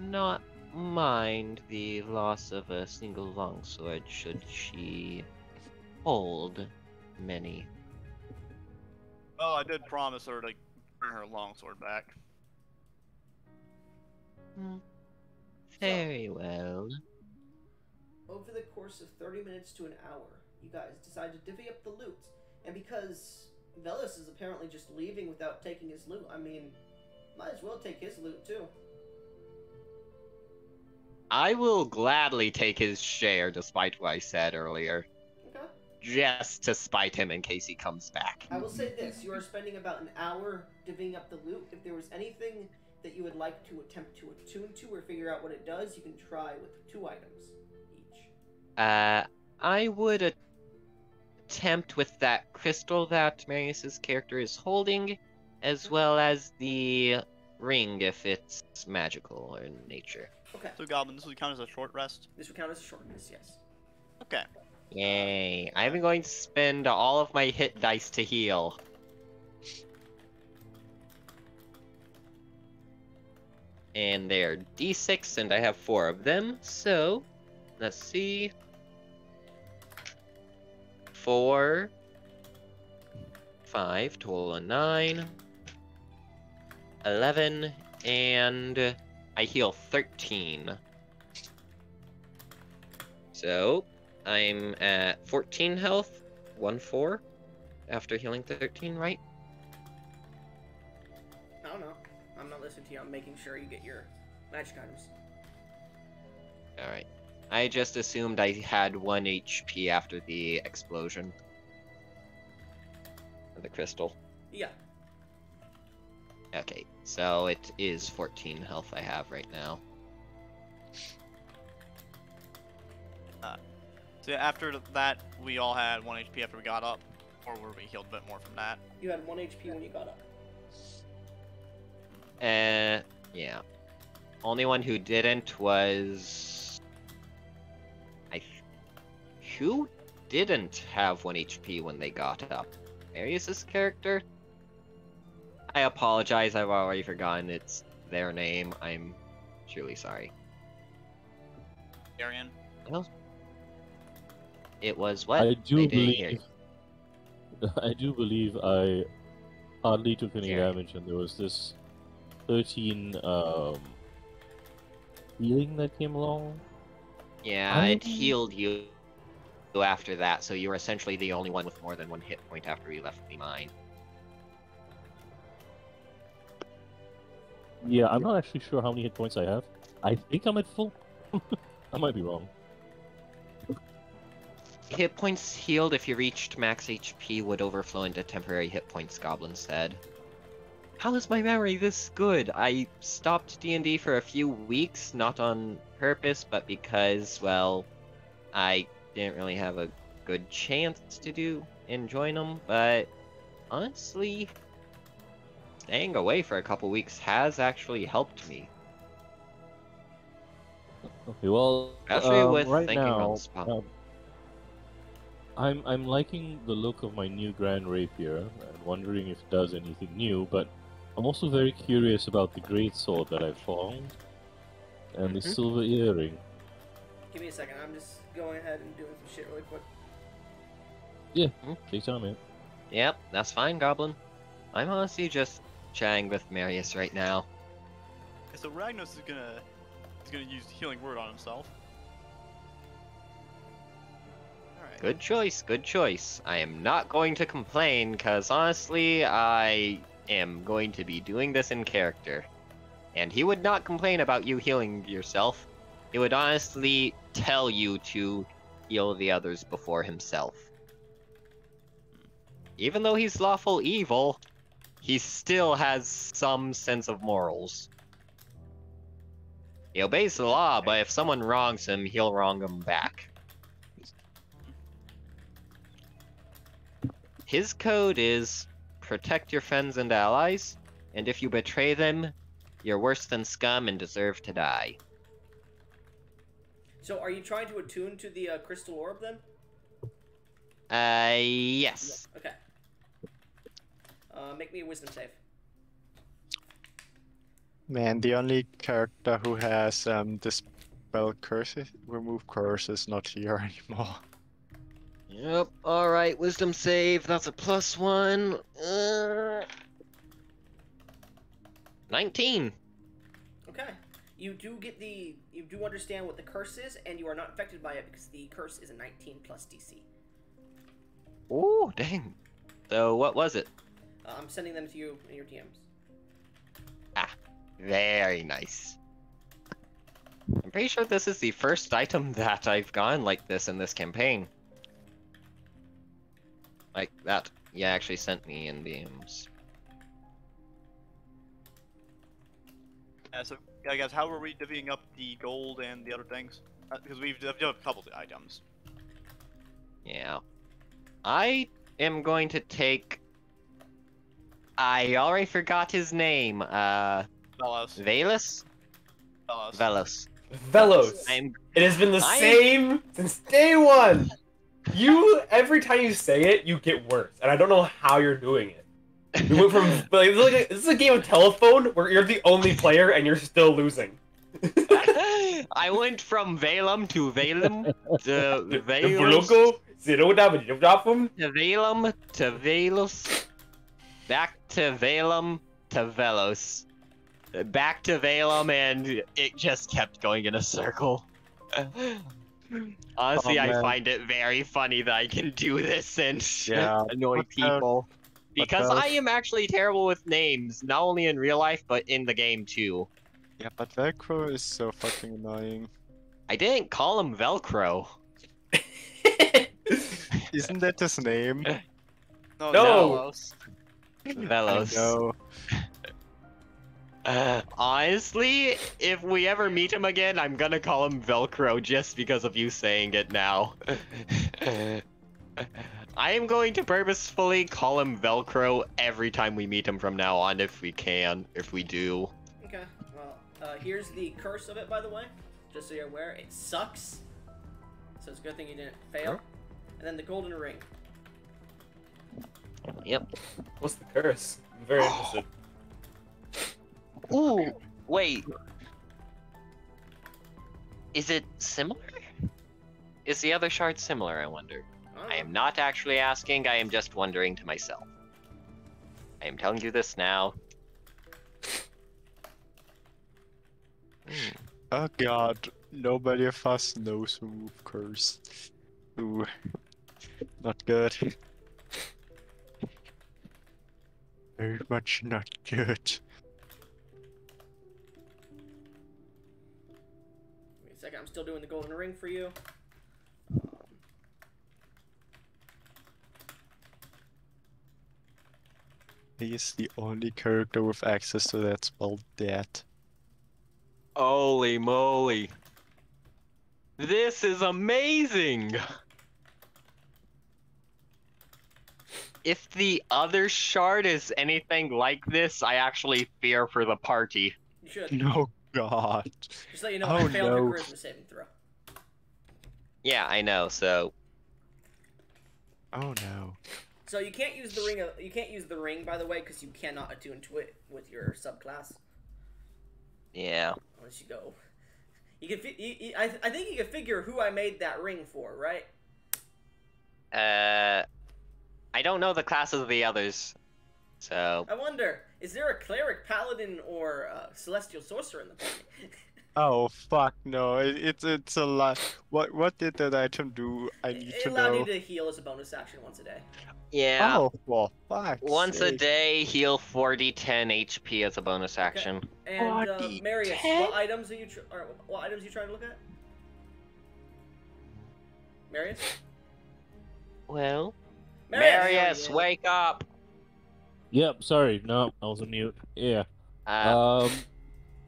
Speaker 3: not mind the loss of a single longsword should she hold many.
Speaker 2: Oh, I did promise her to bring her longsword back.
Speaker 3: Very well.
Speaker 1: Over the course of 30 minutes to an hour, you guys decide to divvy up the loot. And because Velis is apparently just leaving without taking his loot, I mean, might as well take his loot too.
Speaker 3: I will gladly take his share, despite what I said earlier.
Speaker 1: Okay.
Speaker 3: Just to spite him in case he comes back.
Speaker 1: I will say this, you are spending about an hour divvying up the loot. If there was anything that you would like to attempt to attune to or figure out what it does, you can try with 2 items each.
Speaker 3: I would attempt with that crystal that Marius's character is holding, as well as the ring if it's magical in nature.
Speaker 1: Okay.
Speaker 2: So, Goblin, this would count as a short rest?
Speaker 1: This would count as a short rest, yes.
Speaker 2: Okay.
Speaker 3: Yay. I'm going to spend all of my hit dice to heal. And they're d6, and I have 4 of them, so let's see. 4, 5, total of 9, 11, and I heal 13. So, I'm at 14 health, 1-4, after healing 13, right?
Speaker 1: I don't know. I'm not listening to you. I'm making sure you get your magic items.
Speaker 3: Alright. I just assumed I had 1 HP after the explosion. Of the crystal.
Speaker 1: Yeah.
Speaker 3: Okay, so it is 14 health I have right now.
Speaker 2: So after that, we all had 1 HP after we got up, or were we healed a bit more from that?
Speaker 1: You had 1 HP when you got up.
Speaker 3: Yeah. Only one who didn't was... Who didn't have 1 HP when they got up? Marius's character? I apologize, I've already forgotten it's their name. I'm truly sorry.
Speaker 2: Arian?
Speaker 3: Well, it was what?
Speaker 5: I do
Speaker 3: I didn't hear
Speaker 5: believe. I do believe I hardly took any
Speaker 3: Here.
Speaker 5: damage, and there was this 13 healing that came along.
Speaker 3: Yeah, it healed you after that, so you were essentially the only one with more than 1 hit point after you left the mine.
Speaker 5: Yeah, I'm not actually sure how many hit points I have. I think I'm at full. I might be wrong.
Speaker 3: Hit points healed if you reached max HP would overflow into temporary hit points, Goblin said. How is my memory this good? I stopped D&D for a few weeks, not on purpose, but because, well, I didn't really have a good chance to join them, but honestly, staying away for a couple weeks has actually helped me.
Speaker 5: Okay, well,
Speaker 3: Especially with
Speaker 5: right
Speaker 3: thinking on
Speaker 5: now,
Speaker 3: the spot.
Speaker 5: I'm liking the look of my new Grand Rapier and wondering if it does anything new, but I'm also very curious about the great sword that I found and the silver earring.
Speaker 1: Give me a second. I'm just going ahead and doing some shit really quick.
Speaker 5: Yeah, take your time, man.
Speaker 3: Yep, that's fine, Goblin. I'm honestly just chatting with Marius right now.
Speaker 2: Okay, so Ragnos is gonna He's gonna use Healing Word on himself. Alright.
Speaker 3: Good choice, good choice. I am not going to complain, because honestly, I am going to be doing this in character. And he would not complain about you healing yourself. He would honestly tell you to heal the others before himself. Even though he's lawful evil, he still has some sense of morals. He obeys the law, but if someone wrongs him, he'll wrong them back. His code is protect your friends and allies, and if you betray them, you're worse than scum and deserve to die.
Speaker 1: So, are you trying to attune to the crystal orb then?
Speaker 3: Yes.
Speaker 1: Okay. Make me a wisdom save.
Speaker 6: Man, the only character who has dispel curses, remove curses, not here anymore.
Speaker 3: Yep, alright, wisdom save, that's a +1. 19.
Speaker 1: Okay. You do understand what the curse is, and you are not affected by it because the curse is a 19 plus DC.
Speaker 3: Ooh, dang. So, what was it?
Speaker 1: I'm sending them to you in your DMs.
Speaker 3: Ah, very nice. I'm pretty sure this is the first item that I've gotten like this in this campaign. Like that, you actually sent me in DMs.
Speaker 2: So, yeah, guys, how are we divvying up the gold and the other things? Because we've done a couple of the items.
Speaker 3: Yeah. I am going to take... I already forgot his name.
Speaker 2: Velos.
Speaker 3: Velos?
Speaker 2: Velos.
Speaker 3: Velos.
Speaker 4: Velos. It has been the same since day one. Every time you say it, you get worse, and I don't know how you're doing it. We went from like, this is a game of telephone where you're the only player and you're still losing.
Speaker 3: I went from Valem to Valem to Velos
Speaker 4: to
Speaker 3: Valem to Velos, back to Valem to Velos, back to Valem, and it just kept going in a circle. Honestly, I find it very funny that I can do this and annoy people. Because I am actually terrible with names, not only in real life, but in the game too.
Speaker 6: Yeah, but Velcro is so fucking annoying.
Speaker 3: I didn't call him Velcro.
Speaker 6: Isn't that his name?
Speaker 2: No.
Speaker 4: No.
Speaker 3: Velos.
Speaker 6: No.
Speaker 3: Honestly, if we ever meet him again, I'm gonna call him Velcro just because of you saying it now. I am going to purposefully call him Velcro every time we meet him from now on, if we can, if we do.
Speaker 1: Okay, well, here's the curse of it, by the way, just so you're aware. It sucks, so it's a good thing you didn't fail.
Speaker 3: Sure.
Speaker 1: And then the golden ring.
Speaker 3: Yep.
Speaker 4: What's the curse? I'm very interested.
Speaker 3: Ooh, wait. Is it similar? Is the other shard similar, I wonder? I am not actually asking, I am just wondering to myself. I am telling you this now.
Speaker 6: Oh god, nobody of us knows remove curse. Ooh, not good. Very much not good.
Speaker 1: Wait a second, I'm still doing the golden ring for you.
Speaker 6: He is the only character with access to that spell yet.
Speaker 3: Holy moly. This is amazing! If the other shard is anything like this, I actually fear for the party.
Speaker 1: You should.
Speaker 6: No god.
Speaker 1: Just let you know,
Speaker 6: Oh,
Speaker 1: I failed your
Speaker 6: no.
Speaker 1: charisma saving throw.
Speaker 3: Yeah, I know, so...
Speaker 6: Oh no.
Speaker 1: So you can't use the ring. You can't use the ring, by the way, because you cannot attune to it with your subclass.
Speaker 3: Yeah.
Speaker 1: Unless you go. You can. I think you can figure who I made that ring for, right?
Speaker 3: I don't know the classes of the others, so...
Speaker 1: I wonder, is there a cleric, paladin, or celestial sorcerer in the party?
Speaker 6: Oh fuck no! It's a lot. What did that item do? I need
Speaker 1: It
Speaker 6: to
Speaker 1: allowed you
Speaker 6: know.
Speaker 1: to heal as a bonus action once a day.
Speaker 3: Yeah,
Speaker 6: Oh, for fuck's
Speaker 3: once a
Speaker 6: sake!
Speaker 3: day, heal 40-10 HP as a bonus action.
Speaker 1: And
Speaker 6: 40,
Speaker 1: Marius,
Speaker 6: 10?
Speaker 1: what items are you trying to look at? Marius?
Speaker 3: Well,
Speaker 1: Marius!
Speaker 3: Marius, wake up!
Speaker 5: Yep, sorry, no, I was on mute. Yeah.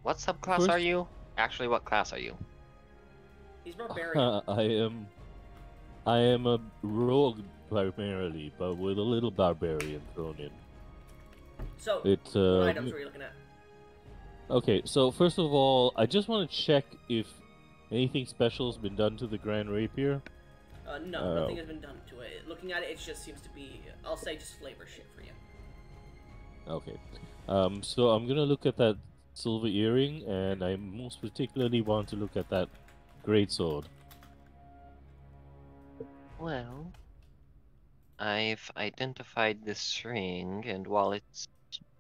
Speaker 3: What subclass
Speaker 5: First-
Speaker 3: are you? Actually, what class are you?
Speaker 1: He's barbarian.
Speaker 5: I am a rogue primarily, but with a little barbarian thrown in.
Speaker 1: So,
Speaker 5: It's
Speaker 1: what items were you looking at?
Speaker 5: Okay, so first of all, I just want to check if anything special has been done to the Grand Rapier.
Speaker 1: No, nothing has been done to it. Looking at it, it just seems to be, I'll say, just flavor shit for you.
Speaker 5: Okay. So I'm gonna look at that silver earring, and I most particularly want to look at that greatsword.
Speaker 3: Well, I've identified this ring, and while its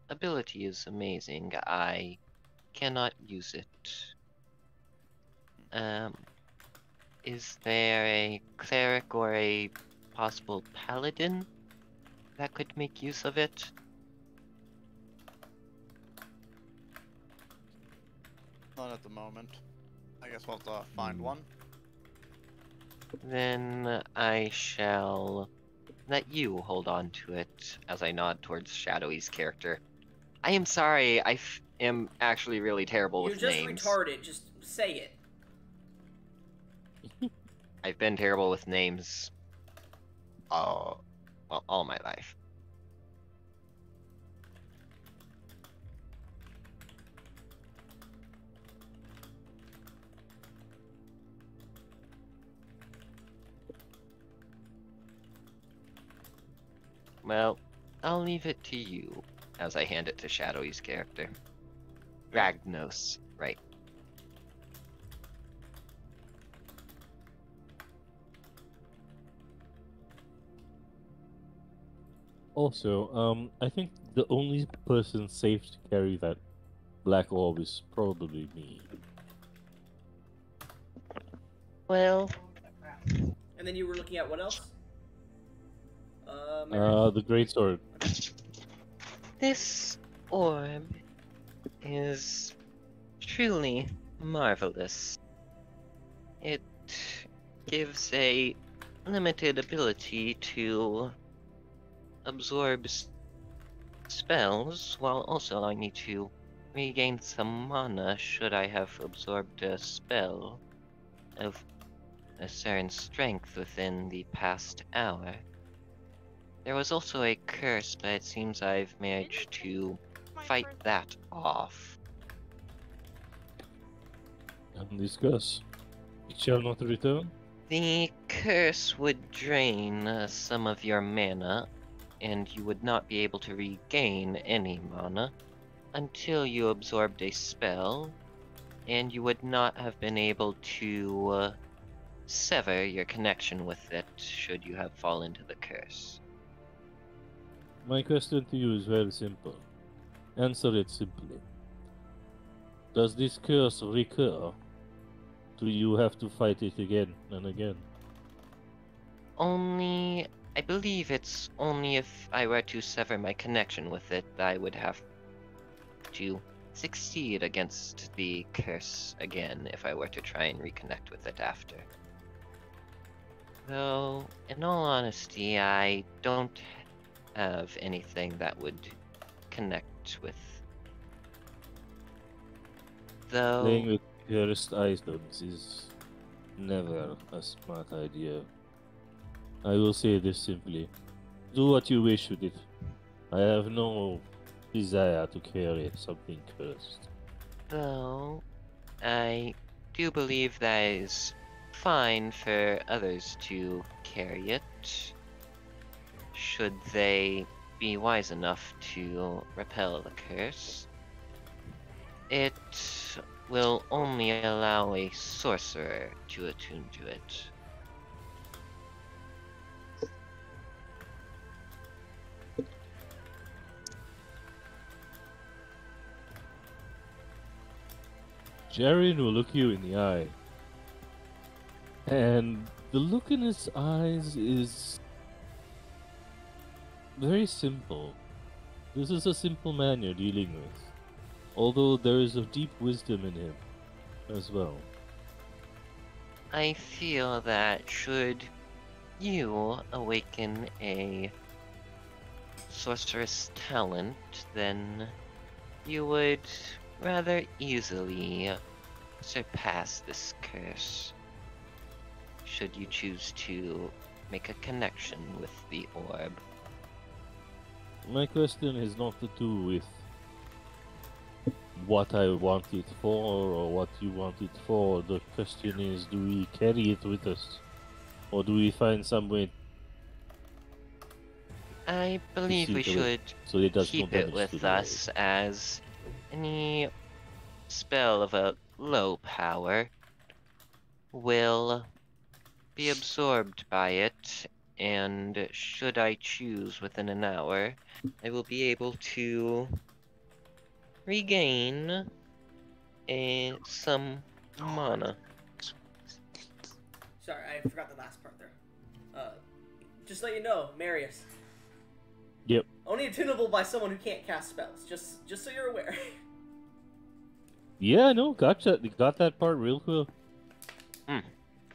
Speaker 3: ability is amazing, I cannot use it. Is there a cleric or a possible paladin that could make use of it?
Speaker 2: Not at the moment. I guess we'll have to find one.
Speaker 3: Then I shall let you hold on to it as I nod towards Shadowy's character. I am sorry, I am actually really terrible
Speaker 1: You're
Speaker 3: with
Speaker 1: just
Speaker 3: names.
Speaker 1: retarded. Just say it.
Speaker 3: I've been terrible with names all my life. Well, I'll leave it to you as I hand it to Shadowy's character. Ragnos, right.
Speaker 5: Also, I think the only person safe to carry that black orb is probably me.
Speaker 3: Well,
Speaker 1: And then you were looking at what else? Marius?
Speaker 5: The greatsword.
Speaker 3: this orb is truly marvelous. It gives a limited ability to absorb spells while also allowing me to regain some mana should I have absorbed a spell of a certain strength within the past hour. There was also a curse, but it seems I've managed to fight that off.
Speaker 5: And this curse. It shall not return.
Speaker 3: The curse would drain some of your mana, and you would not be able to regain any mana until you absorbed a spell, and you would not have been able to sever your connection with it should you have fallen to the curse.
Speaker 5: My question to you is very simple. Answer it simply. Does this curse recur? Do you have to fight it again and again?
Speaker 3: I believe it's only if I were to sever my connection with it that I would have to succeed against the curse again if I were to try and reconnect with it after. Though, in all honesty, I don't have anything that would connect with. Though,
Speaker 5: Playing with cursed items is never a smart idea. I will say this simply. Do what you wish with it. I have no desire to carry something cursed.
Speaker 3: though, I do believe that is fine for others to carry it, should they be wise enough to repel the curse. It will only allow a sorcerer to attune to it.
Speaker 5: Jarian will look you in the eye. And the look in his eyes is very simple. This is a simple man you're dealing with. Although there is a deep wisdom in him as well.
Speaker 3: I feel that should you awaken a sorceress talent, then you would rather easily surpass this curse. Should you choose to make a connection with the orb.
Speaker 5: My question is not to do with what I want it for or what you want it for. The question is, do we carry it with us? Or do we find some way
Speaker 3: I believe we
Speaker 5: see to
Speaker 3: should
Speaker 5: so it does no
Speaker 3: keep it
Speaker 5: damage to
Speaker 3: with
Speaker 5: the orb?
Speaker 3: us, as any spell of a low power will be absorbed by it, and should I choose within an hour, I will be able to regain some mana.
Speaker 1: Sorry, I forgot the last part there. Just let you know, Marius.
Speaker 5: Yep.
Speaker 1: Only attunable by someone who can't cast spells. Just so you're aware.
Speaker 5: Yeah, no, gotcha. Got that part real cool.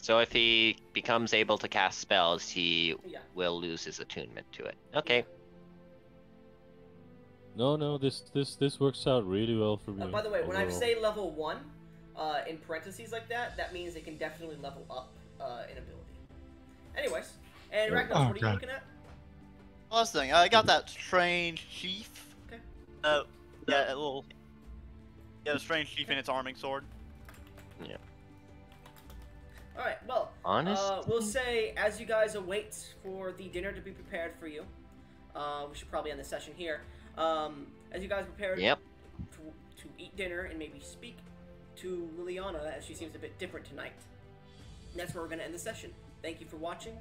Speaker 3: So if he becomes able to cast spells, he
Speaker 1: Yeah.
Speaker 3: will lose his attunement to it. Okay.
Speaker 5: No, this works out really well for me.
Speaker 1: By the way, when I
Speaker 5: overall.
Speaker 1: say level 1, in parentheses like that, that means they can definitely level up in ability. Anyways, and Ragnar, what are you looking at?
Speaker 2: Last thing, I got that strange sheath.
Speaker 1: Okay.
Speaker 2: Yeah, a little. Yeah, the strange sheath in its arming sword.
Speaker 1: Alright, well,
Speaker 3: Honest?
Speaker 1: we'll say, as you guys await for the dinner to be prepared for you, we should probably end the session here. As you guys prepare
Speaker 3: Yep.
Speaker 1: to eat dinner and maybe speak to Liliana, as she seems a bit different tonight, that's where we're going to end the session. Thank you for watching.